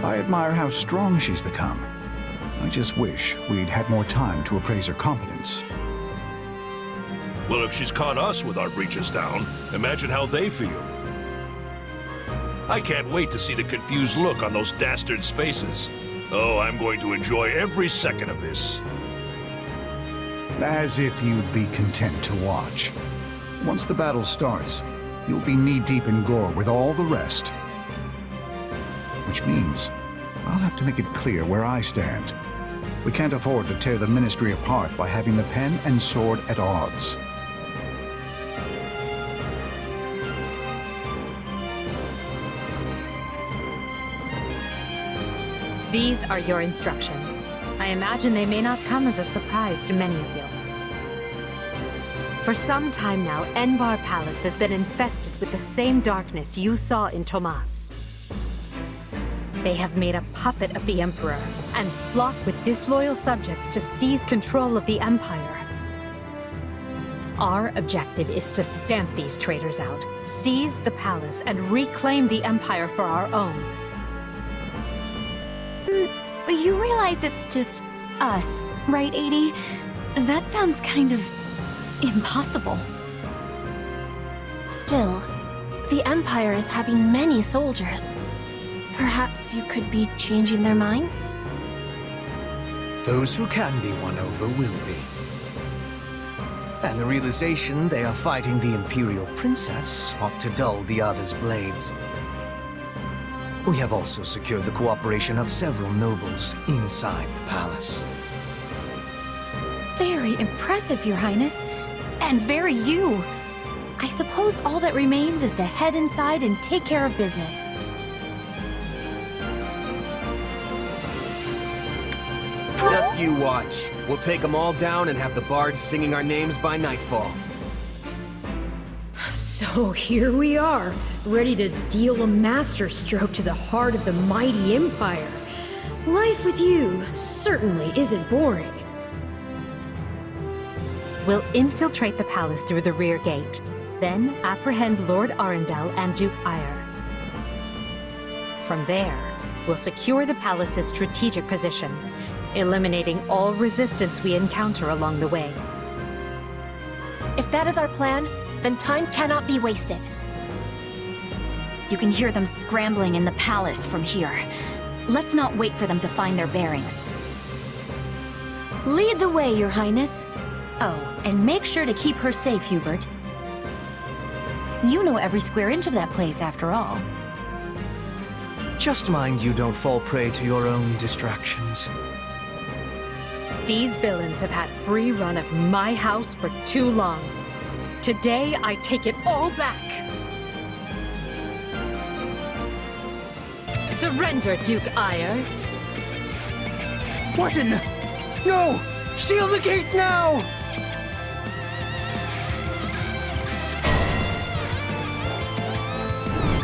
M: I admire how strong she's become. I just wish we'd had more time to appraise her competence.
I: Well, if she's caught us with our breeches down, imagine how they feel. I can't wait to see the confused look on those dastards' faces. Oh, I'm going to enjoy every second of this.
M: As if you'd be content to watch. Once the battle starts, you'll be knee-deep in gore with all the rest. Which means I'll have to make it clear where I stand. We can't afford to tear the Ministry apart by having the pen and sword at odds.
P: These are your instructions. I imagine they may not come as a surprise to many of you. For some time now, Enbar Palace has been infested with the same darkness you saw in Tomas. They have made a puppet of the Emperor and plot with disloyal subjects to seize control of the Empire. Our objective is to stamp these traitors out, seize the palace, and reclaim the Empire for our own.
A: You realize it's just us, right, Edie? That sounds kind of impossible.
Q: Still, the Empire is having many soldiers. Perhaps you could be changing their minds?
L: Those who can be won over will be. And the realization they are fighting the Imperial Princess ought to dull the others' blades. We have also secured the cooperation of several nobles inside the palace.
A: Very impressive, Your Highness. And very you. I suppose all that remains is to head inside and take care of business.
C: Just you watch. We'll take them all down and have the bards singing our names by nightfall.
F: So here we are, ready to deal a masterstroke to the heart of the mighty Empire. Life with you certainly isn't boring.
P: We'll infiltrate the palace through the rear gate, then apprehend Lord Arundel and Duke Ire. From there, we'll secure the palace's strategic positions, eliminating all resistance we encounter along the way.
Q: If that is our plan, then time cannot be wasted.
A: You can hear them scrambling in the palace from here. Let's not wait for them to find their bearings. Lead the way, Your Highness. Oh, and make sure to keep her safe, Hubert. You know every square inch of that place, after all.
L: Just mind you don't fall prey to your own distractions.
P: These villains have had free run of my house for too long. Today, I take it all back. Surrender, Duke Ire.
O: What in the... No! Seal the gate now!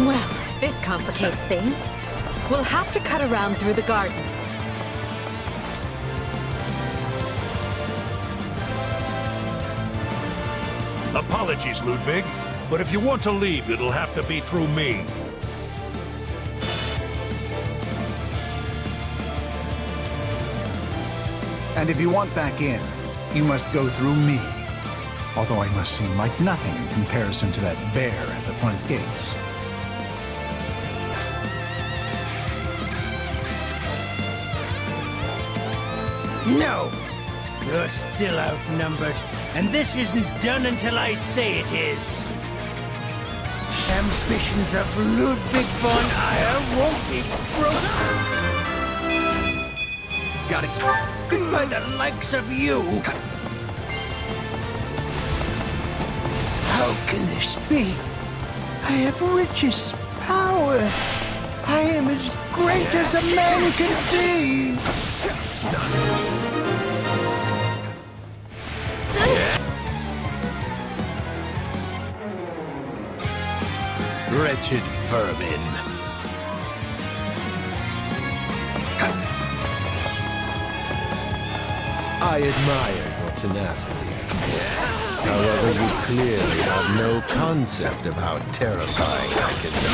P: Well, this complicates things. We'll have to cut around through the gardens.
I: Apologies, Ludwig, but if you want to leave, it'll have to be through me.
M: And if you want back in, you must go through me. Although I must seem like nothing in comparison to that bear at the front gates.
O: No! You're still outnumbered, and this isn't done until I say it is. Ambitions of Ludwig von Ire won't be broken.
L: Got it.
O: By the likes of you. How can this be? I have riches, power. I am as great as a man can be.
H: Wretched vermin. I admire your tenacity. However, you clearly have no concept of how terrifying I can be.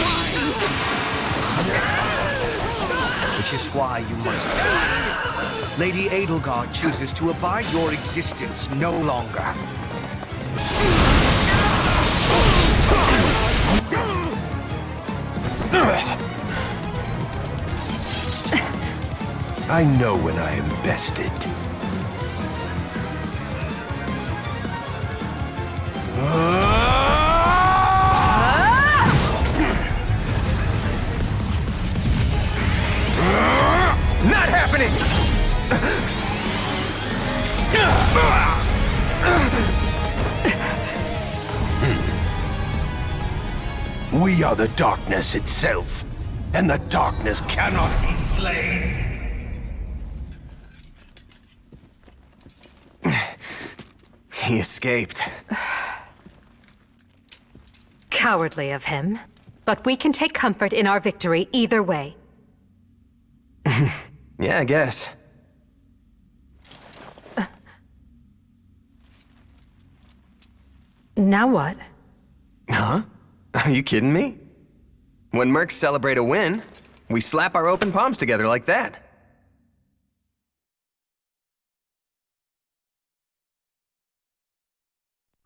L: Which is why you must die. Lady Edelgard chooses to abide your existence no longer.
H: I know when I am bested.
L: Not happening!
H: We are the darkness itself, and the darkness cannot be slain.
C: He escaped.
P: Cowardly of him. But we can take comfort in our victory either way.
C: Yeah, I guess.
P: Now what?
C: Huh? Are you kidding me? When mercs celebrate a win, we slap our open palms together like that.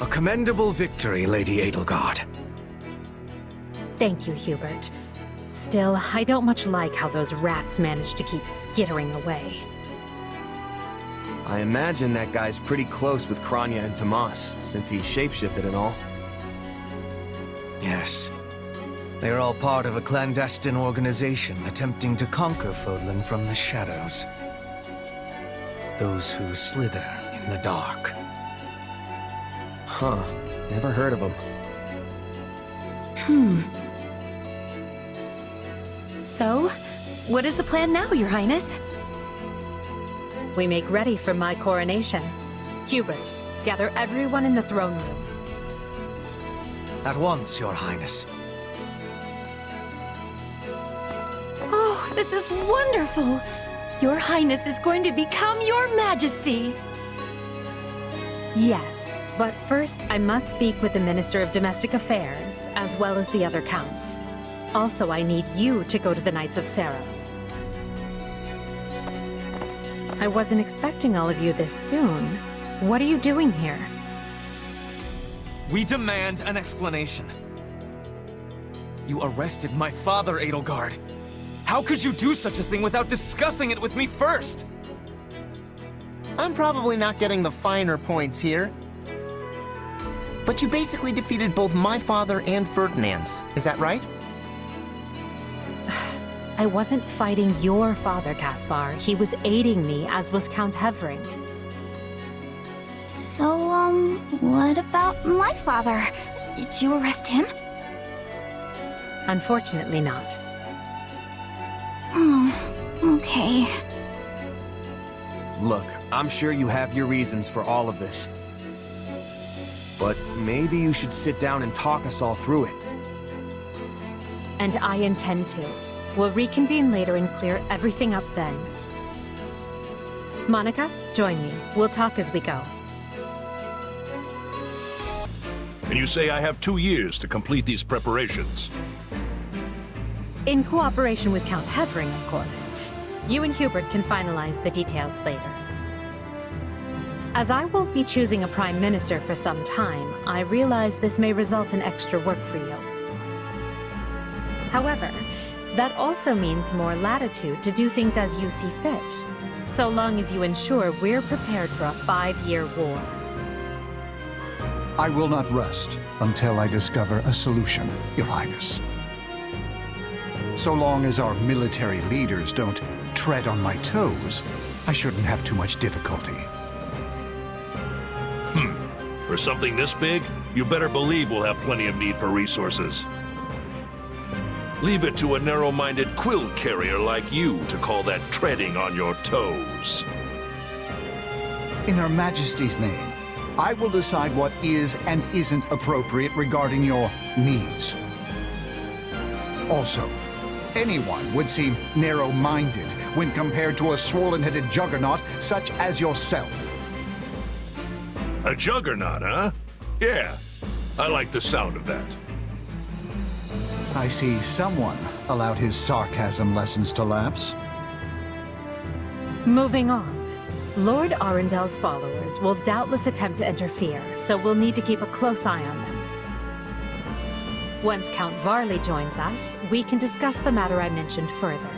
L: A commendable victory, Lady Edelgard.
P: Thank you, Hubert. Still, I don't much like how those rats managed to keep skittering away.
C: I imagine that guy's pretty close with Kranya and Tomas, since he shapeshifted and all.
L: Yes. They are all part of a clandestine organization attempting to conquer Fodlan from the shadows. Those who slither in the dark.
C: Huh. Never heard of him.
A: So, what is the plan now, Your Highness?
P: We make ready for my coronation. Hubert, gather everyone in the throne room.
L: At once, Your Highness.
A: Oh, this is wonderful! Your Highness is going to become Your Majesty!
P: Yes, but first I must speak with the Minister of Domestic Affairs, as well as the other counts. Also, I need you to go to the Knights of Saros. I wasn't expecting all of you this soon. What are you doing here?
T: We demand an explanation. You arrested my father, Edelgard. How could you do such a thing without discussing it with me first?
E: I'm probably not getting the finer points here. But you basically defeated both my father and Ferdinand's. Is that right?
P: I wasn't fighting your father, Caspar. He was aiding me, as was Count Hevering.
A: So, what about my father? Did you arrest him?
P: Unfortunately not.
A: Oh, okay.
C: Look, I'm sure you have your reasons for all of this. But maybe you should sit down and talk us all through it.
P: And I intend to. We'll reconvene later and clear everything up then. Monica, join me. We'll talk as we go.
I: And you say I have 2 years to complete these preparations.
P: In cooperation with Count Hevering, of course. You and Hubert can finalize the details later. As I won't be choosing a prime minister for some time, I realize this may result in extra work for you. However, that also means more latitude to do things as you see fit, so long as you ensure we're prepared for a 5-year war.
M: I will not rest until I discover a solution, Your Highness. So long as our military leaders don't tread on my toes, I shouldn't have too much difficulty.
I: For something this big, you better believe we'll have plenty of need for resources. Leave it to a narrow-minded quill carrier like you to call that treading on your toes.
M: In Her Majesty's name, I will decide what is and isn't appropriate regarding your needs. Also, anyone would seem narrow-minded when compared to a swollen-headed juggernaut such as yourself.
I: A juggernaut, huh? Yeah, I like the sound of that.
M: I see someone allowed his sarcasm lessons to lapse.
P: Moving on. Lord Arundel's followers will doubtless attempt to interfere, so we'll need to keep a close eye on them. Once Count Varley joins us, we can discuss the matter I mentioned further.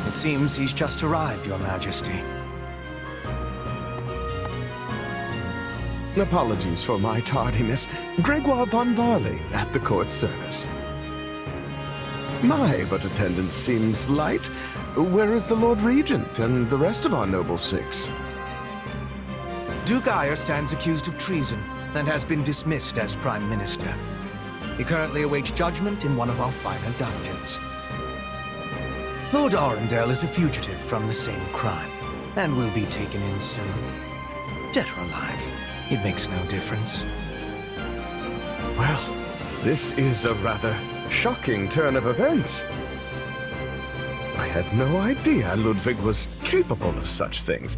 L: It seems he's just arrived, Your Majesty.
G: Apologies for my tardiness. Gregoire von Varley at the court service. My, but attendance seems light. Where is the Lord Regent and the rest of our noble six?
L: Duke Eyre stands accused of treason and has been dismissed as Prime Minister. He currently awaits judgment in one of our finer dungeons. Lord Arundel is a fugitive from the same crime and will be taken in soon. Dead or alive, it makes no difference.
G: Well, this is a rather shocking turn of events. I had no idea Ludwig was capable of such things.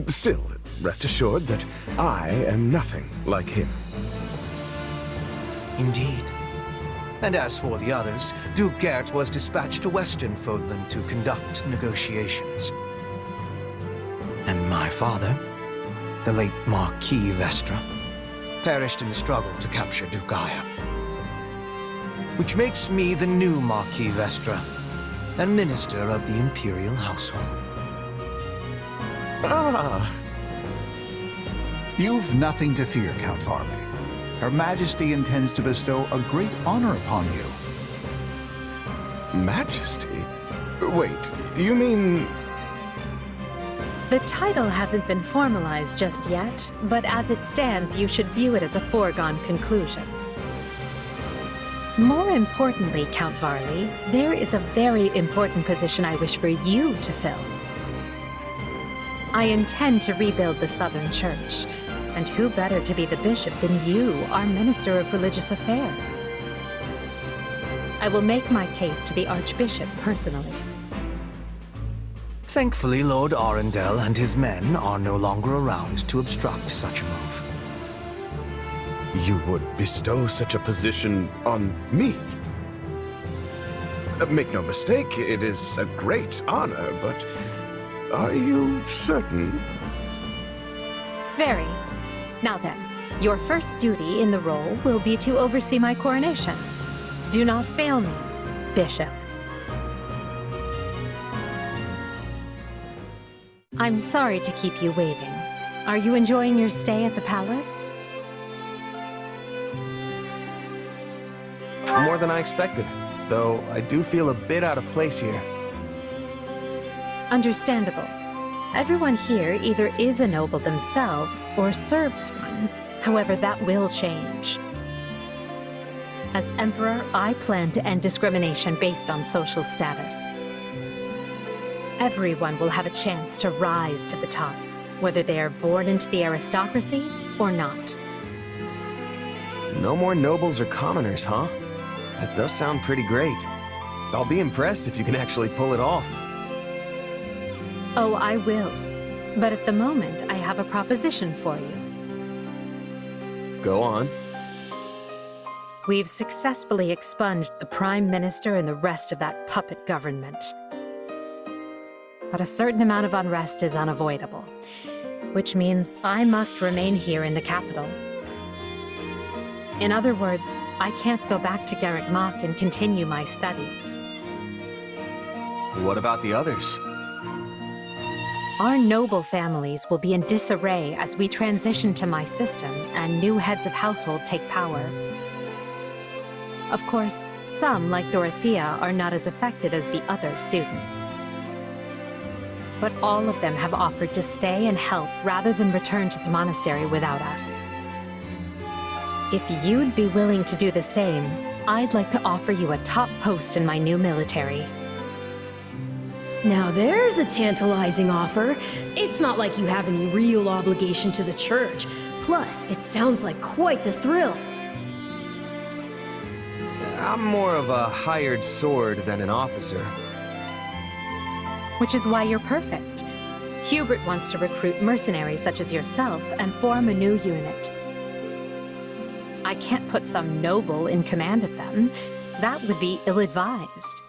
G: Still, rest assured that I am nothing like him.
L: Indeed. And as for the others, Duke Gert was dispatched to Western Fodland to conduct negotiations. And my father, the late Marquis Vestra, perished in the struggle to capture Duke Eyre. Which makes me the new Marquis Vestra, and Minister of the Imperial Household.
M: Ah! You've nothing to fear, Count Varley. Her Majesty intends to bestow a great honor upon you.
G: Majesty? Wait, you mean...
P: The title hasn't been formalized just yet, but as it stands, you should view it as a foregone conclusion. More importantly, Count Varley, there is a very important position I wish for you to fill. I intend to rebuild the Southern Church, and who better to be the bishop than you, our Minister of Religious Affairs? I will make my case to the Archbishop personally.
L: Thankfully, Lord Arundel and his men are no longer around to obstruct such a move.
G: You would bestow such a position on me? Make no mistake, it is a great honor, but Are you certain?
P: Very. Now then, your first duty in the role will be to oversee my coronation. Do not fail me, Bishop. I'm sorry to keep you waiting. Are you enjoying your stay at the palace?
C: More than I expected, though I do feel a bit out of place here.
P: Understandable. Everyone here either is a noble themselves or serves one. However, that will change. As Emperor, I plan to end discrimination based on social status. Everyone will have a chance to rise to the top, whether they are born into the aristocracy or not.
C: No more nobles or commoners, huh? That does sound pretty great. I'll be impressed if you can actually pull it off.
P: Oh, I will. But at the moment, I have a proposition for you.
C: Go on.
P: We've successfully expunged the Prime Minister and the rest of that puppet government. But a certain amount of unrest is unavoidable, which means I must remain here in the capital. In other words, I can't go back to Garreg Mach and continue my studies.
C: What about the others?
P: Our noble families will be in disarray as we transition to my system and new heads of household take power. Of course, some, like Dorothea, are not as affected as the other students. But all of them have offered to stay and help rather than return to the monastery without us. If you'd be willing to do the same, I'd like to offer you a top post in my new military.
F: Now there's a tantalizing offer. It's not like you have any real obligation to the church. Plus, it sounds like quite the thrill.
C: I'm more of a hired sword than an officer.
P: Which is why you're perfect. Hubert wants to recruit mercenaries such as yourself and form a new unit. I can't put some noble in command of them. That would be ill-advised.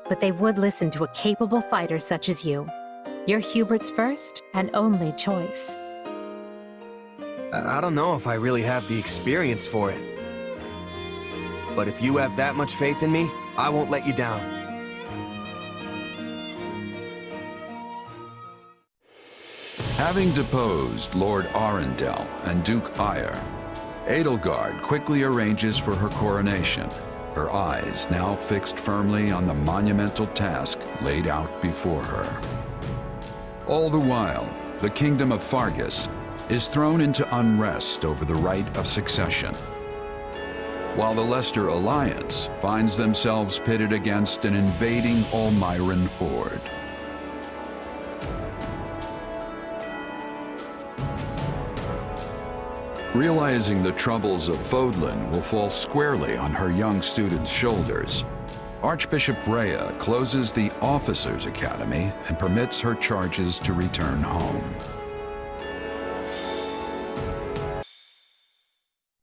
P: But they would listen to a capable fighter such as you. You're Hubert's first and only choice.
C: I don't know if I really have the experience for it. But if you have that much faith in me, I won't let you down.
R: Having deposed Lord Arundel and Duke Eyre, Edelgard quickly arranges for her coronation, her eyes now fixed firmly on the monumental task laid out before her. All the while, the kingdom of Fargus is thrown into unrest over the right of succession, while the Leicester Alliance finds themselves pitted against an invading Almiran horde. Realizing the troubles of Fodlan will fall squarely on her young students' shoulders, Archbishop Rhea closes the Officers' Academy and permits her charges to return home.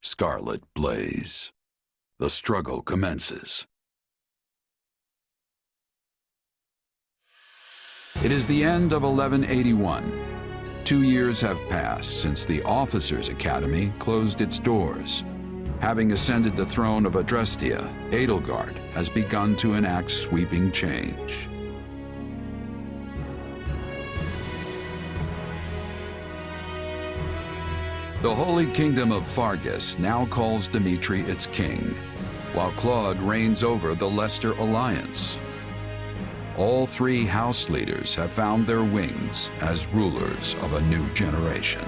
R: Scarlet blaze. The struggle commences. It is the end of 1181. 2 years have passed since the Officers' Academy closed its doors. Having ascended the throne of Adrestia, Edelgard has begun to enact sweeping change. The Holy Kingdom of Fargus now calls Dimitri its king, while Claude reigns over the Leicester Alliance. All three house leaders have found their wings as rulers of a new generation.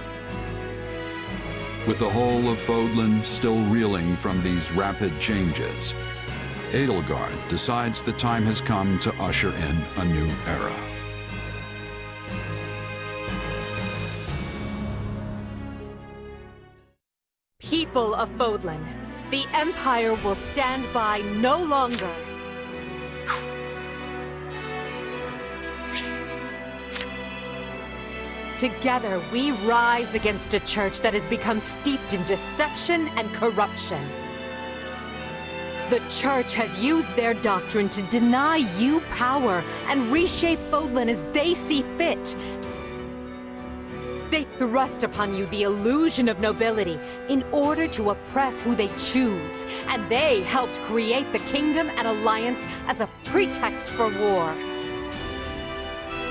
R: With the whole of Fodlan still reeling from these rapid changes, Edelgard decides the time has come to usher in a new era.
P: People of Fodlan, the Empire will stand by no longer. Together, we rise against a church that has become steeped in deception and corruption. The Church has used their doctrine to deny you power and reshape Fodlan as they see fit. They thrust upon you the illusion of nobility in order to oppress who they choose, and they helped create the Kingdom and Alliance as a pretext for war.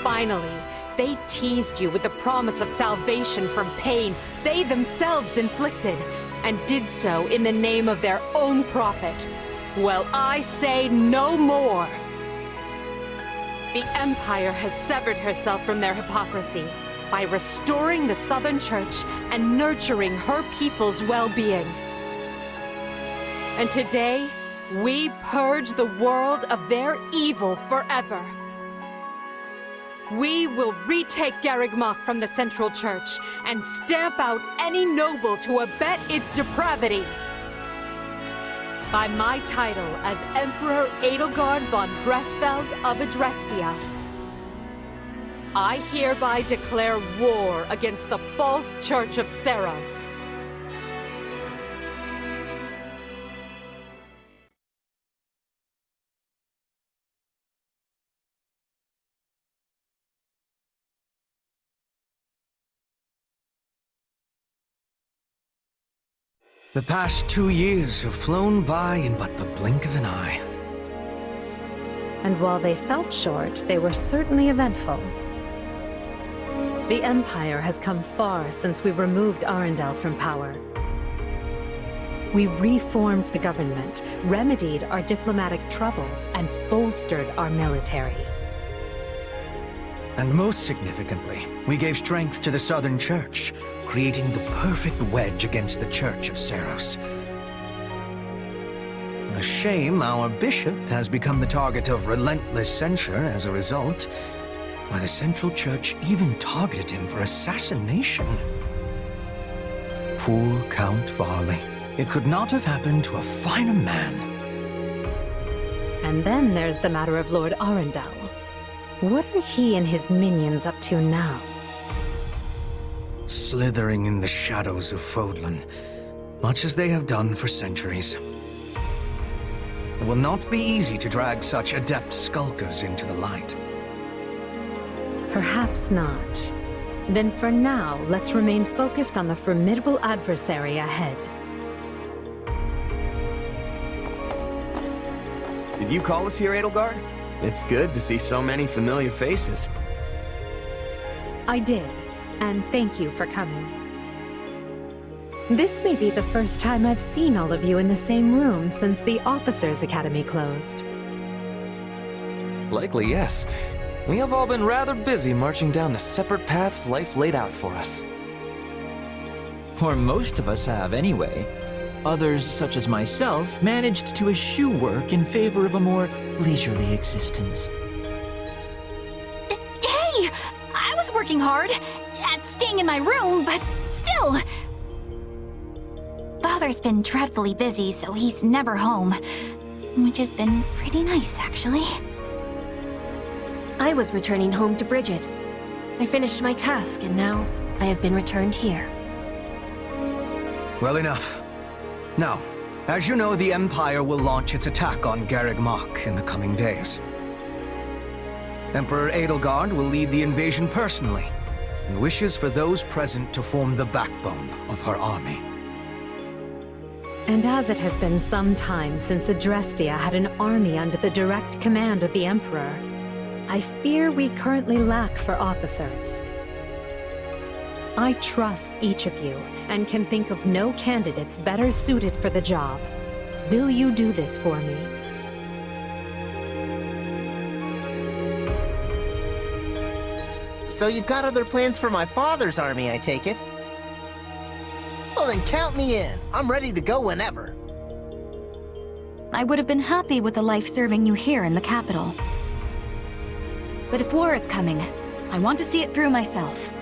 P: Finally, they teased you with the promise of salvation from pain they themselves inflicted, and did so in the name of their own profit. Well, I say no more. The Empire has severed herself from their hypocrisy by restoring the Southern Church and nurturing her people's well-being. And today, we purge the world of their evil forever. We will retake Garreg Mach from the Central Church and stamp out any nobles who abet its depravity. By my title as Emperor Edelgard von Gresfeld of Adrestia, I hereby declare war against the false Church of Seros.
L: The past 2 years have flown by in but the blink of an eye.
P: And while they felt short, they were certainly eventful. The Empire has come far since we removed Arundel from power. We reformed the government, remedied our diplomatic troubles, and bolstered our military.
L: And most significantly, we gave strength to the Southern Church, creating the perfect wedge against the Church of Seros. A shame our bishop has become the target of relentless censure as a result. Why, the Central Church even targeted him for assassination. Poor Count Varley. It could not have happened to a finer man.
P: And then there's the matter of Lord Arundel. What are he and his minions up to now?
L: Slithering in the shadows of Fodlan, much as they have done for centuries. It will not be easy to drag such adept skulkers into the light.
P: Perhaps not. Then for now, let's remain focused on the formidable adversary ahead.
C: Did you call us here, Edelgard? It's good to see so many familiar faces.
P: I did, and thank you for coming. This may be the first time I've seen all of you in the same room since the Officers' Academy closed.
T: Likely, yes. We have all been rather busy marching down the separate paths life laid out for us.
J: Or most of us have, anyway. Others, such as myself, managed to eschew work in favor of a more leisurely existence.
A: Hey! I was working hard at staying in my room, but still... Father's been dreadfully busy, so he's never home. Which has been pretty nice, actually.
Q: I was returning home to Bridget. I finished my task, and now I have been returned here.
L: Well, enough. Now, as you know, the Empire will launch its attack on Garreg Mach in the coming days. Emperor Edelgard will lead the invasion personally, and wishes for those present to form the backbone of her army.
P: And as it has been some time since Adrestia had an army under the direct command of the Emperor, I fear we currently lack for officers. I trust each of you, and can think of no candidates better suited for the job. Will you do this for me?
E: So you've got other plans for my father's army, I take it? Well then count me in. I'm ready to go whenever.
A: I would have been happy with a life serving you here in the capital. But if war is coming, I want to see it through myself.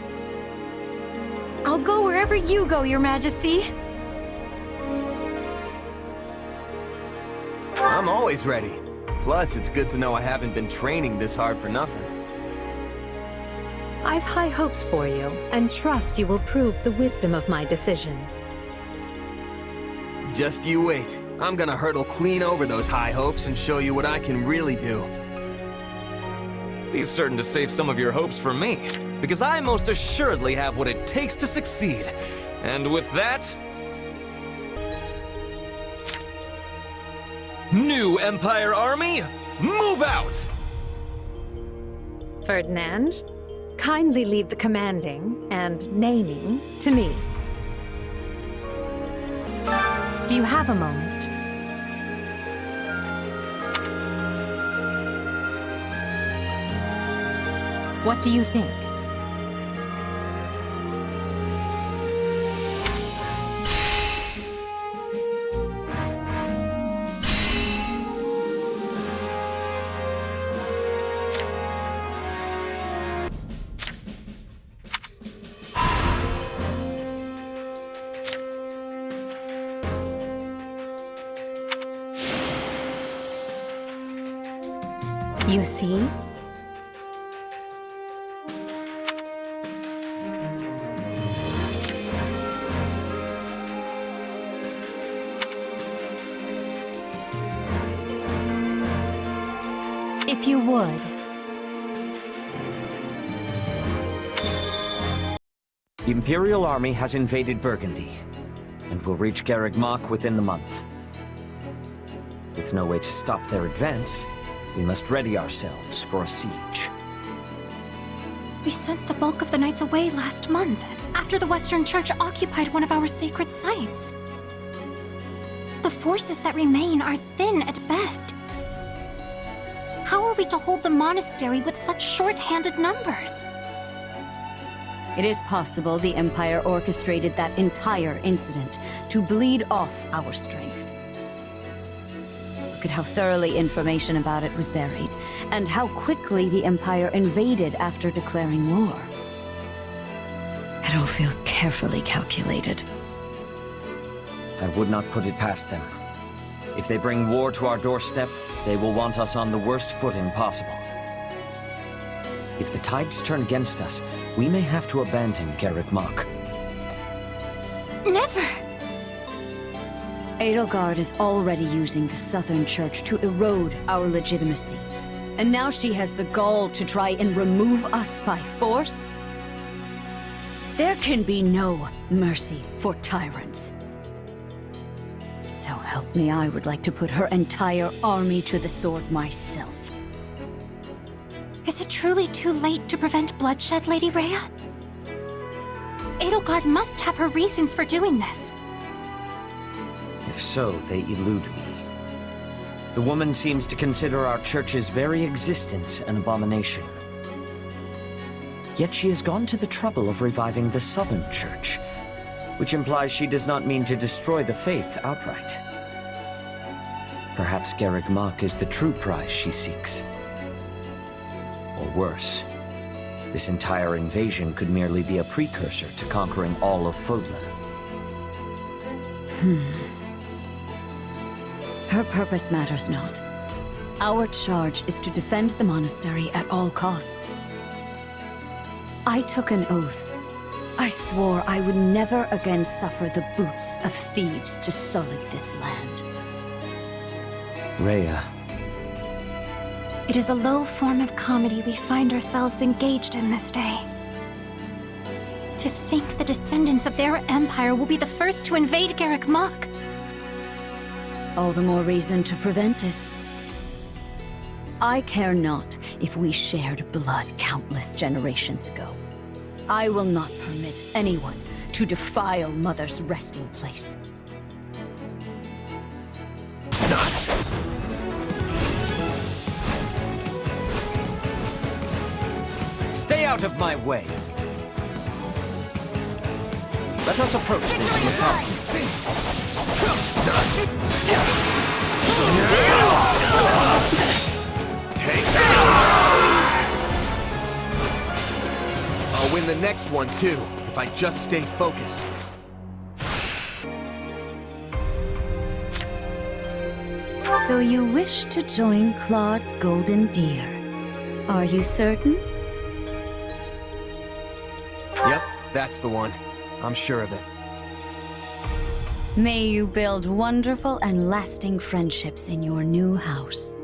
A: I'll go wherever you go, Your Majesty.
C: I'm always ready. Plus, it's good to know I haven't been training this hard for nothing.
P: I've high hopes for you, and trust you will prove the wisdom of my decision.
C: Just you wait. I'm gonna hurdle clean over those high hopes and show you what I can really do.
T: Be certain to save some of your hopes for me, because I most assuredly have what it takes to succeed. And with that... New Empire Army, move out!
P: Ferdinand, kindly leave the commanding and naming to me. Do you have a moment? What do you think? You see? If you would.
W: The Imperial Army has invaded Burgundy, and will reach Garreg Mach within the month. With no way to stop their advance, we must ready ourselves for a siege.
A: We sent the bulk of the knights away last month, after the Western Church occupied one of our sacred sites. The forces that remain are thin at best. How are we to hold the monastery with such short-handed numbers?
B: It is possible the Empire orchestrated that entire incident to bleed off our strength. Look at how thoroughly information about it was buried, and how quickly the Empire invaded after declaring war. It all feels carefully calculated.
W: I would not put it past them. If they bring war to our doorstep, they will want us on the worst footing possible. If the tides turn against us, we may have to abandon Garreg Mach.
A: Never!
B: Edelgard is already using the Southern Church to erode our legitimacy. And now she has the gall to try and remove us by force? There can be no mercy for tyrants. So help me, I would like to put her entire army to the sword myself.
A: Is it truly too late to prevent bloodshed, Lady Rhea? Edelgard must have her reasons for doing this.
W: If so, they elude me. The woman seems to consider our church's very existence an abomination. Yet she has gone to the trouble of reviving the Southern Church, which implies she does not mean to destroy the faith outright. Perhaps Garreg Mach is the true prize she seeks. Or worse, this entire invasion could merely be a precursor to conquering all of Fodlan.
B: Her purpose matters not. Our charge is to defend the monastery at all costs. I took an oath. I swore I would never again suffer the boots of thieves to sully this land.
W: Rhea.
A: It is a low form of comedy we find ourselves engaged in this day. To think the descendants of their empire will be the first to invade Garreg Mach.
B: All the more reason to prevent it. I care not if we shared blood countless generations ago. I will not permit anyone to defile Mother's resting place.
W: Stay out of my way! Let us approach this without...
C: Take that! I'll win the next one too, if I just stay focused.
B: So you wish to join Claude's Golden Deer. Are you certain?
C: Yep, that's the one. I'm sure of it.
B: May you build wonderful and lasting friendships in your new house.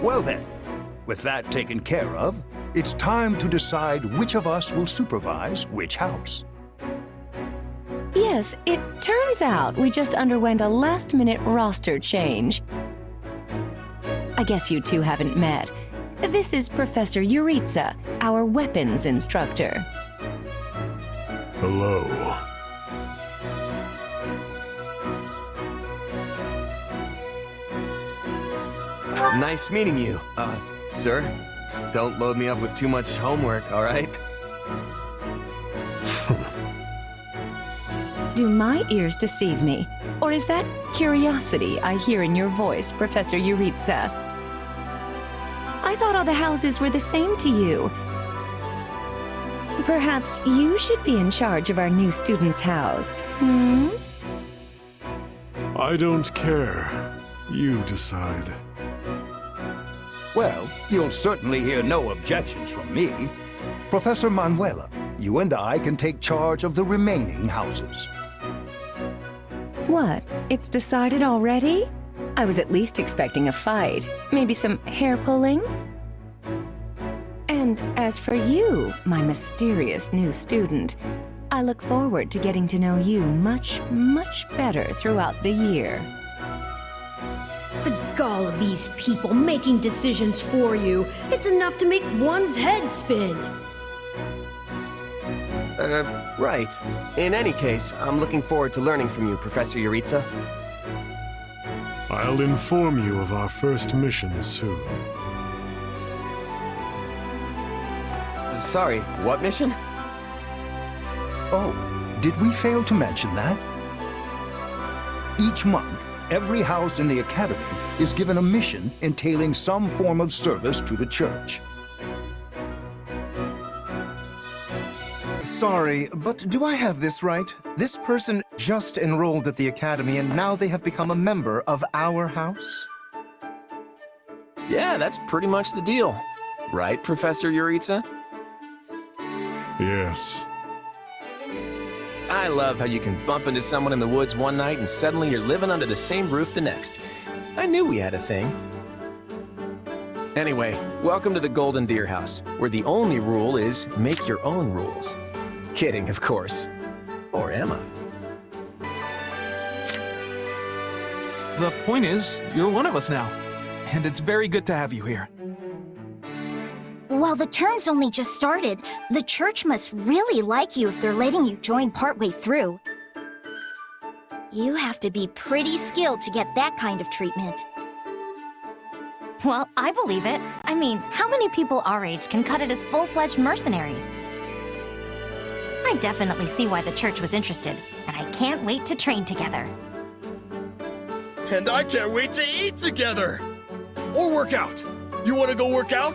K: Well then, with that taken care of, it's time to decide which of us will supervise which house.
P: Yes, it turns out we just underwent a last-minute roster change. I guess you two haven't met. This is Professor Yuritsa, our weapons instructor.
G: Hello.
C: Nice meeting you, sir. Don't load me up with too much homework, all right?
P: Do my ears deceive me? Or is that curiosity I hear in your voice, Professor Yuritsa? I thought all the houses were the same to you. Perhaps you should be in charge of our new student's house, hmm?
G: I don't care. You decide.
K: Well, you'll certainly hear no objections from me. Professor Manuela, you and I can take charge of the remaining houses.
P: What? It's decided already? I was at least expecting a fight. Maybe some hair pulling? And as for you, my mysterious new student, I look forward to getting to know you much, much better throughout the year.
F: The gall of these people making decisions for you. It's enough to make one's head spin.
C: Right. In any case, I'm looking forward to learning from you, Professor Yuritsa.
G: I'll inform you of our first mission soon.
C: Sorry, what mission?
K: Oh, did we fail to mention that? Each month, every house in the Academy is given a mission entailing some form of service to the Church.
U: Sorry, but do I have this right? This person just enrolled at the Academy and now they have become a member of our house?
T: Yeah, that's pretty much the deal. Right, Professor Yuritsa?
G: Yes.
T: I love how you can bump into someone in the woods one night and suddenly you're living under the same roof the next. I knew we had a thing. Anyway, welcome to the Golden Deer House, where the only rule is make your own rules. Kidding, of course. Or am I?
V: The point is, you're one of us now. And it's very good to have you here.
X: While the term's only just started, the church must really like you if they're letting you join partway through. You have to be pretty skilled to get that kind of treatment.
A: Well, I believe it. I mean, how many people our age can cut it as full-fledged mercenaries? I definitely see why the church was interested, and I can't wait to train together.
Y: And I can't wait to eat together! Or work out! You want to go work out?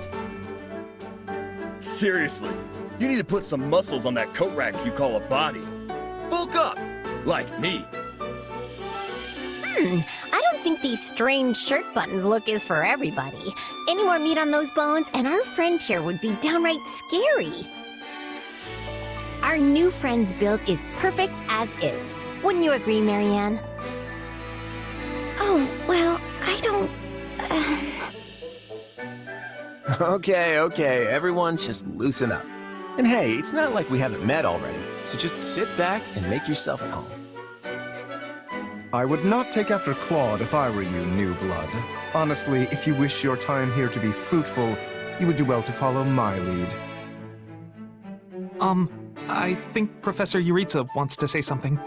Y: Seriously, you need to put some muscles on that coat rack you call a body. Bulk up, like me.
Q: I don't think these strange shirt buttons look is for everybody. Any more meat on those bones, and our friend here would be downright scary. Our new friend's build is perfect as is. Wouldn't you agree, Marianne?
S: Oh, well, I don't...
T: Okay, everyone just loosen up. And hey, it's not like we haven't met already, so just sit back and make yourself at home.
U: I would not take after Claude if I were you, new blood. Honestly, if you wish your time here to be fruitful, you would do well to follow my lead.
V: I think Professor Yuritsa wants to say something.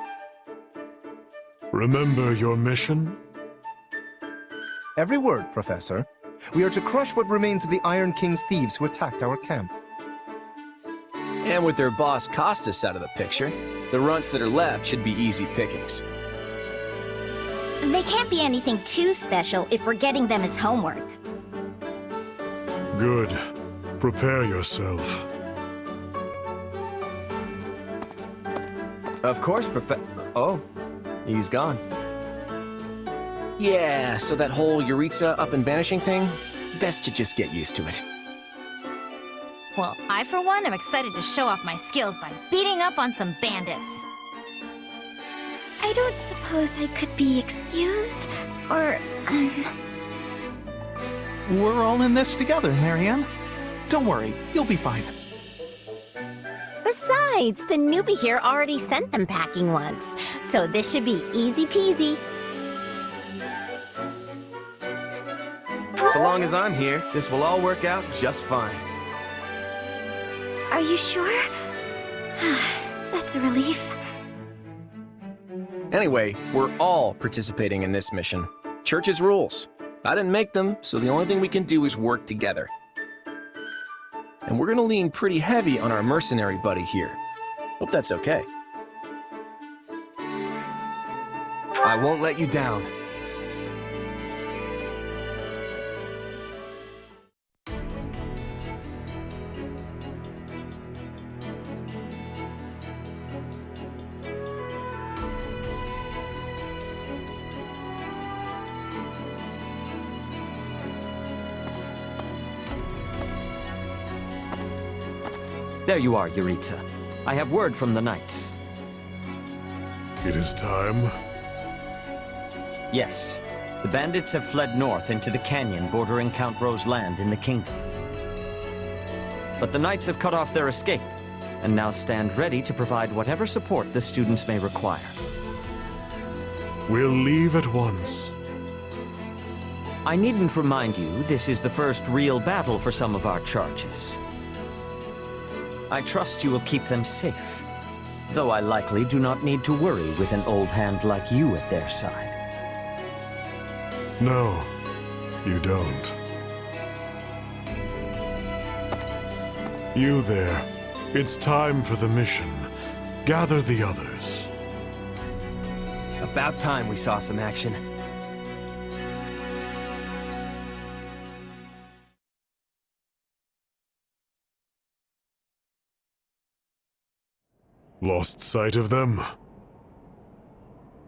G: Remember your mission?
U: Every word, Professor. We are to crush what remains of the Iron King's thieves who attacked our camp.
T: And with their boss Costas out of the picture, the runts that are left should be easy pickings.
X: They can't be anything too special if we're getting them as homework.
G: Good. Prepare yourself.
C: Of course, Oh, he's gone.
T: Yeah, so that whole Yuritsa up and vanishing thing, best to just get used to it.
X: Well, I, for one, am excited to show off my skills by beating up on some bandits. I don't suppose I could be excused, or,
V: We're all in this together, Marianne. Don't worry, you'll be fine.
Q: Besides, the newbie here already sent them packing once, so this should be easy peasy.
C: So long as I'm here, this will all work out just fine.
X: Are you sure? That's a relief.
C: Anyway, we're all participating in this mission. Church's rules. I didn't make them, so the only thing we can do is work together. And we're gonna lean pretty heavy on our mercenary buddy here. Hope that's okay. I won't let you down.
W: There you are, Yuritsa. I have word from the knights.
D: It is time.
W: Yes. The bandits have fled north into the canyon bordering Count Ro's land in the kingdom. But the knights have cut off their escape, and now stand ready to provide whatever support the students may require.
D: We'll leave at once.
W: I needn't remind you, this is the first real battle for some of our charges. I trust you will keep them safe, though I likely do not need to worry with an old hand like you at their side.
D: No, you don't. You there. It's time for the mission. Gather the others.
C: About time we saw some action.
D: Lost sight of them?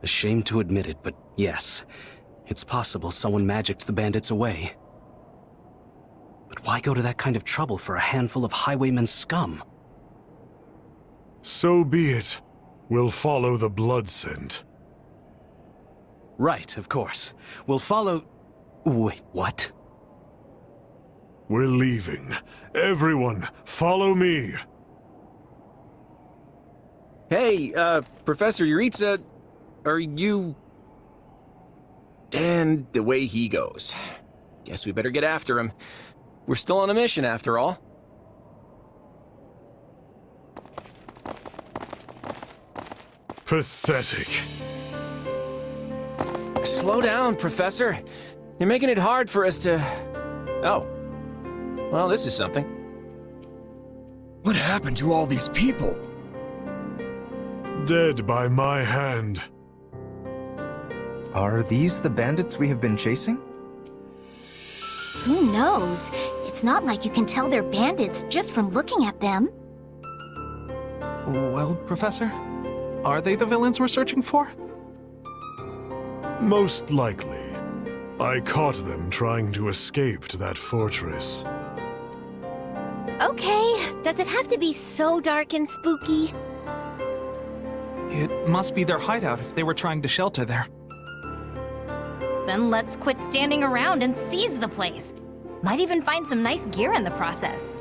H: Ashamed to admit it, but yes. It's possible someone magicked the bandits away. But why go to that kind of trouble for a handful of highwaymen scum?
D: So be it. We'll follow the blood scent.
H: Right, of course. We'll follow... Wait, what?
D: We're leaving. Everyone, follow me!
C: Hey, Professor Yuritsa, are you... And the way he goes. Guess we better get after him. We're still on a mission, after all.
D: Pathetic.
C: Slow down, Professor. You're making it hard for us to... Oh. Well, this is something.
Y: What happened to all these people?
D: Dead by my hand.
U: Are these the bandits we have been chasing?
X: Who knows? It's not like you can tell they're bandits just from looking at them.
V: Well, Professor, are they the villains we're searching for?
D: Most likely. I caught them trying to escape to that fortress.
Q: Okay, does it have to be so dark and spooky?
V: It must be their hideout if they were trying to shelter there.
A: Then let's quit standing around and seize the place. Might even find some nice gear in the process.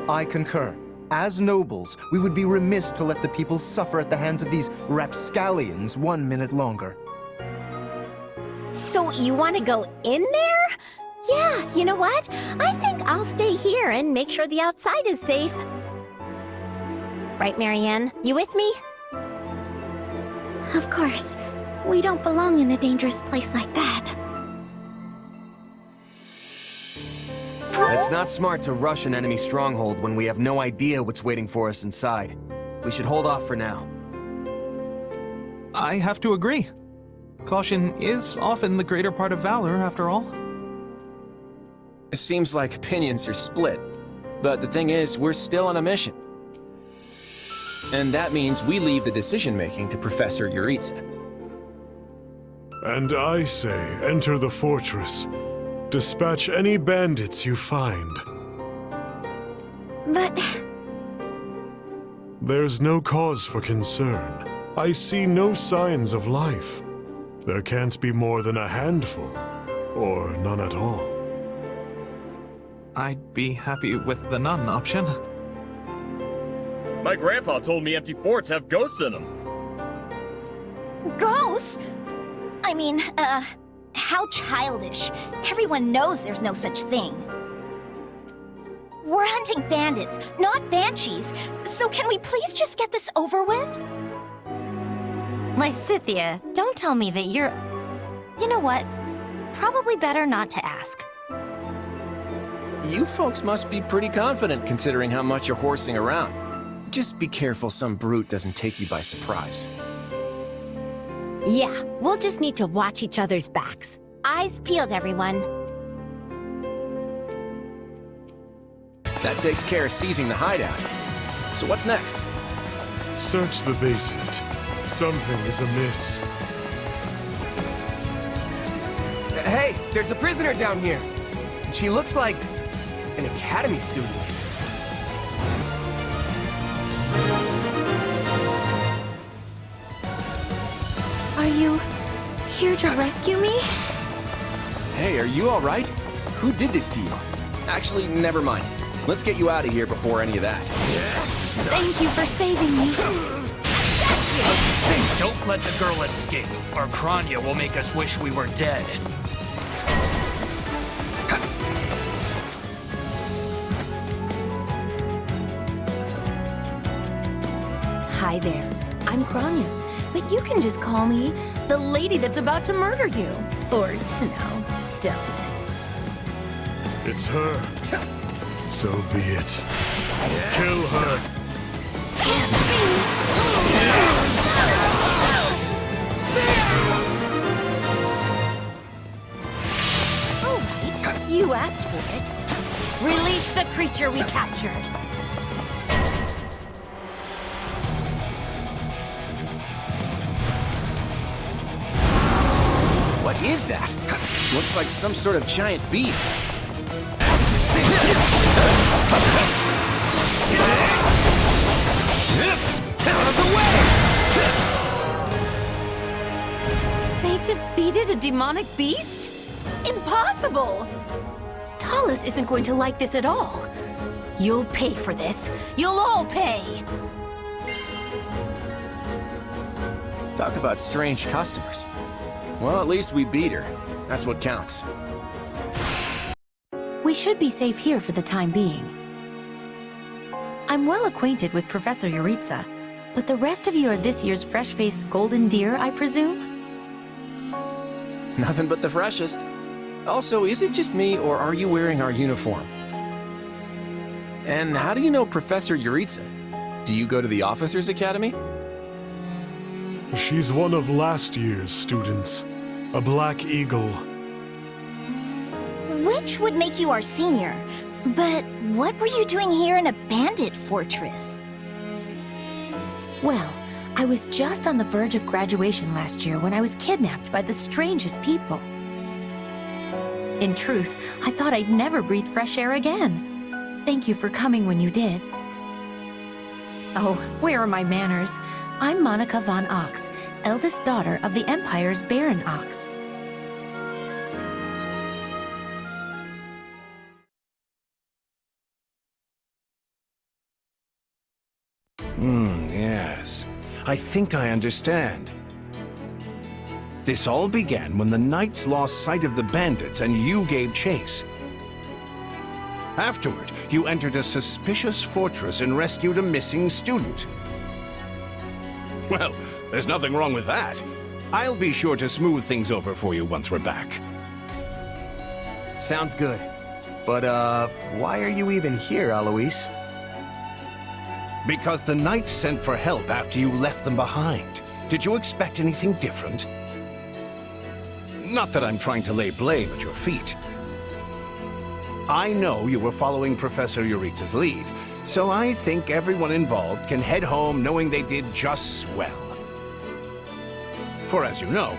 U: I concur. As nobles, we would be remiss to let the people suffer at the hands of these rapscallions 1 minute longer.
Q: So you want to go in there? Yeah, you know what? I think I'll stay here and make sure the outside is safe. Right, Marianne? You with me?
X: Of course. We don't belong in a dangerous place like that.
C: It's not smart to rush an enemy stronghold when we have no idea what's waiting for us inside. We should hold off for now.
V: I have to agree. Caution is often the greater part of valor, after all.
C: It seems like opinions are split, but the thing is, we're still on a mission. And that means we leave the decision-making to Professor Yuritsa.
D: And I say, enter the fortress. Dispatch any bandits you find.
S: But...
D: There's no cause for concern. I see no signs of life. There can't be more than a handful, or none at all.
V: I'd be happy with the none option.
Y: My grandpa told me empty forts have ghosts in them.
X: Ghosts? I mean, how childish. Everyone knows there's no such thing. We're hunting bandits, not banshees. So can we please just get this over with?
A: Lysithia, don't tell me that you're... You know what? Probably better not to ask.
C: You folks must be pretty confident considering how much you're horsing around. Just be careful some brute doesn't take you by surprise.
Q: Yeah, we'll just need to watch each other's backs. Eyes peeled, everyone.
C: That takes care of seizing the hideout. So what's next?
D: Search the basement. Something is amiss.
C: Hey, there's a prisoner down here. She looks like an academy student.
S: Are you here to rescue me?
C: Hey, are you all right? Who did this to you? Actually, never mind. Let's get you out of here before any of that.
S: Thank you for saving me.
I: Don't let the girl escape, or Kranya will make us wish we were dead.
B: Hi there. I'm Kranya, but you can just call me the lady that's about to murder you. Or, don't.
D: It's her. So be it. Kill her.
A: All right, you asked for it. Release the creature we captured.
C: What is that? Looks like some sort of giant beast. Out of the way!
B: They defeated a demonic beast? Impossible! Talus isn't going to like this at all. You'll pay for this. You'll all pay!
C: Talk about strange customers. Well, at least we beat her. That's what counts.
B: We should be safe here for the time being. I'm well acquainted with Professor Yuritsa, but the rest of you are this year's fresh-faced golden deer, I presume?
C: Nothing but the freshest. Also, is it just me, or are you wearing our uniform? And how do you know Professor Yuritsa? Do you go to the Officers' Academy?
D: She's one of last year's students. A Black Eagle.
X: Which would make you our senior. But what were you doing here in a bandit fortress?
B: Well, I was just on the verge of graduation last year when I was kidnapped by the strangest people. In truth, I thought I'd never breathe fresh air again. Thank you for coming when you did. Oh, where are my manners? I'm Monica von Ox, eldest daughter of the Empire's Baron Ox.
K: Yes. I think I understand. This all began when the knights lost sight of the bandits and you gave chase. Afterward, you entered a suspicious fortress and rescued a missing student. Well, there's nothing wrong with that. I'll be sure to smooth things over for you once we're back.
C: Sounds good. But, why are you even here, Alois?
K: Because the knights sent for help after you left them behind. Did you expect anything different? Not that I'm trying to lay blame at your feet. I know you were following Professor Yuritsa's lead, so I think everyone involved can head home knowing they did just swell. For as you know,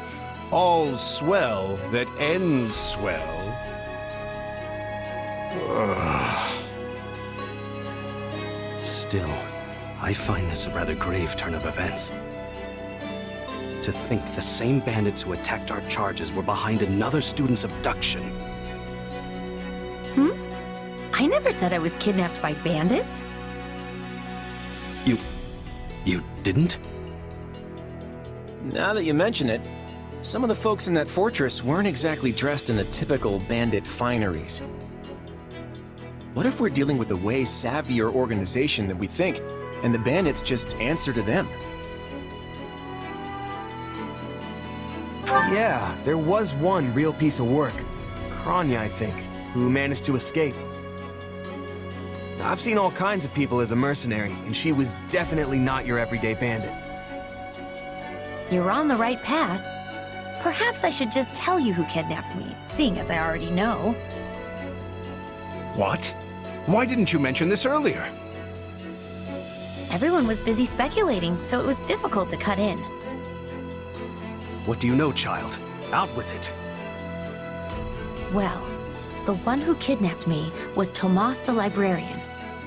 K: all swell that ends swell...
H: Still, I find this a rather grave turn of events. To think the same bandits who attacked our charges were behind another student's abduction.
A: I never said I was kidnapped by bandits.
H: You didn't?
J: Now that you mention it, some of the folks in that fortress weren't exactly dressed in the typical bandit fineries. What if we're dealing with a way savvier organization than we think, and the bandits just answer to them?
C: Yeah, there was one real piece of work. Kranya, I think, who managed to escape. I've seen all kinds of people as a mercenary, and she was definitely not your everyday bandit.
A: You're on the right path. Perhaps I should just tell you who kidnapped me, seeing as I already know.
K: What? Why didn't you mention this earlier?
A: Everyone was busy speculating, so it was difficult to cut in.
H: What do you know, child? Out with it.
A: Well, the one who kidnapped me was Tomas the librarian.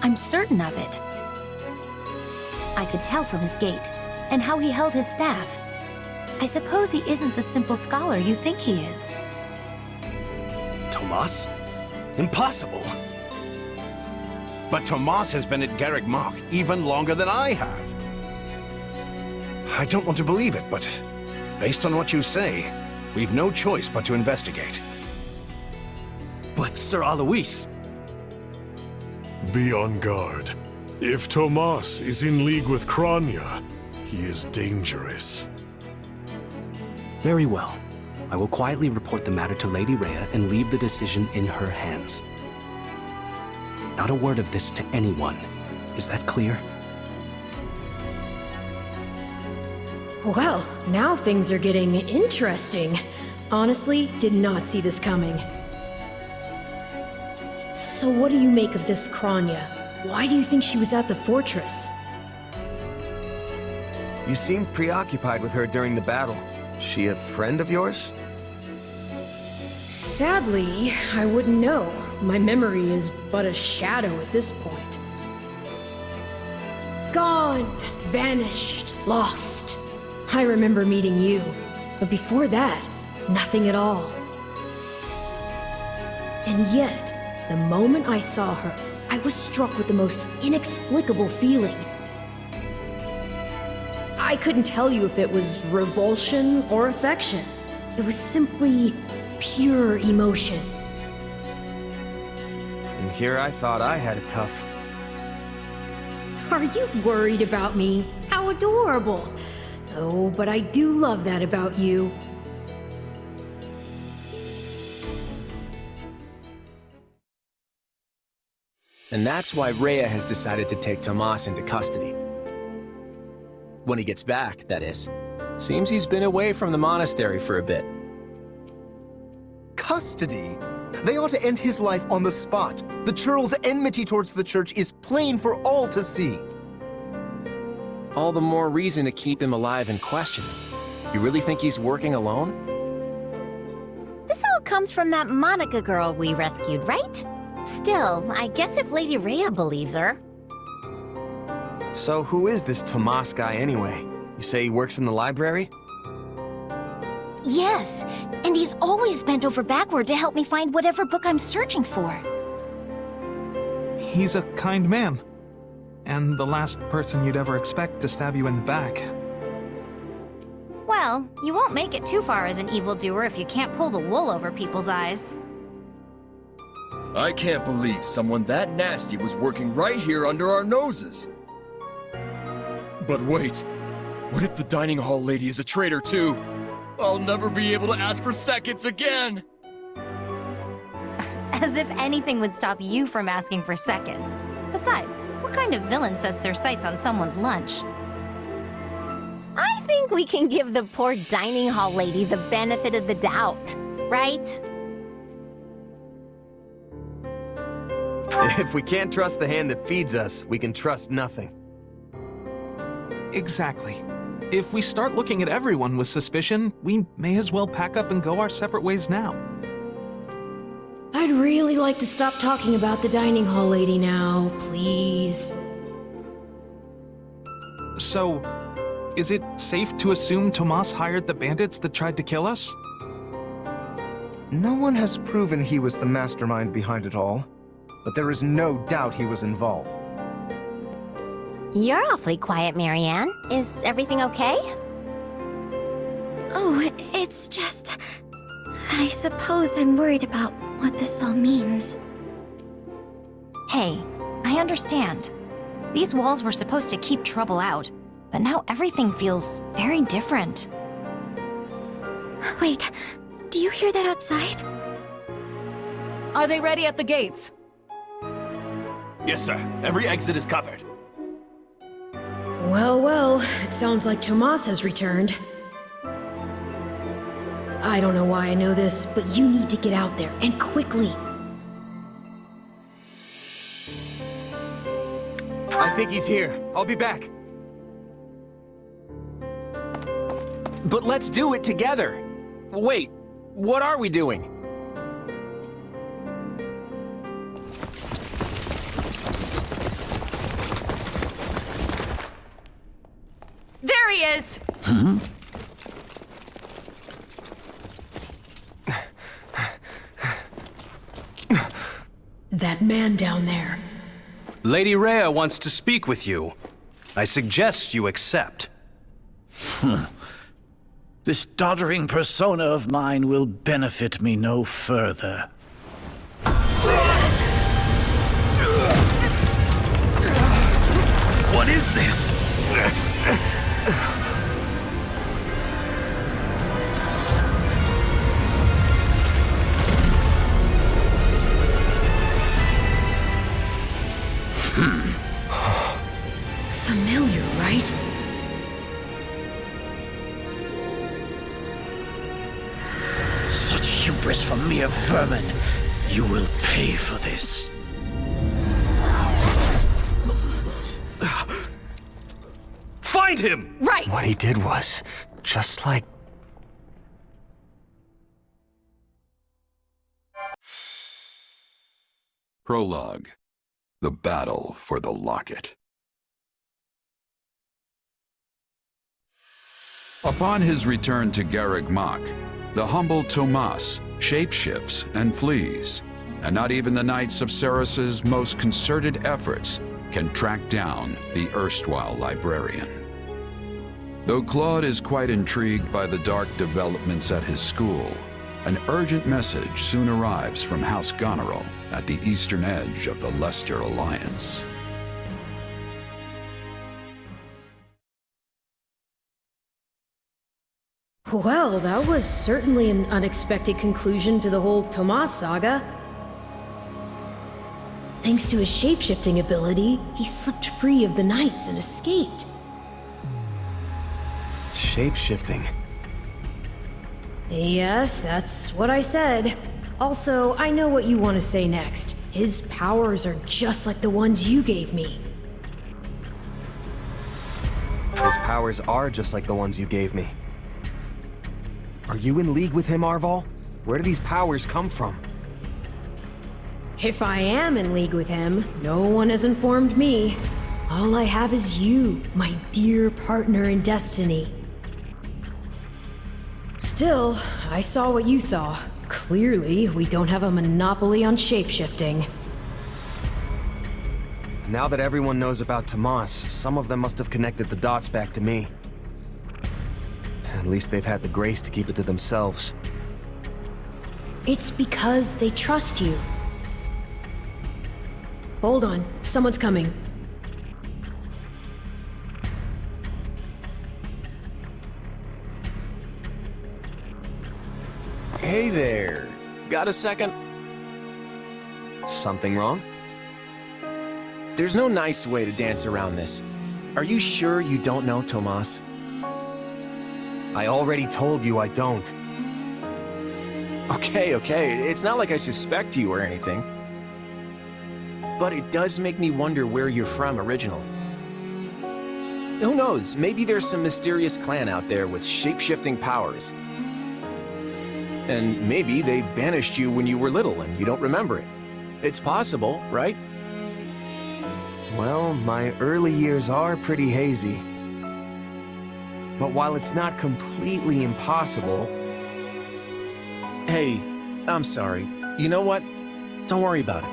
A: I'm certain of it. I could tell from his gait, and how he held his staff. I suppose he isn't the simple scholar you think he is.
H: Tomas? Impossible!
K: But Tomas has been at Garrick Mach even longer than I have. I don't want to believe it, but based on what you say, we've no choice but to investigate.
H: But Sir Alois...
D: Be on guard. If Tomas is in league with Kranya, he is dangerous.
H: Very well. I will quietly report the matter to Lady Rhea and leave the decision in her hands. Not a word of this to anyone. Is that clear?
F: Well, now things are getting interesting. Honestly, did not see this coming. So what do you make of this Kranya? Why do you think she was at the fortress?
C: You seemed preoccupied with her during the battle. She a friend of yours?
F: Sadly, I wouldn't know. My memory is but a shadow at this point. Gone, vanished, lost. I remember meeting you, but before that, nothing at all. And yet, the moment I saw her, I was struck with the most inexplicable feeling. I couldn't tell you if it was revulsion or affection. It was simply pure emotion.
C: And here I thought I had it tough.
F: Are you worried about me? How adorable! Oh, but I do love that about you.
J: And that's why Rhea has decided to take Tomas into custody. When he gets back, that is. Seems he's been away from the monastery for a bit.
U: Custody? They ought to end his life on the spot. The churl's enmity towards the church is plain for all to see.
J: All the more reason to keep him alive and question him. You really think he's working alone?
Q: This all comes from that Monica girl we rescued, right? Still, I guess if Lady Rhea believes her.
C: So who is this Tomas guy anyway? You say he works in the library?
X: Yes, and he's always bent over backward to help me find whatever book I'm searching for.
V: He's a kind man. And the last person you'd ever expect to stab you in the back.
M: Well, you won't make it too far as an evildoer if you can't pull the wool over people's eyes.
Y: I can't believe someone that nasty was working right here under our noses. But wait, what if the dining hall lady is a traitor too? I'll never be able to ask for seconds again!
M: As if anything would stop you from asking for seconds. Besides, what kind of villain sets their sights on someone's lunch?
Q: I think we can give the poor dining hall lady the benefit of the doubt, right?
C: If we can't trust the hand that feeds us, we can trust nothing.
V: Exactly. If we start looking at everyone with suspicion, we may as well pack up and go our separate ways now.
F: I'd really like to stop talking about the dining hall lady now, please.
V: So, is it safe to assume Tomas hired the bandits that tried to kill us?
U: No one has proven he was the mastermind behind it all, but there is no doubt he was involved.
Q: You're awfully quiet, Marianne. Is everything okay?
S: Oh, it's just... I suppose I'm worried about what this all means.
M: Hey, I understand. These walls were supposed to keep trouble out, but now everything feels very different.
S: Wait, do you hear that outside?
E: Are they ready at the gates?
L: Yes, sir. Every exit is covered.
F: Well, well, it sounds like Tomas has returned. I don't know why I know this, but you need to get out there, and quickly.
C: I think he's here. I'll be back.
J: But let's do it together. Wait, what are we doing?
E: There he is!
F: That man down there.
H: Lady Rhea wants to speak with you. I suggest you accept.
N: This doddering persona of mine will benefit me no further.
H: What is this?
F: Familiar, right?
N: Such hubris from mere vermin. You will pay for this.
H: Find him!
E: Right!
C: What he did was just like...
O: Prologue. The Battle for the Locket. Upon his return to Garreg Mach, the humble Tomas shapeshifts and flees, and not even the Knights of Ceres's most concerted efforts can track down the erstwhile librarian. Though Claude is quite intrigued by the dark developments at his school, an urgent message soon arrives from House Goneril at the eastern edge of the Leicester Alliance.
F: Well, that was certainly an unexpected conclusion to the whole Tomas saga. Thanks to his shapeshifting ability, he slipped free of the Knights and escaped.
C: Shape-shifting.
F: Yes, that's what I said. Also, I know what you want to say next. His powers are just like the ones you gave me.
C: His powers are just like the ones you gave me. Are you in league with him, Arval? Where do these powers come from?
F: If I am in league with him, no one has informed me. All I have is you, my dear partner in destiny. Still, I saw what you saw. Clearly, we don't have a monopoly on shapeshifting.
C: Now that everyone knows about Tomas, some of them must have connected the dots back to me. At least they've had the grace to keep it to themselves.
F: It's because they trust you. Hold on, someone's coming.
J: Hey there. Got a second?
C: Something wrong?
J: There's no nice way to dance around this. Are you sure you don't know Tomas?
C: I already told you I don't.
J: Okay, it's not like I suspect you or anything. But it does make me wonder where you're from originally. Who knows, maybe there's some mysterious clan out there with shape-shifting powers. And maybe they banished you when you were little and you don't remember it. It's possible, right?
C: Well, my early years are pretty hazy. But while it's not completely impossible...
J: Hey, I'm sorry. You know what? Don't worry about it.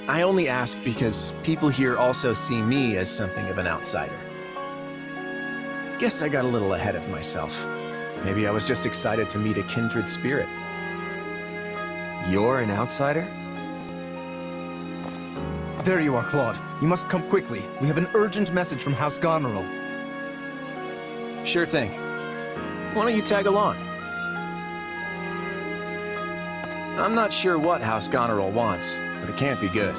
J: I only ask because people here also see me as something of an outsider. Guess I got a little ahead of myself. Maybe I was just excited to meet a kindred spirit.
C: You're an outsider?
U: There you are, Claude. You must come quickly. We have an urgent message from House Goneril.
J: Sure thing. Why don't you tag along? I'm not sure what House Goneril wants, but it can't be good.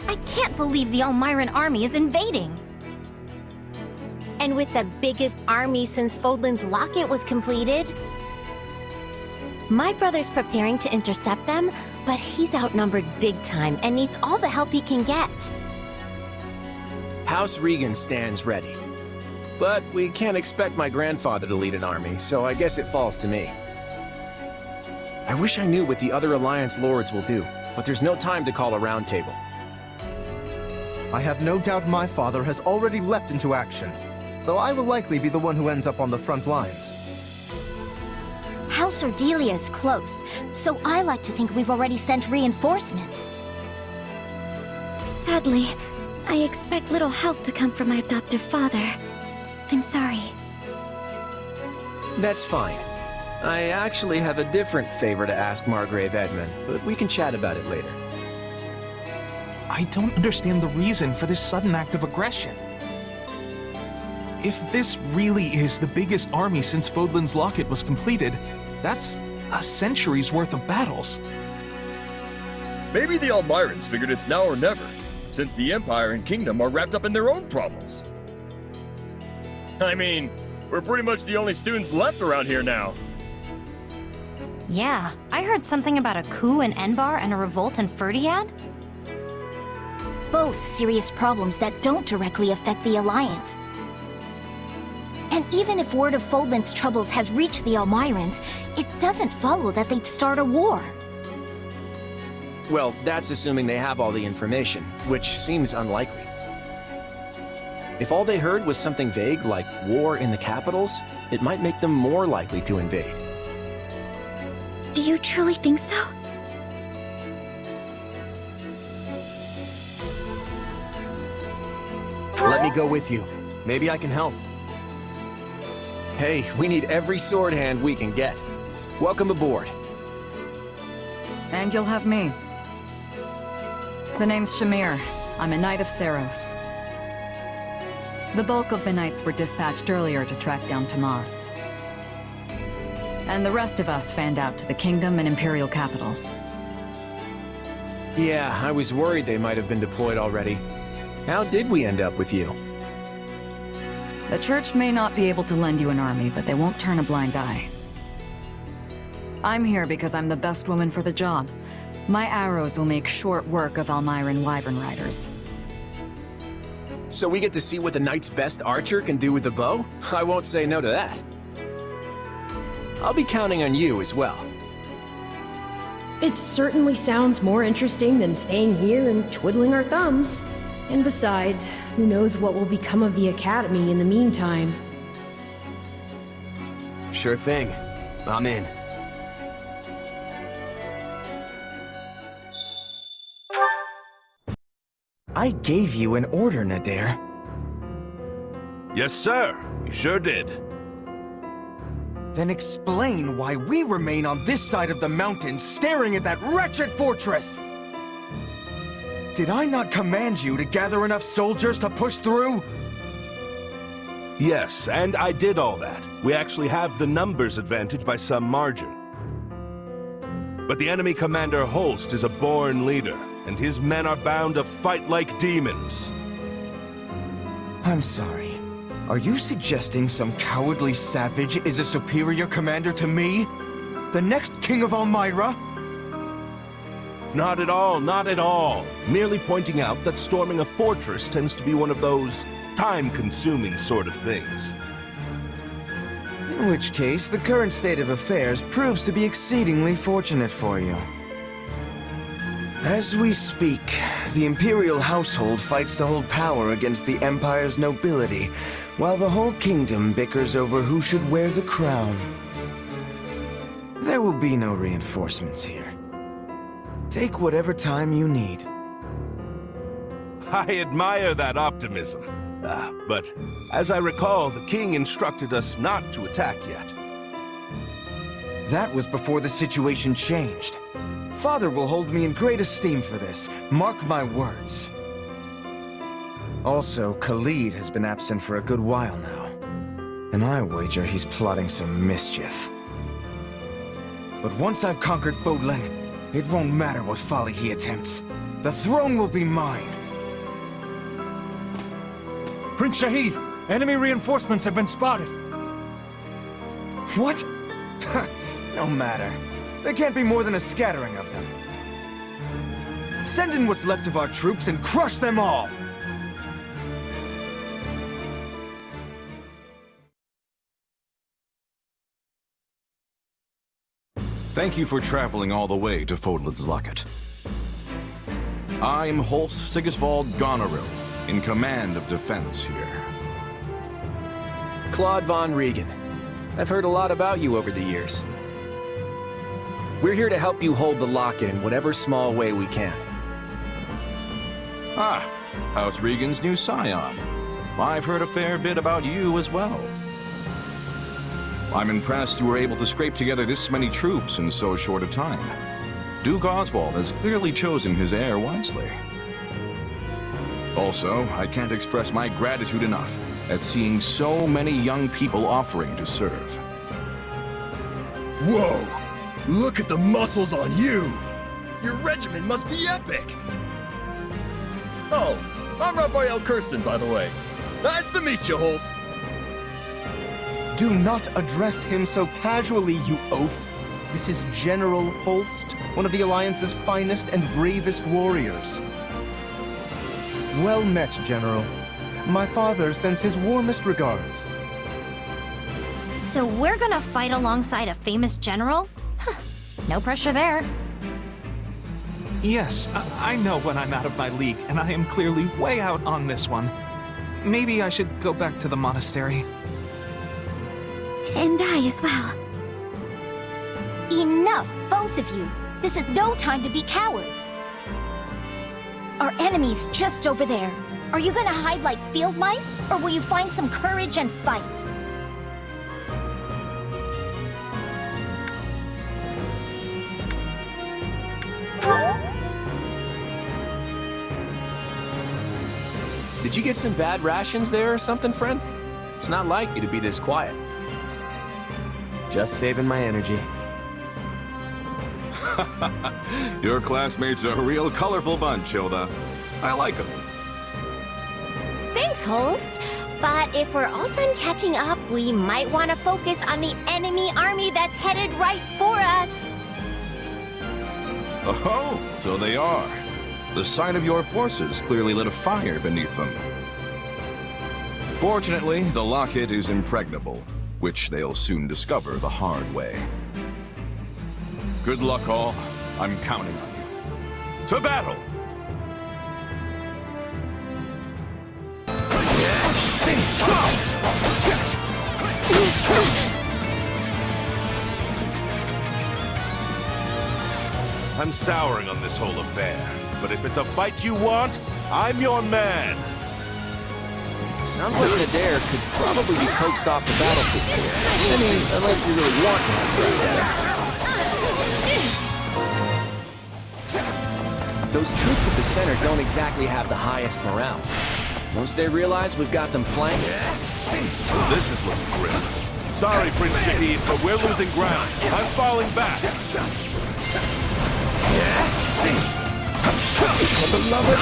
M: I can't believe the Elmiran army is invading.
Q: And with the biggest army since Fodlan's locket was completed. My brother's preparing to intercept them, but he's outnumbered big time and needs all the help he can get.
J: House Regan stands ready. But we can't expect my grandfather to lead an army, so I guess it falls to me. I wish I knew what the other Alliance lords will do, but there's no time to call a roundtable.
U: I have no doubt my father has already leapt into action, though I will likely be the one who ends up on the front lines.
X: House Ordelia is close, so I like to think we've already sent reinforcements.
A: Sadly, I expect little help to come from my adoptive father. I'm sorry.
J: That's fine. I actually have a different favor to ask Margrave Edmund, but we can chat about it later.
V: I don't understand the reason for this sudden act of aggression. If this really is the biggest army since Fodlan's locket was completed, that's a century's worth of battles.
Y: Maybe the Elmirans figured it's now or never, since the Empire and Kingdom are wrapped up in their own problems. I mean, we're pretty much the only students left around here now.
M: Yeah, I heard something about a coup in Enbar and a revolt in Ferdiad.
X: Both serious problems that don't directly affect the Alliance. And even if word of Fodlan's troubles has reached the Elmirans, it doesn't follow that they'd start a war.
J: Well, that's assuming they have all the information, which seems unlikely. If all they heard was something vague like war in the capitals, it might make them more likely to invade.
A: Do you truly think so?
C: Let me go with you. Maybe I can help.
J: Hey, we need every sword hand we can get. Welcome aboard.
E: And you'll have me. The name's Shamir. I'm a Knight of Saros. The bulk of my knights were dispatched earlier to track down Tomas. And the rest of us fanned out to the Kingdom and Imperial capitals.
J: Yeah, I was worried they might have been deployed already. How did we end up with you?
E: The Church may not be able to lend you an army, but they won't turn a blind eye. I'm here because I'm the best woman for the job. My arrows will make short work of Elmiran Wyvern Riders.
J: So we get to see what the knight's best archer can do with the bow? I won't say no to that. I'll be counting on you as well.
F: It certainly sounds more interesting than staying here and twiddling our thumbs. And besides, who knows what will become of the Academy in the meantime.
C: Sure thing. I'm in.
G: I gave you an order, Nadir.
K: Yes, sir. You sure did.
G: Then explain why we remain on this side of the mountain staring at that wretched fortress! Did I not command you to gather enough soldiers to push through?
K: Yes, and I did all that. We actually have the numbers advantage by some margin. But the enemy commander Holst is a born leader, and his men are bound to fight like demons.
G: I'm sorry. Are you suggesting some cowardly savage is a superior commander to me? The next king of Elmira?
K: Not at all, not at all. Merely pointing out that storming a fortress tends to be one of those time-consuming sort of things.
G: In which case, the current state of affairs proves to be exceedingly fortunate for you. As we speak, the Imperial household fights to hold power against the Empire's nobility, while the whole kingdom bickers over who should wear the crown. There will be no reinforcements here. Take whatever time you need.
K: I admire that optimism. But as I recall, the king instructed us not to attack yet.
G: That was before the situation changed. Father will hold me in great esteem for this. Mark my words. Also, Khalid has been absent for a good while now. And I wager he's plotting some mischief. But once I've conquered Fodlan, it won't matter what folly he attempts. The throne will be mine.
I: Prince Shahid, enemy reinforcements have been spotted.
G: What? No matter. There can't be more than a scattering of them. Send in what's left of our troops and crush them all!
K: Thank you for traveling all the way to Fodlan's Locket. I'm Holst Sigisvald Goneril, in command of defense here.
J: Claude von Regan. I've heard a lot about you over the years. We're here to help you hold the locket in whatever small way we can.
K: Ah, House Regan's new scion. I've heard a fair bit about you as well. I'm impressed you were able to scrape together this many troops in so short a time. Duke Oswald has clearly chosen his heir wisely. Also, I can't express my gratitude enough at seeing so many young people offering to serve.
Y: Whoa! Look at the muscles on you! Your regiment must be epic! Oh, I'm Raphael Kirsten, by the way. Nice to meet you, Holst.
U: Do not address him so casually, you oaf. This is General Holst, one of the Alliance's finest and bravest warriors. Well met, General. My father sends his warmest regards.
M: So we're gonna fight alongside a famous general? Huh. No pressure there.
V: Yes, I know when I'm out of my league, and I am clearly way out on this one. Maybe I should go back to the monastery.
X: And I as well. Enough, both of you. This is no time to be cowards. Our enemy's just over there. Are you gonna hide like field mice, or will you find some courage and fight?
J: Did you get some bad rations there or something, friend? It's not like you to be this quiet.
C: Just saving my energy.
K: Your classmates are a real colorful bunch, Hilda. I like them.
Q: Thanks, Holst. But if we're all done catching up, we might want to focus on the enemy army that's headed right for us.
K: Oh, so they are. The sight of your forces clearly lit a fire beneath them. Fortunately, the locket is impregnable, which they'll soon discover the hard way. Good luck, all. I'm counting on you. To battle! I'm souring on this whole affair, but if it's a fight you want, I'm your man!
J: Sounds like Nadir could probably be coaxed off the battlefield. I mean, unless you really want to have president. Those troops at the center don't exactly have the highest morale. Once they realize we've got them flanked...
K: This is looking grim. Sorry, Prince Shahid, but we're losing ground. I'm falling back.
G: Beloved!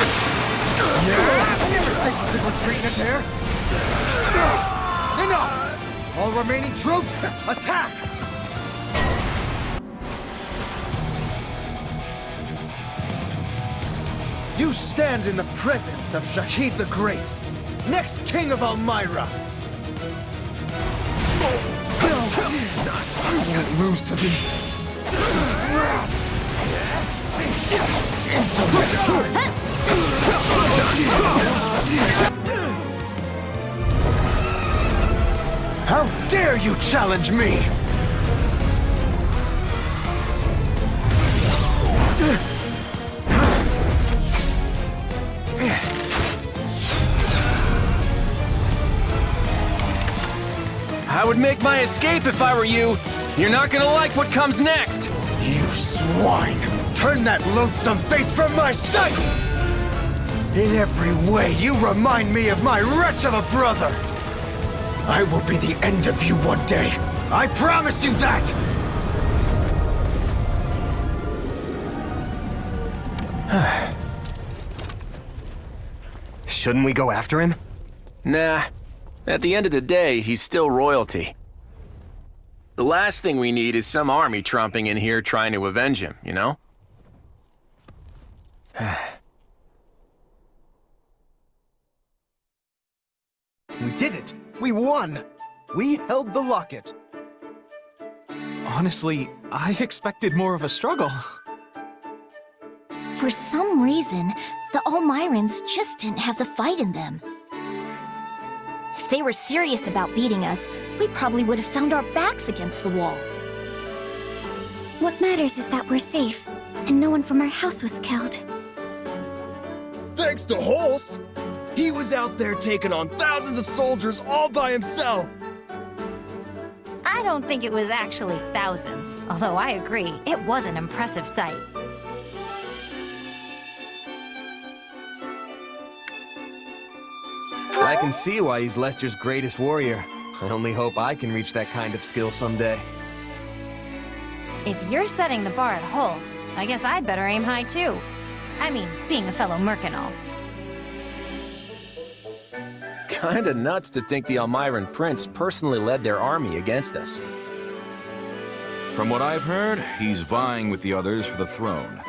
G: I never said you could retreat, Nadir! Enough! All remaining troops, attack! You stand in the presence of Shahid the Great, next king of Elmyra! I won't lose to these rats! insolence! How dare you challenge me!
J: I would make my escape if I were you. You're not gonna like what comes next.
G: You swine! Turn that loathsome face from my sight! In every way, you remind me of my wretch of a brother! I will be the end of you one day. I promise you that!
C: Shouldn't we go after him?
J: Nah. At the end of the day, he's still royalty. The last thing we need is some army tromping in here trying to avenge him, you know?
U: We did it! We won! We held the locket!
V: Honestly, I expected more of a struggle.
X: For some reason, the Almirans just didn't have the fight in them. If they were serious about beating us, we probably would have found our backs against the wall.
S: What matters is that we're safe, and no one from our house was killed.
Y: Thanks to Holst! He was out there taking on thousands of soldiers all by himself!
M: I don't think it was actually thousands, although I agree, it was an impressive sight.
C: I can see why he's Lester's greatest warrior. I only hope I can reach that kind of skill someday.
M: If you're setting the bar at Holst, I guess I'd better aim high too. I mean, being a fellow merc and all.
J: Kinda nuts to think the Almiran Prince personally led their army against us.
B: From what I've heard, he's vying with the others for the throne.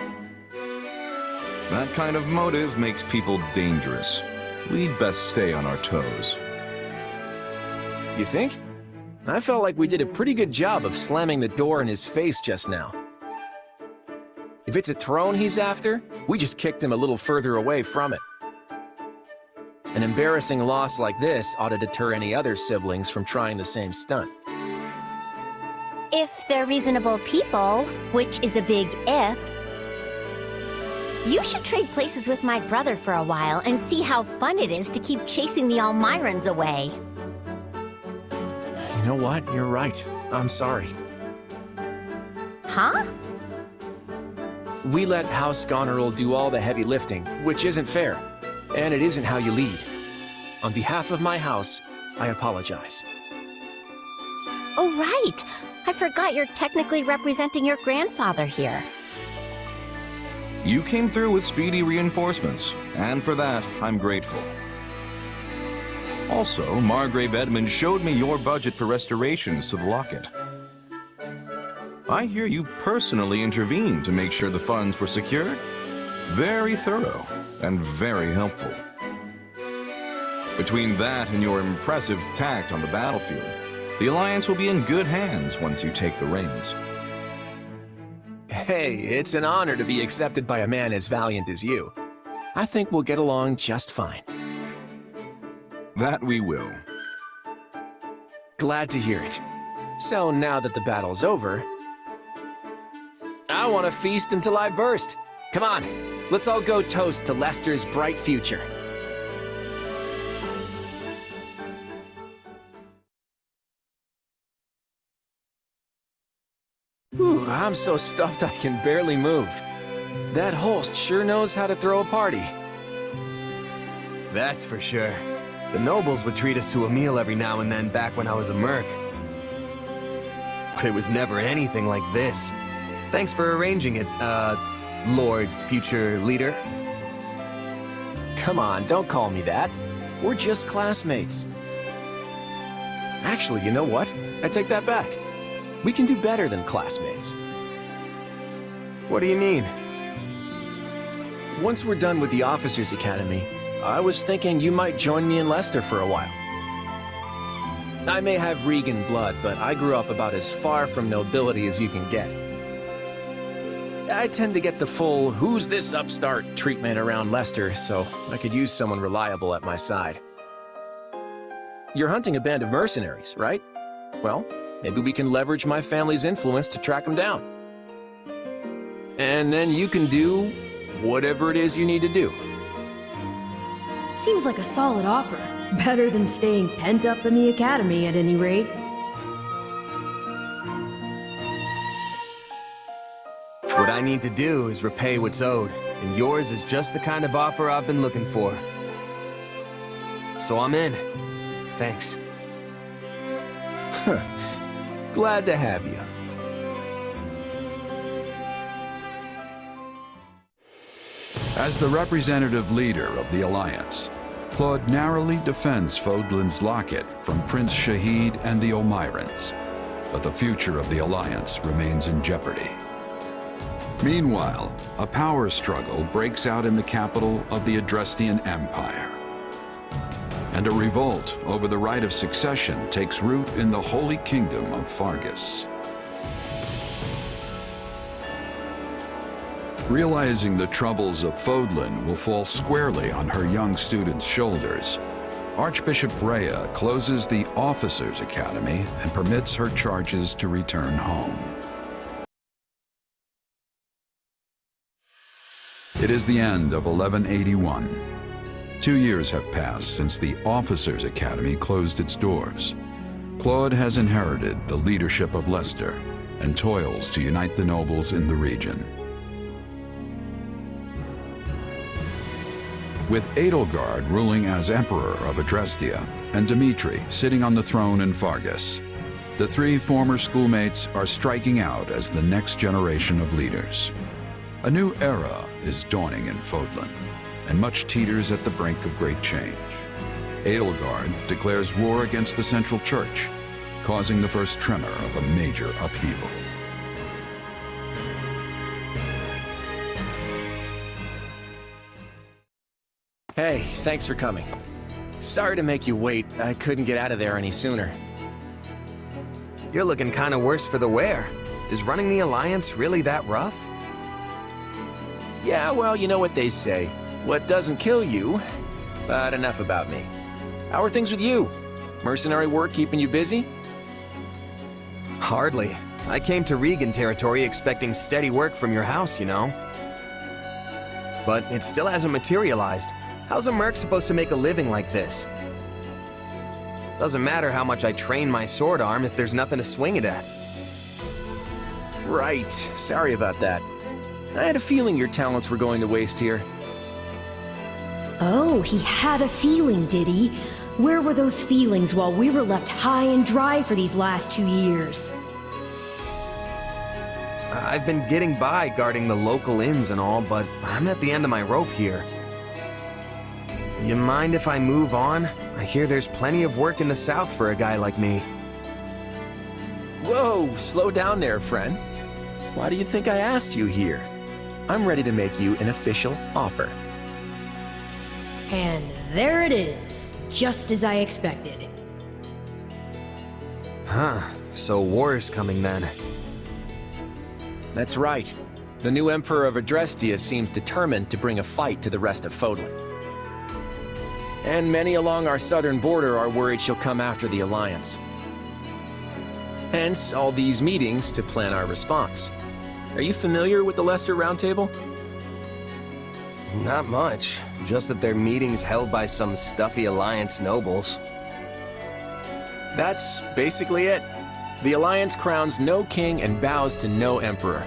B: That kind of motive makes people dangerous. We'd best stay on our toes.
J: You think? I felt like we did a pretty good job of slamming the door in his face just now. If it's a throne he's after, we just kicked him a little further away from it. An embarrassing loss like this ought to deter any other siblings from trying the same stunt.
Q: If they're reasonable people, which is a big if, you should trade places with my brother for a while and see how fun it is to keep chasing the Almirans away.
J: You know what? You're right. I'm sorry.
Q: Huh?
J: We let House Goneril do all the heavy lifting, which isn't fair. And it isn't how you lead. On behalf of my house, I apologize.
Q: Oh, right. I forgot you're technically representing your grandfather here.
B: You came through with speedy reinforcements, and for that, I'm grateful. Also, Margrave Edmund showed me your budget for restorations to the locket. I hear you personally intervened to make sure the funds were secured. Very thorough, and very helpful. Between that and your impressive tact on the battlefield, the Alliance will be in good hands once you take the reins.
J: Hey, it's an honor to be accepted by a man as valiant as you. I think we'll get along just fine.
B: That we will.
J: Glad to hear it. So now that the battle's over, I want to feast until I burst. Come on, let's all go toast to Lester's bright future. Ooh, I'm so stuffed I can barely move. That Holst sure knows how to throw a party.
C: That's for sure. The nobles would treat us to a meal every now and then back when I was a merc. But it was never anything like this. Thanks for arranging it, Lord Future Leader.
J: Come on, don't call me that. We're just classmates. Actually, you know what? I take that back. We can do better than classmates.
C: What do you mean?
J: Once we're done with the Officers' Academy, I was thinking you might join me in Lester for a while. I may have Regan blood, but I grew up about as far from nobility as you can get. I tend to get the full "who's this upstart" treatment around Lester, so I could use someone reliable at my side. You're hunting a band of mercenaries, right? Well, maybe we can leverage my family's influence to track them down. And then you can do whatever it is you need to do.
F: Seems like a solid offer. Better than staying pent up in the academy, at any rate.
C: What I need to do is repay what's owed, and yours is just the kind of offer I've been looking for. So I'm in. Thanks.
J: Glad to have you.
O: As the representative leader of the Alliance, Claude narrowly defends Fodlan's locket from Prince Shahid and the Omirans, but the future of the Alliance remains in jeopardy. Meanwhile, a power struggle breaks out in the capital of the Adrestian Empire, and a revolt over the right of succession takes root in the Holy Kingdom of Fargus. Realizing the troubles of Fodlan will fall squarely on her young students' shoulders, Archbishop Rhea closes the Officers' Academy and permits her charges to return home. It is the end of 1181. 2 years have passed since the Officers' Academy closed its doors. Claude has inherited the leadership of Lester and toils to unite the nobles in the region. With Edelgard ruling as Emperor of Adrestia and Dimitri sitting on the throne in Fargus, the three former schoolmates are striking out as the next generation of leaders. A new era is dawning in Fodlan, and much teeters at the brink of great change. Edelgard declares war against the Central Church, causing the first tremor of a major upheaval.
J: Hey, thanks for coming. Sorry to make you wait. I couldn't get out of there any sooner.
C: You're looking kind of worse for the wear. Is running the Alliance really that rough?
J: Yeah, well, you know what they say. What doesn't kill you, but enough about me. How are things with you? Mercenary work keeping you busy?
C: Hardly. I came to Regan territory expecting steady work from your house, you know. But it still hasn't materialized. How's a merc supposed to make a living like this? Doesn't matter how much I train my sword arm if there's nothing to swing it at.
J: Right. Sorry about that. I had a feeling your talents were going to waste here.
F: Oh, he had a feeling, did he? Where were those feelings while we were left high and dry for these last 2 years?
C: I've been getting by guarding the local inns and all, but I'm at the end of my rope here. You mind if I move on? I hear there's plenty of work in the south for a guy like me.
J: Whoa, slow down there, friend. Why do you think I asked you here? I'm ready to make you an official offer.
F: And there it is, just as I expected.
C: Huh, so war's coming then.
J: That's right. The new Emperor of Adrestia seems determined to bring a fight to the rest of Fodlan. And many along our southern border are worried she'll come after the Alliance. Hence, all these meetings to plan our response. Are you familiar with the Lester Roundtable?
C: Not much. Just that they're meetings held by some stuffy Alliance nobles.
J: That's basically it. The Alliance crowns no king and bows to no emperor.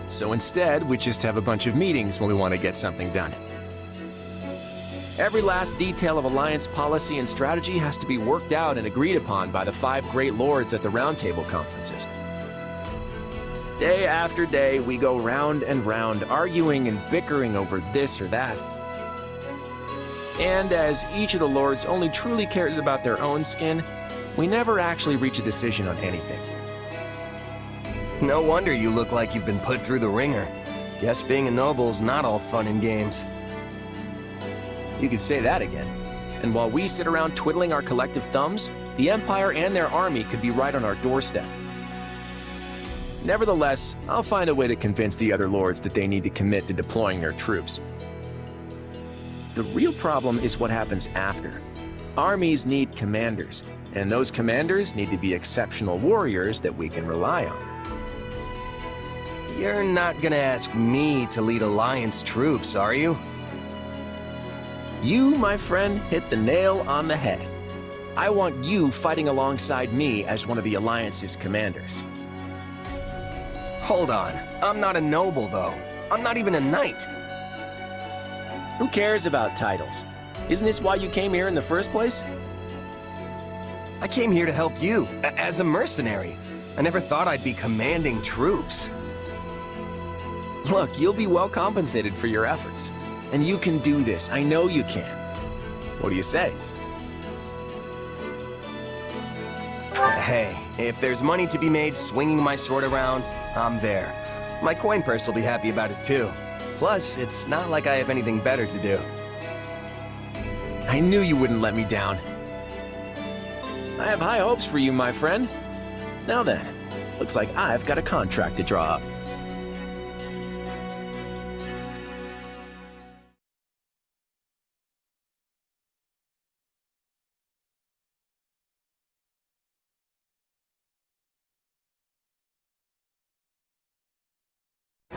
J: So instead, we just have a bunch of meetings when we want to get something done. Every last detail of Alliance policy and strategy has to be worked out and agreed upon by the 5 great lords at the Roundtable conferences. Day after day, we go round and round, arguing and bickering over this or that. And as each of the lords only truly cares about their own skin, we never actually reach a decision on anything.
C: No wonder you look like you've been put through the ringer. Guess being a noble's not all fun and games.
J: You could say that again. And while we sit around twiddling our collective thumbs, the Empire and their army could be right on our doorstep. Nevertheless, I'll find a way to convince the other lords that they need to commit to deploying their troops. The real problem is what happens after. Armies need commanders, and those commanders need to be exceptional warriors that we can rely on.
C: You're not gonna ask me to lead Alliance troops, are you?
J: You, my friend, hit the nail on the head. I want you fighting alongside me as one of the Alliance's commanders.
C: Hold on, I'm not a noble though. I'm not even a knight.
J: Who cares about titles? Isn't this why you came here in the first place?
C: I came here to help you, as a mercenary. I never thought I'd be commanding troops.
J: Look, you'll be well compensated for your efforts. And you can do this, I know you can. What do you say?
C: Hey, if there's money to be made swinging my sword around, I'm there. My coin purse will be happy about it too. Plus, it's not like I have anything better to do.
J: I knew you wouldn't let me down. I have high hopes for you, my friend. Now then, looks like I've got a contract to draw up.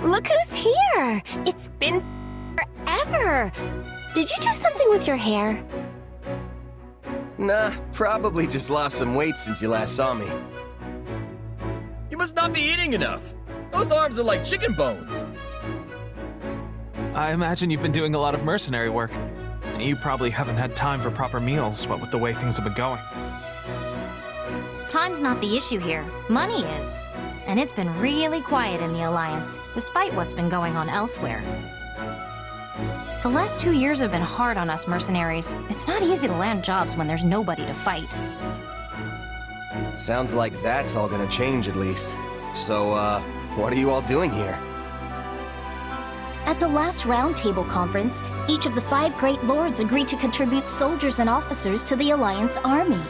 Q: Look who's here! It's been forever! Did you do something with your hair?
C: Nah, probably just lost some weight since you last saw me.
Y: You must not be eating enough. Those arms are like chicken bones.
V: I imagine you've been doing a lot of mercenary work. You probably haven't had time for proper meals, what with the way things have been going.
M: Time's not the issue here. Money is. And it's been really quiet in the Alliance, despite what's been going on elsewhere. The last 2 years have been hard on us mercenaries. It's not easy to land jobs when there's nobody to fight.
C: Sounds like that's all gonna change at least. So, what are you all doing here?
X: At the last roundtable conference, each of the 5 great lords agreed to contribute soldiers and officers to the Alliance army.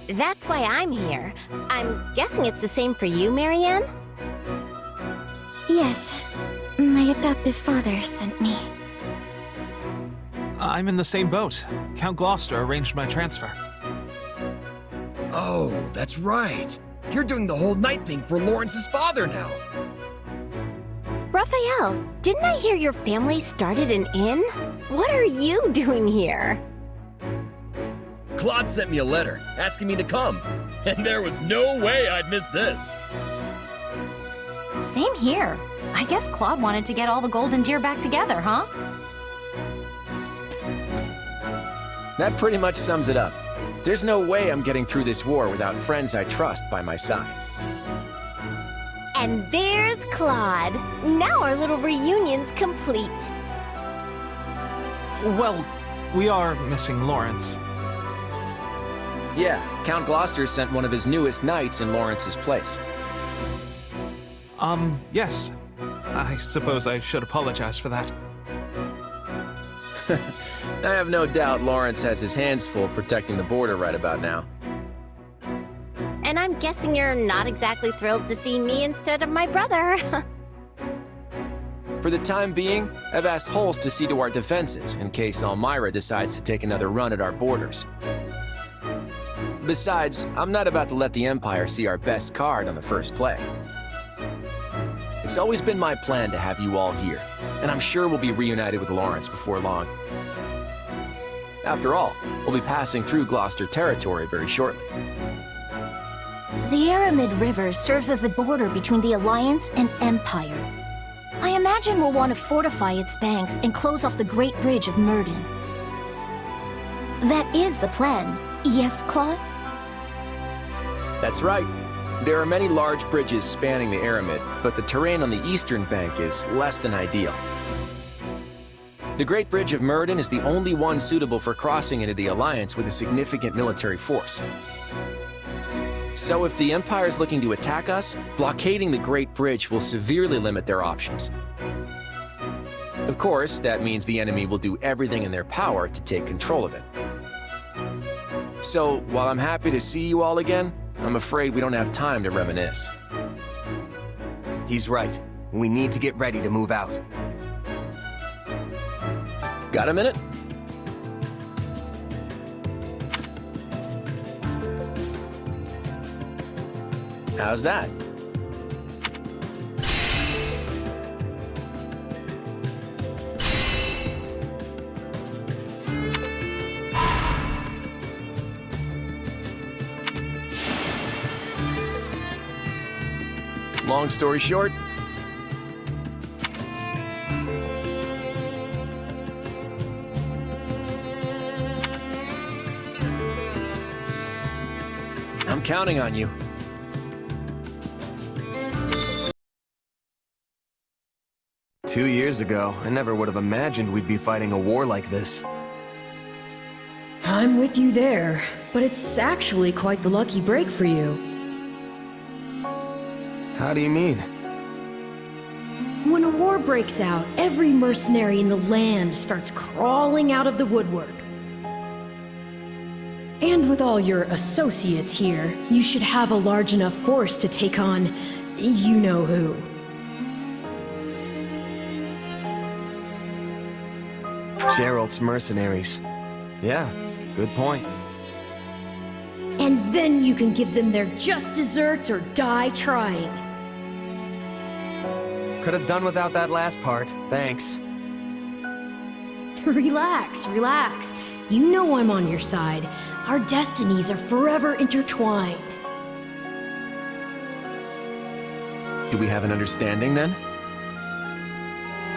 Q: That's why I'm here. I'm guessing it's the same for you, Marianne?
X: Yes. My adoptive father sent me.
V: I'm in the same boat. Count Gloucester arranged my transfer.
Y: Oh, that's right. You're doing the whole night thing for Lawrence's father now.
Q: Raphael, didn't I hear your family started an inn? What are you doing here?
Y: Claude sent me a letter asking me to come, and there was no way I'd miss this.
M: Same here. I guess Claude wanted to get all the golden deer back together, huh?
J: That pretty much sums it up. There's no way I'm getting through this war without friends I trust by my side.
Q: And there's Claude. Now our little reunion's complete.
V: Well, we are missing Lawrence.
J: Yeah, Count Gloucester sent one of his newest knights in Lawrence's place.
V: Yes. I suppose I should apologize for that.
J: I have no doubt Lawrence has his hands full protecting the border right about now.
Q: And I'm guessing you're not exactly thrilled to see me instead of my brother.
J: For the time being, I've asked Holst to see to our defenses in case Elmira decides to take another run at our borders. Besides, I'm not about to let the Empire see our best card on the first play. It's always been my plan to have you all here, and I'm sure we'll be reunited with Lawrence before long. After all, we'll be passing through Gloucester territory very shortly.
X: The Aramid River serves as the border between the Alliance and Empire. I imagine we'll want to fortify its banks and close off the Great Bridge of Murden. That is the plan, yes, Claude?
J: That's right. There are many large bridges spanning the Aramid, but the terrain on the eastern bank is less than ideal. The Great Bridge of Murden is the only one suitable for crossing into the Alliance with a significant military force. So if the Empire is looking to attack us, blockading the Great Bridge will severely limit their options. Of course, that means the enemy will do everything in their power to take control of it. So, while I'm happy to see you all again, I'm afraid we don't have time to reminisce.
C: He's right. We need to get ready to move out.
J: Got a minute? How's that? Long story short, I'm counting on you.
C: Two years ago, I never would have imagined we'd be fighting a war like this.
F: I'm with you there, but it's actually quite the lucky break for you.
C: How do you mean?
F: When a war breaks out, every mercenary in the land starts crawling out of the woodwork. And with all your associates here, you should have a large enough force to take on you-know-who.
C: Gerald's mercenaries. Yeah, good point.
F: And then you can give them their just desserts or die trying.
C: Could have done without that last part, thanks.
F: Relax, relax. You know I'm on your side. Our destinies are forever intertwined.
J: Do we have an understanding then?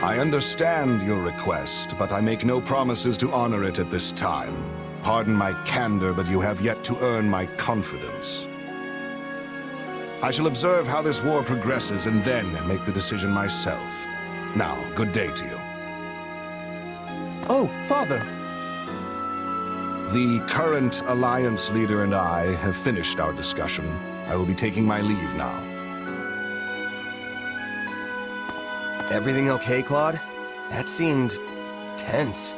D: I understand your request, but I make no promises to honor it at this time. Pardon my candor, but you have yet to earn my confidence. I shall observe how this war progresses and then make the decision myself. Now, good day to you.
U: Oh, Father!
D: The current Alliance leader and I have finished our discussion. I will be taking my leave now.
C: Everything okay, Claude? That seemed tense.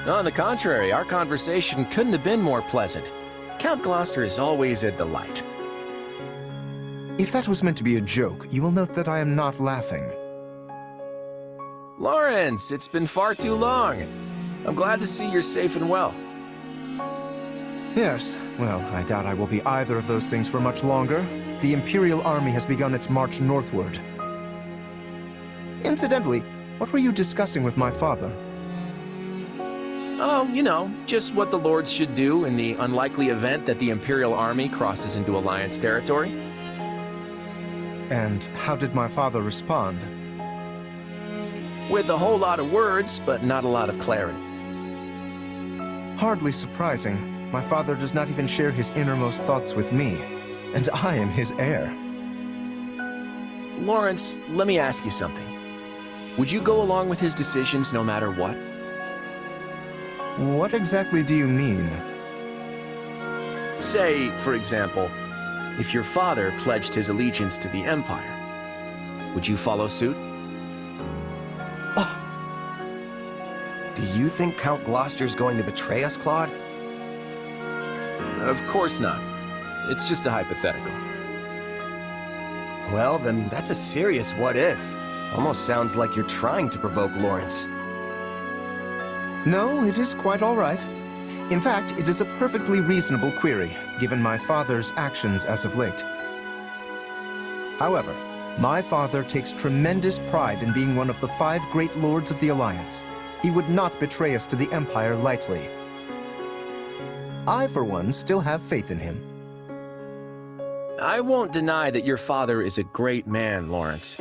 J: On the contrary, our conversation couldn't have been more pleasant. Count Gloucester is always a delight.
U: If that was meant to be a joke, you will note that I am not laughing.
J: Lawrence, it's been far too long. I'm glad to see you're safe and well.
U: Yes, well, I doubt I will be either of those things for much longer. The Imperial Army has begun its march northward. Incidentally, what were you discussing with my father?
J: Oh, you know, just what the Lords should do in the unlikely event that the Imperial Army crosses into Alliance territory.
U: And how did my father respond?
J: With a whole lot of words, but not a lot of clarity.
U: Hardly surprising. My father does not even share his innermost thoughts with me, and I am his heir.
J: Lawrence, let me ask you something. Would you go along with his decisions no matter what?
U: What exactly do you mean?
J: Say, for example, if your father pledged his allegiance to the Empire, would you follow suit?
C: Oh. Do you think Count Gloucester's going to betray us, Claude?
J: Of course not. It's just a hypothetical.
C: Well, then that's a serious what-if. Almost sounds like you're trying to provoke Lawrence.
U: No, it is quite all right. In fact, it is a perfectly reasonable query, given my father's actions as of late. However, my father takes tremendous pride in being one of the 5 great lords of the Alliance. He would not betray us to the Empire lightly. I, for one, still have faith in him.
J: I won't deny that your father is a great man, Lawrence.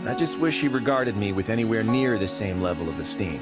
J: I just wish he regarded me with anywhere near the same level of esteem.